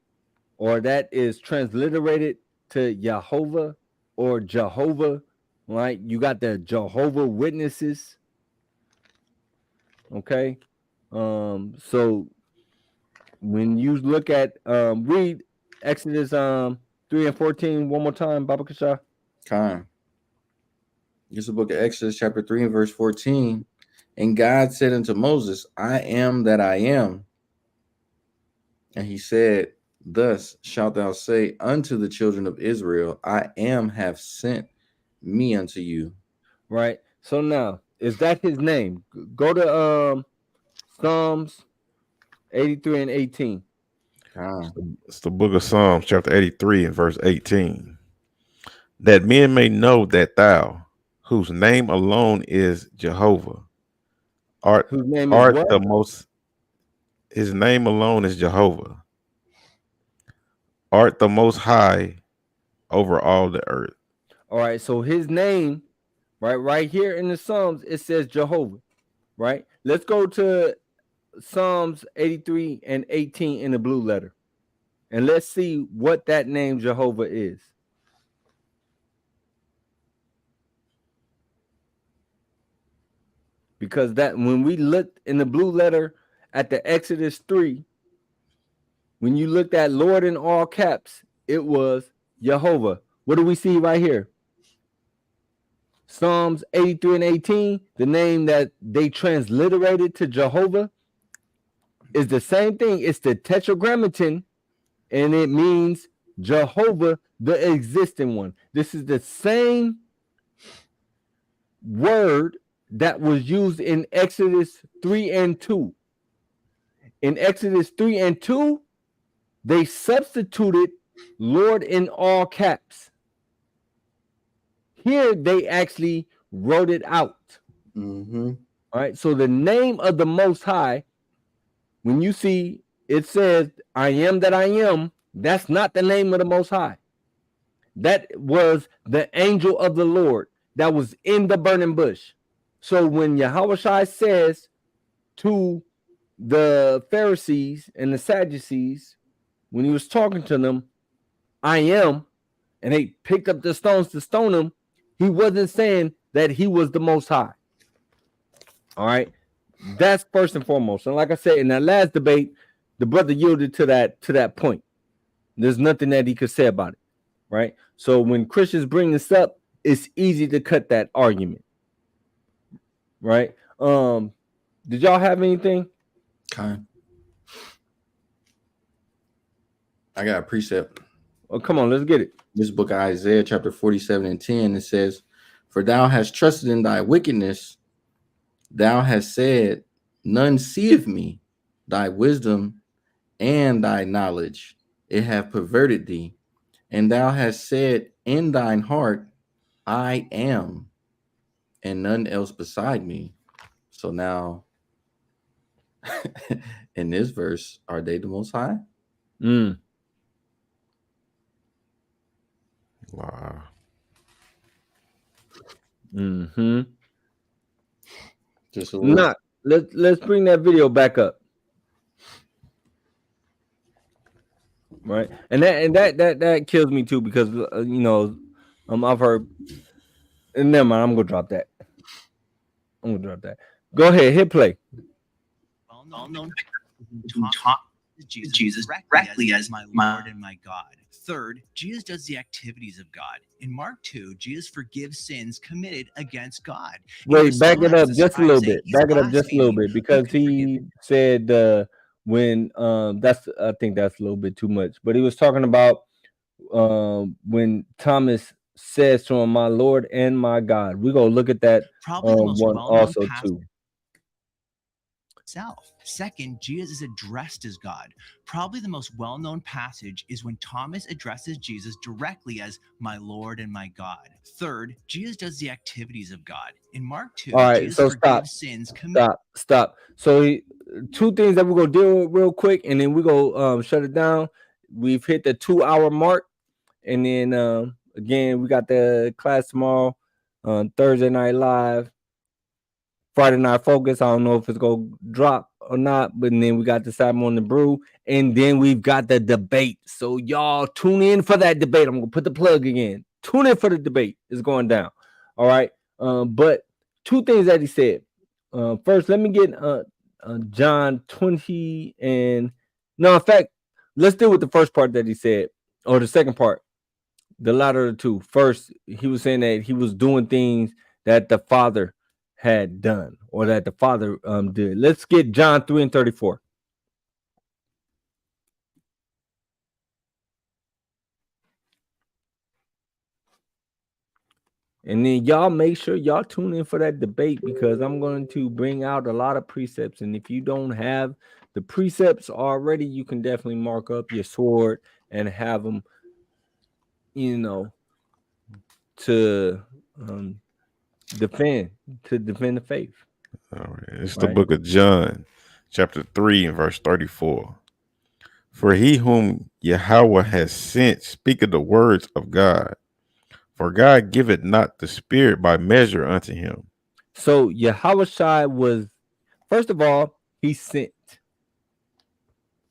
or that is transliterated to Yehovah or Jehovah, right? You got the Jehovah Witnesses, okay? So when you look at, read Exodus 3 and 14 one more time, Baba Kasha. Khan. This is the book of Exodus, chapter 3 and verse 14. And God said unto Moses, I am that I am. And he said, thus shalt thou say unto the children of Israel, I am have sent me unto you. Right. So now, is that his name? Go to Psalms 83 and 18. It's the book of Psalms, chapter 83 and verse 18. That men may know that thou, whose name alone is Jehovah, art the most. His name alone is Jehovah. Art the most high over all the earth. All right. So his name, right here in the Psalms, it says Jehovah. Right. Let's go to Psalms 83 and 18 in the blue letter, and let's see what that name Jehovah is. Because that when we looked in the blue letter at the Exodus 3, when you looked at Lord in all caps, it was Jehovah. What do we see right here? Psalms 83 and 18, the name that they transliterated to Jehovah is the same thing. It's the Tetragrammaton, and it means Jehovah, the existing one. This is the same word that was used in Exodus 3 and 2. In Exodus 3 and 2, they substituted Lord in all caps. Here, they actually wrote it out. All right. So the name of the Most High, when you see it says, I am that I am, that's not the name of the Most High. That was the angel of the Lord that was in the burning bush. So when Yahushua says to the Pharisees and the Sadducees, when he was talking to them, I am, and they picked up the stones to stone him, he wasn't saying that he was the Most High. All right. That's first and foremost. And like I said, in that last debate, the brother yielded to that point. There's nothing that he could say about it. Right. So when Christians bring this up, it's easy to cut that argument. Right. Did y'all have anything? I got a precept. Oh, come on, let's get it. This book of Isaiah, chapter 47 and 10, it says, for thou hast trusted in thy wickedness, thou hast said, none seeth me, thy wisdom and thy knowledge, it hath perverted thee. And thou hast said in thine heart, I am, and none else beside me. So now, in this verse, are they the Most High? Wow. Just a little. Not. Let's bring that video back up. Right, and that kills me too, because you know, I've heard. And never mind, I'm gonna drop that. Go ahead, hit play. Well-known to talk Jesus directly as my Lord and my God. Third, Jesus does the activities of God. In Mark 2, Jesus forgives sins committed against God. Wait, back it up just a little bit. Because he said when I think that's a little bit too much. But he was talking about when Thomas says to him, my Lord and my God. We're gonna look at that one also too. Second, Jesus is addressed as God. Probably the most well-known passage is when Thomas addresses Jesus directly as my Lord and my God. Third, Jesus does the activities of God. In Mark 2, all right, Jesus so forgives sins committed. Stop. So two things that we're gonna deal with real quick, and then we're gonna shut it down. We've hit the 2-hour mark, And then again, we got the class tomorrow, Thursday Night Live, Friday Night Focus. I don't know if it's gonna drop or not, but then we got the Saturday Morning Brew, and then we've got the debate. So y'all tune in for that debate. I'm gonna put the plug again. Tune in for the debate. It's going down. All right. But two things that he said. First, let me get John 20 and no, in fact, let's deal with the first part that he said, or the second part, the latter of the two. First, he was saying that he was doing things that the Father had done, or that the Father did. Let's get John 3:34. And then y'all make sure y'all tune in for that debate, because I'm going to bring out a lot of precepts. And if you don't have the precepts already, you can definitely mark up your sword and have them, to defend the faith. All right. It's the book of John, chapter 3 and verse 34. For he whom Yahweh has sent speaketh the words of God. For God giveth not the Spirit by measure unto him. So Yahushua was, first of all, he sent,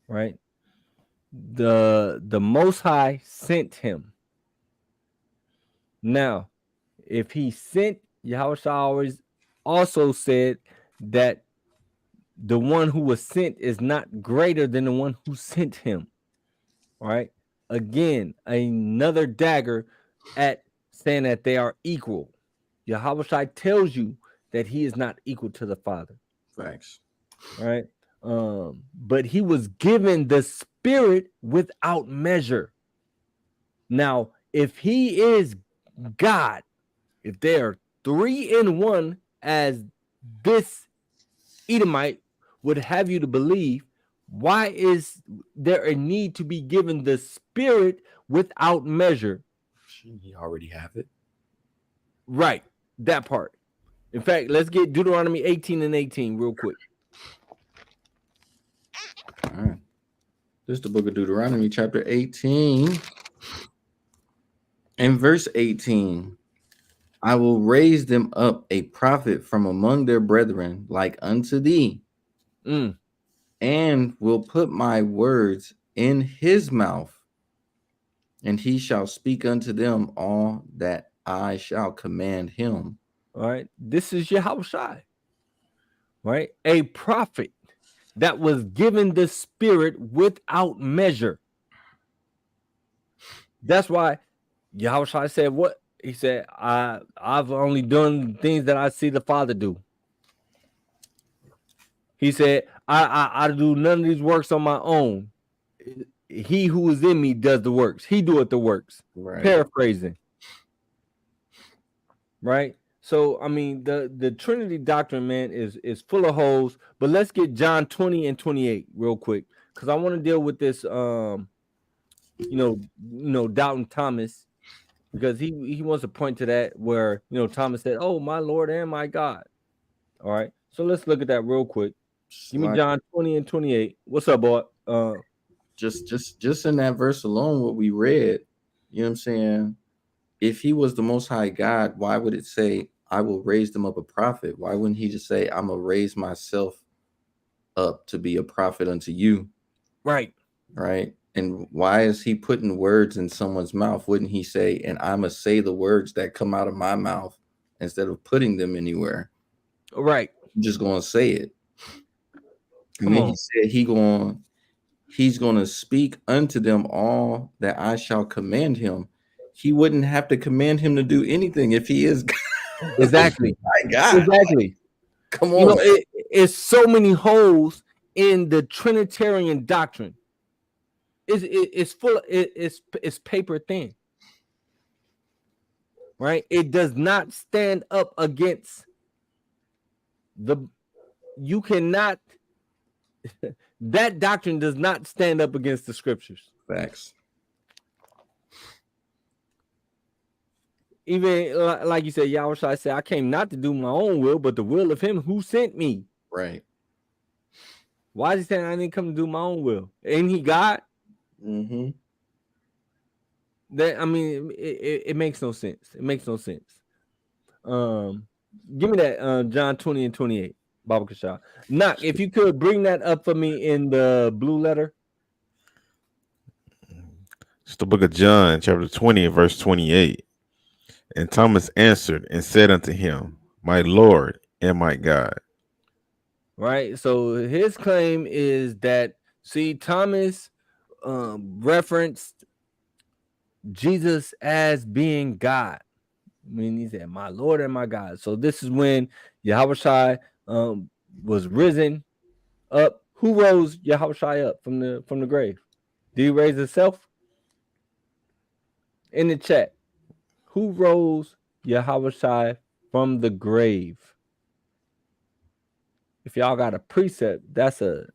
right? The Most High sent him. Now, if he sent, Yahushua always also said that the one who was sent is not greater than the one who sent him. All right. Again, another dagger at saying that they are equal. Yahushua tells you that he is not equal to the Father. Facts. Right. But he was given the Spirit without measure. Now, if he is God, if they are 3 in 1, as this Edomite would have you to believe, why is there a need to be given the Spirit without measure? You already have it. Right, that part. In fact, let's get Deuteronomy 18 and 18 real quick. All right. This is the book of Deuteronomy, chapter 18. In verse 18, I will raise them up a prophet from among their brethren, like unto thee, and will put my words in his mouth, and he shall speak unto them all that I shall command him. All right. This is Yahushua, right? A prophet that was given the Spirit without measure. That's why Yahushua said what? He said, I've only done things that I see the Father do. He said, I do none of these works on my own. He who is in me does the works. He doeth the works. Right. Paraphrasing. Right? So, I mean, the Trinity doctrine, man, is full of holes. But let's get John 20 and 28 real quick, because I want to deal with this, doubting Thomas, because he wants to point to that where, Thomas said, oh, my Lord and my God. All right. So let's look at that real quick. Give me John 20 and 28. What's up, boy? Just in that verse alone, what we read, you know what I'm saying? If he was the Most High God, why would it say, I will raise them up a prophet? Why wouldn't he just say, I'm going to raise myself up to be a prophet unto you? Right. Right. And why is he putting words in someone's mouth? Wouldn't he say, and I'm going to say the words that come out of my mouth instead of putting them anywhere? Right. I'm just going to say it. And then he said he's going to speak unto them all that I shall command him. He wouldn't have to command him to do anything if he is God. Exactly. My God. Exactly. Come on. It's so many holes in the Trinitarian doctrine. It's full. It's paper thin. Right. It does not stand up against you cannot. That doctrine does not stand up against the scriptures. Facts. Even like you said, Yahushua said, I came not to do my own will, but the will of him who sent me. Right. Why is he saying I didn't come to do my own will? Ain't he God? Mm-hmm. That I mean, it makes no sense. It makes no sense. Give me that John 20 and 28, Baba Kasha. Knock, if you could bring that up for me in the blue letter. It's the book of John, chapter 20, and verse 28. And Thomas answered and said unto him, my Lord and my God. Right. So his claim is that, see, Thomas referenced Jesus as being God. I mean, he said, my Lord and my God. So this is when Yahushua was risen up. Who rose Yahushua up from the grave? Did he raise himself? In the chat, who rose Yahushua from the grave? If y'all got a precept, that's a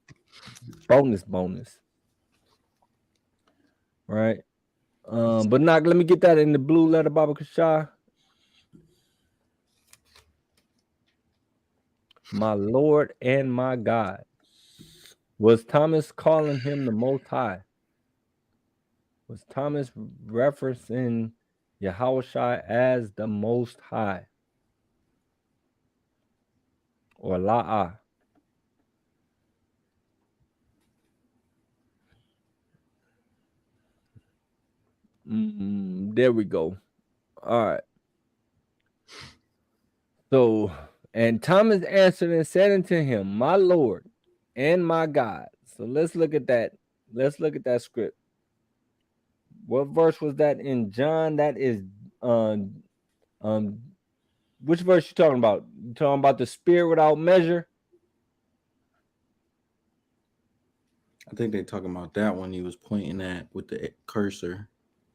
bonus. Right? But not, let me get that in the blue letter, Baba Kasha. My Lord and my God. Was Thomas calling him the Most High? Was Thomas referencing Yahushua as the Most High? Or La'ah? There we go. All right. So, and Thomas answered and said unto him, my Lord and my God. So let's look at that. Let's look at that script. What verse was that in John? That is which verse you talking about? You talking about the spirit without measure? I think they're talking about that one he was pointing at with the cursor.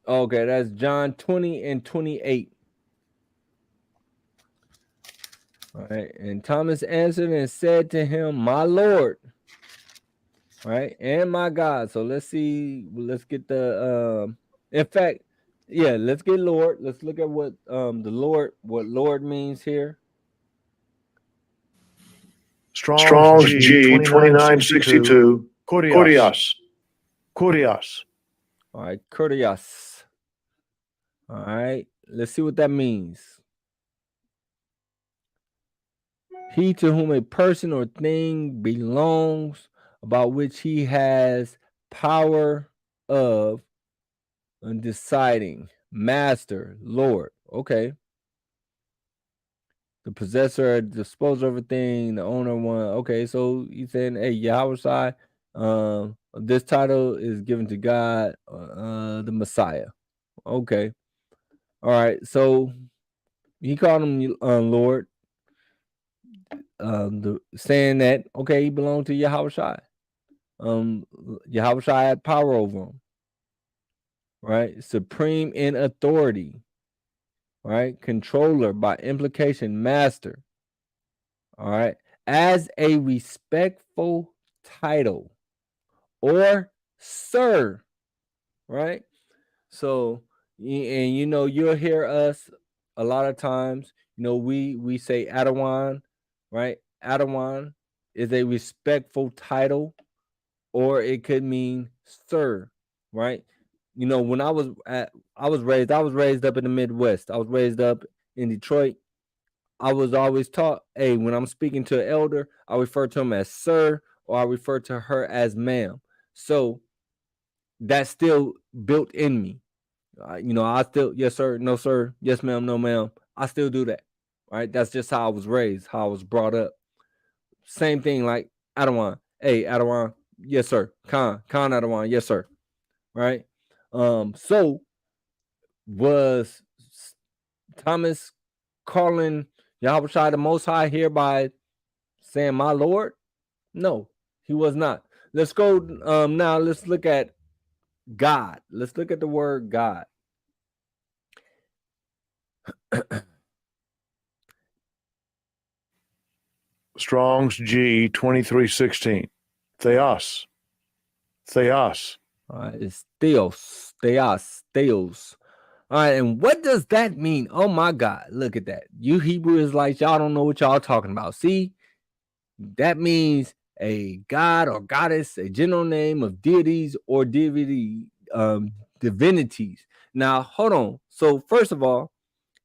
Okay, that's John 20 and 28. All right, and Thomas answered and said to him, my Lord, right, and my God. So let's see, let's get the in fact, yeah, let's get Lord. Let's look at what what Lord means here. Strong's G 2962. Kurios. All right, Kurios. All right, let's see what that means. He to whom a person or thing belongs, about which he has power of deciding. Master, Lord. Okay. The possessor, disposer of a thing, the owner one. Okay, so he's saying, hey, Yahushua, this title is given to God, the Messiah. Okay. All right, so he called him Lord. Saying that, okay, he belonged to Yahushua. Yahushua had power over him. Right? Supreme in authority. Right? Controller, by implication, master. All right? As a respectful title or sir. Right? So, and you know, you'll hear us a lot of times, you know, we say Adawan, right? Adawan is a respectful title, or it could mean sir, right? You know, when I was raised up in the Midwest. I was raised up in Detroit. I was always taught, hey, when I'm speaking to an elder, I refer to him as sir, or I refer to her as ma'am. So that's still built in me. You know, I still, yes, sir, no, sir, yes, ma'am, no, ma'am. I still do that, right? That's just how I was raised, how I was brought up. Same thing like Adawan. Hey, Adawan, yes, sir. Khan Adawan, yes, sir. Right? So was Thomas calling Yahushua the Most High here by saying my Lord? No, he was not. Let's go now. Let's look at God. Let's look at the word God. Strong's G 2316. Theos. All right, it's Theos. All right, and what does that mean? Oh my God, look at that. You Hebrew Israelites, y'all don't know what y'all talking about. See, that means a god or goddess, a general name of deities or divinities. Now, hold on. So first of all,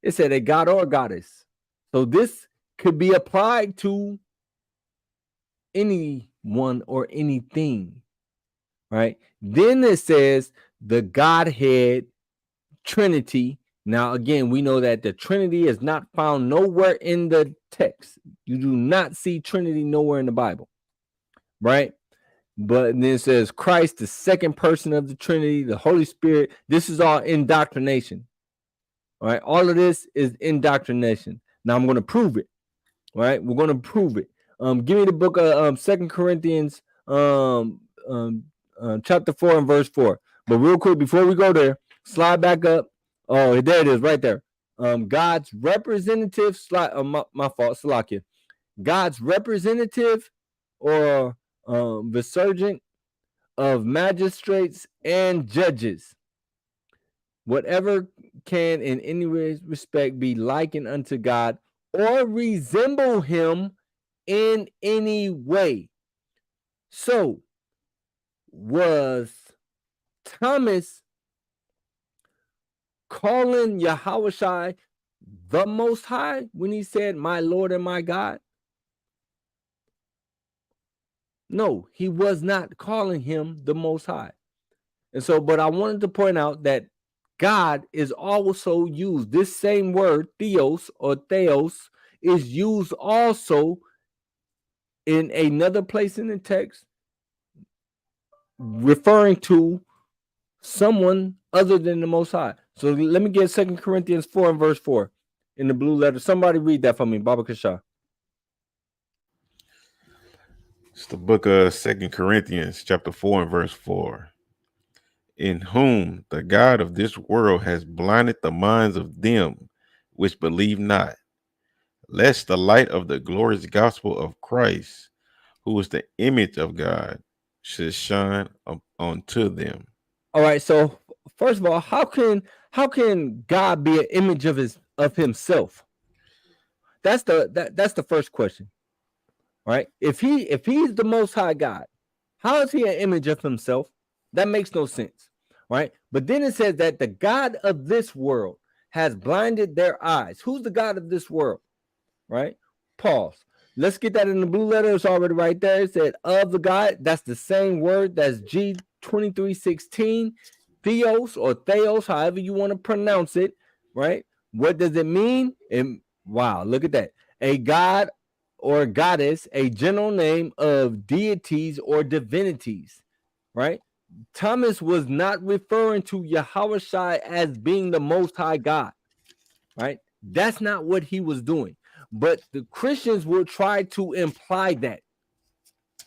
it said a god or a goddess. So this could be applied to anyone or anything, right? Then it says the Godhead Trinity. Now, again, we know that the Trinity is not found nowhere in the text. You do not see Trinity nowhere in the Bible, right? But then it says Christ, the second person of the Trinity, the Holy Spirit. This is all indoctrination. All right, all of this is indoctrination. Now I'm going to prove it. All right, we're going to prove it. Give me the book of 2 Corinthians chapter 4 and verse 4. But real quick, before we go there, slide back up. Oh, there it is, right there. God's representative, my fault, Salakia. God's representative or vicegerent of magistrates and judges. Whatever can in any respect be likened unto God or resemble him in any way. So, was Thomas calling Yahushua the Most High when he said, my Lord and my God? No, he was not calling him the Most High. And so, but I wanted to point out that God is also used. This same word, theos or theos, is used also in another place in the text, referring to someone other than the Most High. So let me get 2 Corinthians 4 and verse 4 in the blue letter. Somebody read that for me, Baba Kasha. It's the book of 2 Corinthians chapter 4 and verse 4. In whom the God of this world has blinded the minds of them which believe not, lest the light of the glorious gospel of Christ, who is the image of God, should shine unto them. All right, so first of all, how can God be an image of himself? That's the first question. All right, if he's the Most High God, how is he an image of himself? That makes no sense. Right? But then it says that the God of this world has blinded their eyes. Who's the God of this world? Right? Pause. Let's get that in the blue letter. It's already right there. It said of the God. That's the same word. That's G2316. Theos or Theos, however you want to pronounce it. Right? What does it mean? And wow, look at that. A God or goddess, a general name of deities or divinities. Right? Thomas was not referring to Yahushua as being the Most High God, right? That's not what he was doing. But the Christians will try to imply that,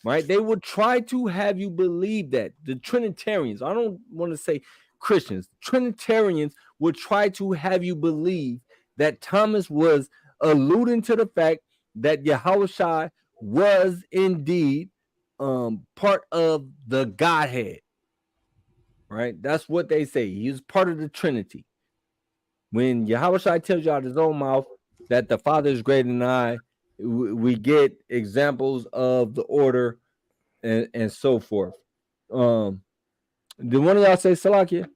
right? They would try to have you believe that. The Trinitarians, I don't want to say Christians, Trinitarians would try to have you believe that Thomas was alluding to the fact that Yahushua was indeed part of the Godhead. Right? That's what they say. He's part of the Trinity. When Yahushua tells you out of his own mouth that the Father is greater than I, we get examples of the order and so forth. Did one of y'all say Salakia?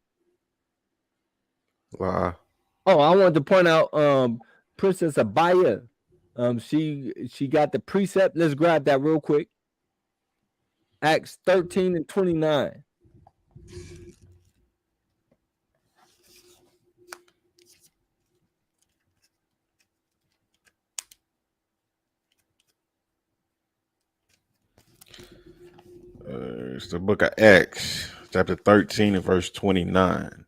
Wow. Oh, I wanted to point out Princess Abaya. She got the precept. Let's grab that real quick. Acts 13 and 29. It's the book of Acts, chapter 13 and verse 29.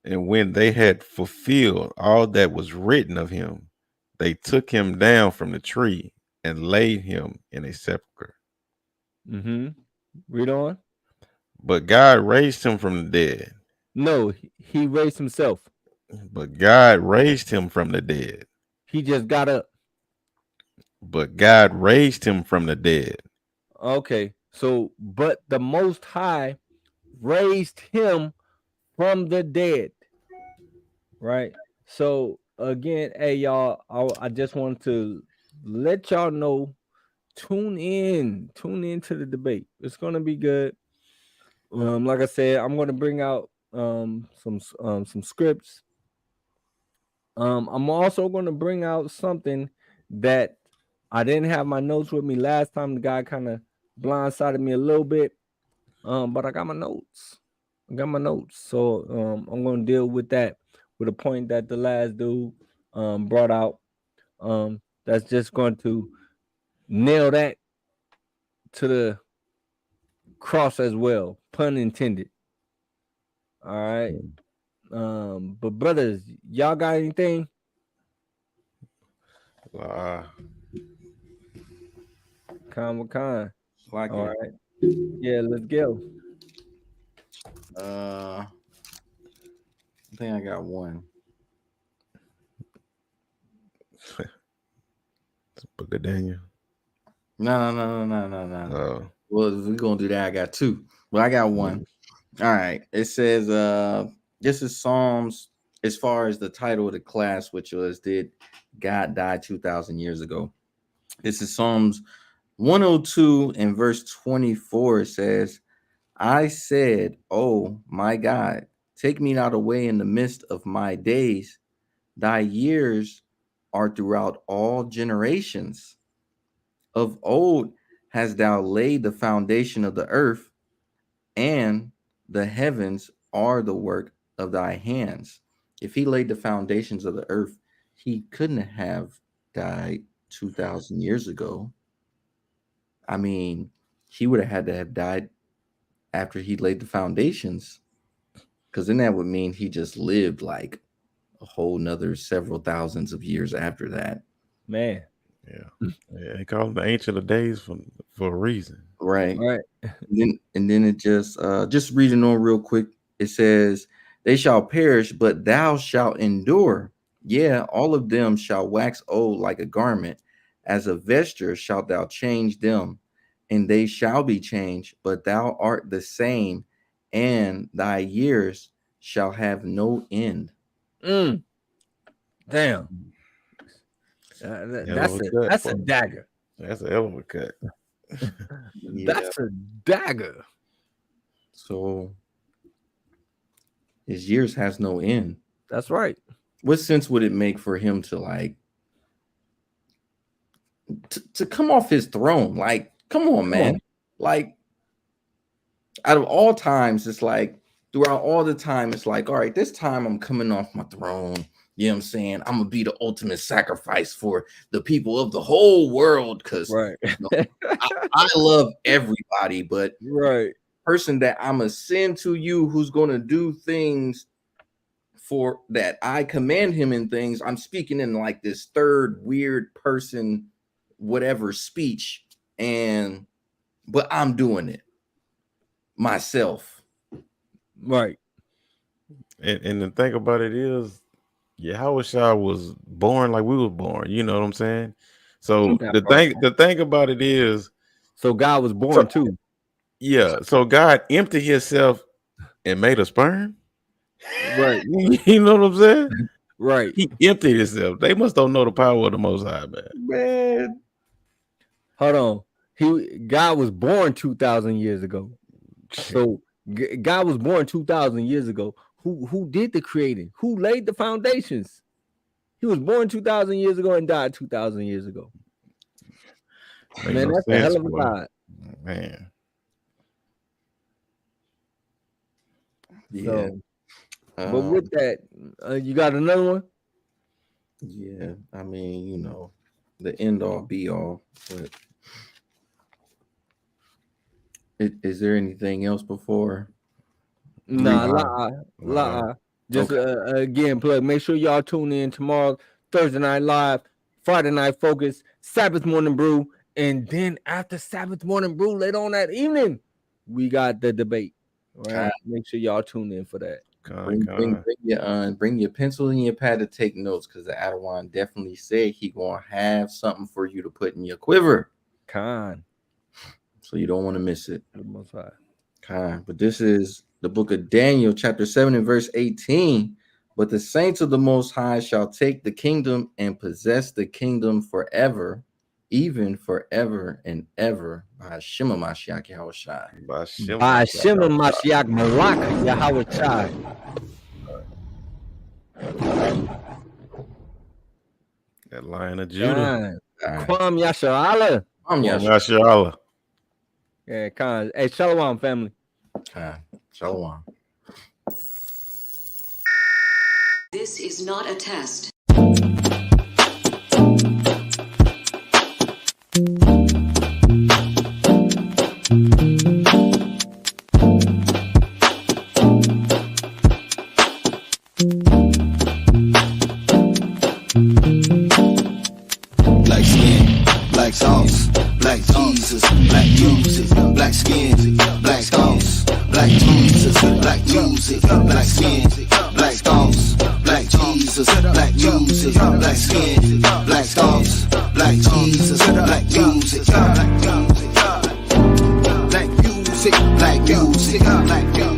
And when they had fulfilled all that was written of him, they took him down from the tree and laid him in a sepulchre. Read on. But God raised him from the dead. No, he raised himself. But God raised him from the dead. He just got up. But God raised him from the dead. Okay. So, but the Most High raised him from the dead, right? So again, hey y'all, I just want to let y'all know, tune in to the debate. It's gonna be good. Like I said, I'm gonna bring out some scripts. I'm also going to bring out something that I didn't have my notes with me last time. The guy kind of blindsided me a little bit, but I got my notes. So I'm going to deal with that with a point that the last dude brought out. That's just going to nail that to the cross as well, pun intended. All right. But brothers, y'all got anything? Khan. Like all it. right. Yeah, let's go. I think I got one. Book of Daniel. No. Oh. Well, if we're gonna do that, I got two. Well, I got one. All right. It says this is Psalms as far as the title of the class, which was Did God Die 2,000 years ago? This is Psalms 102 and verse 24. It says, I said, oh my God, take me not away in the midst of my days. Thy years are throughout all generations. Of old hast thou laid the foundation of the earth, and the heavens are the work of thy hands. If he laid the foundations of the earth, he couldn't have died 2,000 years ago. I mean, he would have had to have died after he laid the foundations, because then that would mean he just lived like a whole nother several thousands of years after that. Man. Yeah, they call him the Ancient of Days for a reason. Right. And then it just reading on real quick, it says, they shall perish, but thou shalt endure. Yeah, all of them shall wax old like a garment. As a vesture shalt thou change them, and they shall be changed, but thou art the same, and thy years shall have no end. Damn. That's a dagger. That's a hell of a cut. That's a dagger. So his years has no end. That's right. What sense would it make for him to like to come off his throne? Like, come on, man. Like, out of all times, it's like throughout all the time, it's like, all right, this time I'm coming off my throne. You know what I'm saying? I'm gonna be the ultimate sacrifice for the people of the whole world, because I love everybody, but person that I'm gonna send to you who's gonna do things for that I command him in things. I'm speaking in like this third weird person, whatever speech, but I'm doing it myself. Right. And the thing about it is, Yahushua was born like we was born. You know what I'm saying? So the thing about it is, so God was born too. Yeah. So God emptied himself and made a sperm. Right. You know what I'm saying? Right. He emptied himself. They must don't know the power of the Most High, man. Man. Hold on. God was born 2,000 years ago. So God was born 2,000 years ago. Who did the creating? Who laid the foundations? He was born 2,000 years ago and died 2,000 years ago. Man, that's a hell of a God. Man. Yeah. So, but with that, you got another one? Yeah, I mean, you know, the end all be all. But is there anything else before? Nah. Just again, plug. Make sure y'all tune in tomorrow, Thursday Night Live, Friday Night Focus, Sabbath Morning Brew, and then after Sabbath Morning Brew, later on that evening, we got the debate. Right? Make sure y'all tune in for that. Bring your pencil and your pad to take notes, because the Adawan definitely said he gonna have something for you to put in your quiver. So you don't want to miss it. But this is the book of Daniel, chapter 7 and verse 18. But the saints of the Most High shall take the kingdom and possess the kingdom forever, even forever and ever. By Shema Mashiach Yahushai. By Shema Mashiach Malak Yahushai. That Lion of Judah. Kwam Yasharala. Kwam Yasharala. Yeah, Khan. Hey, Shalom, family. Shalom. This is not a test. Black skin, black sauce, black Jesus, black music, black skin, black sauce, black Jesus, black music, black skin, black sauce, black Jesus, black music, black skin, black sauce, black Jesus, black music, black music, black music, black music, black music.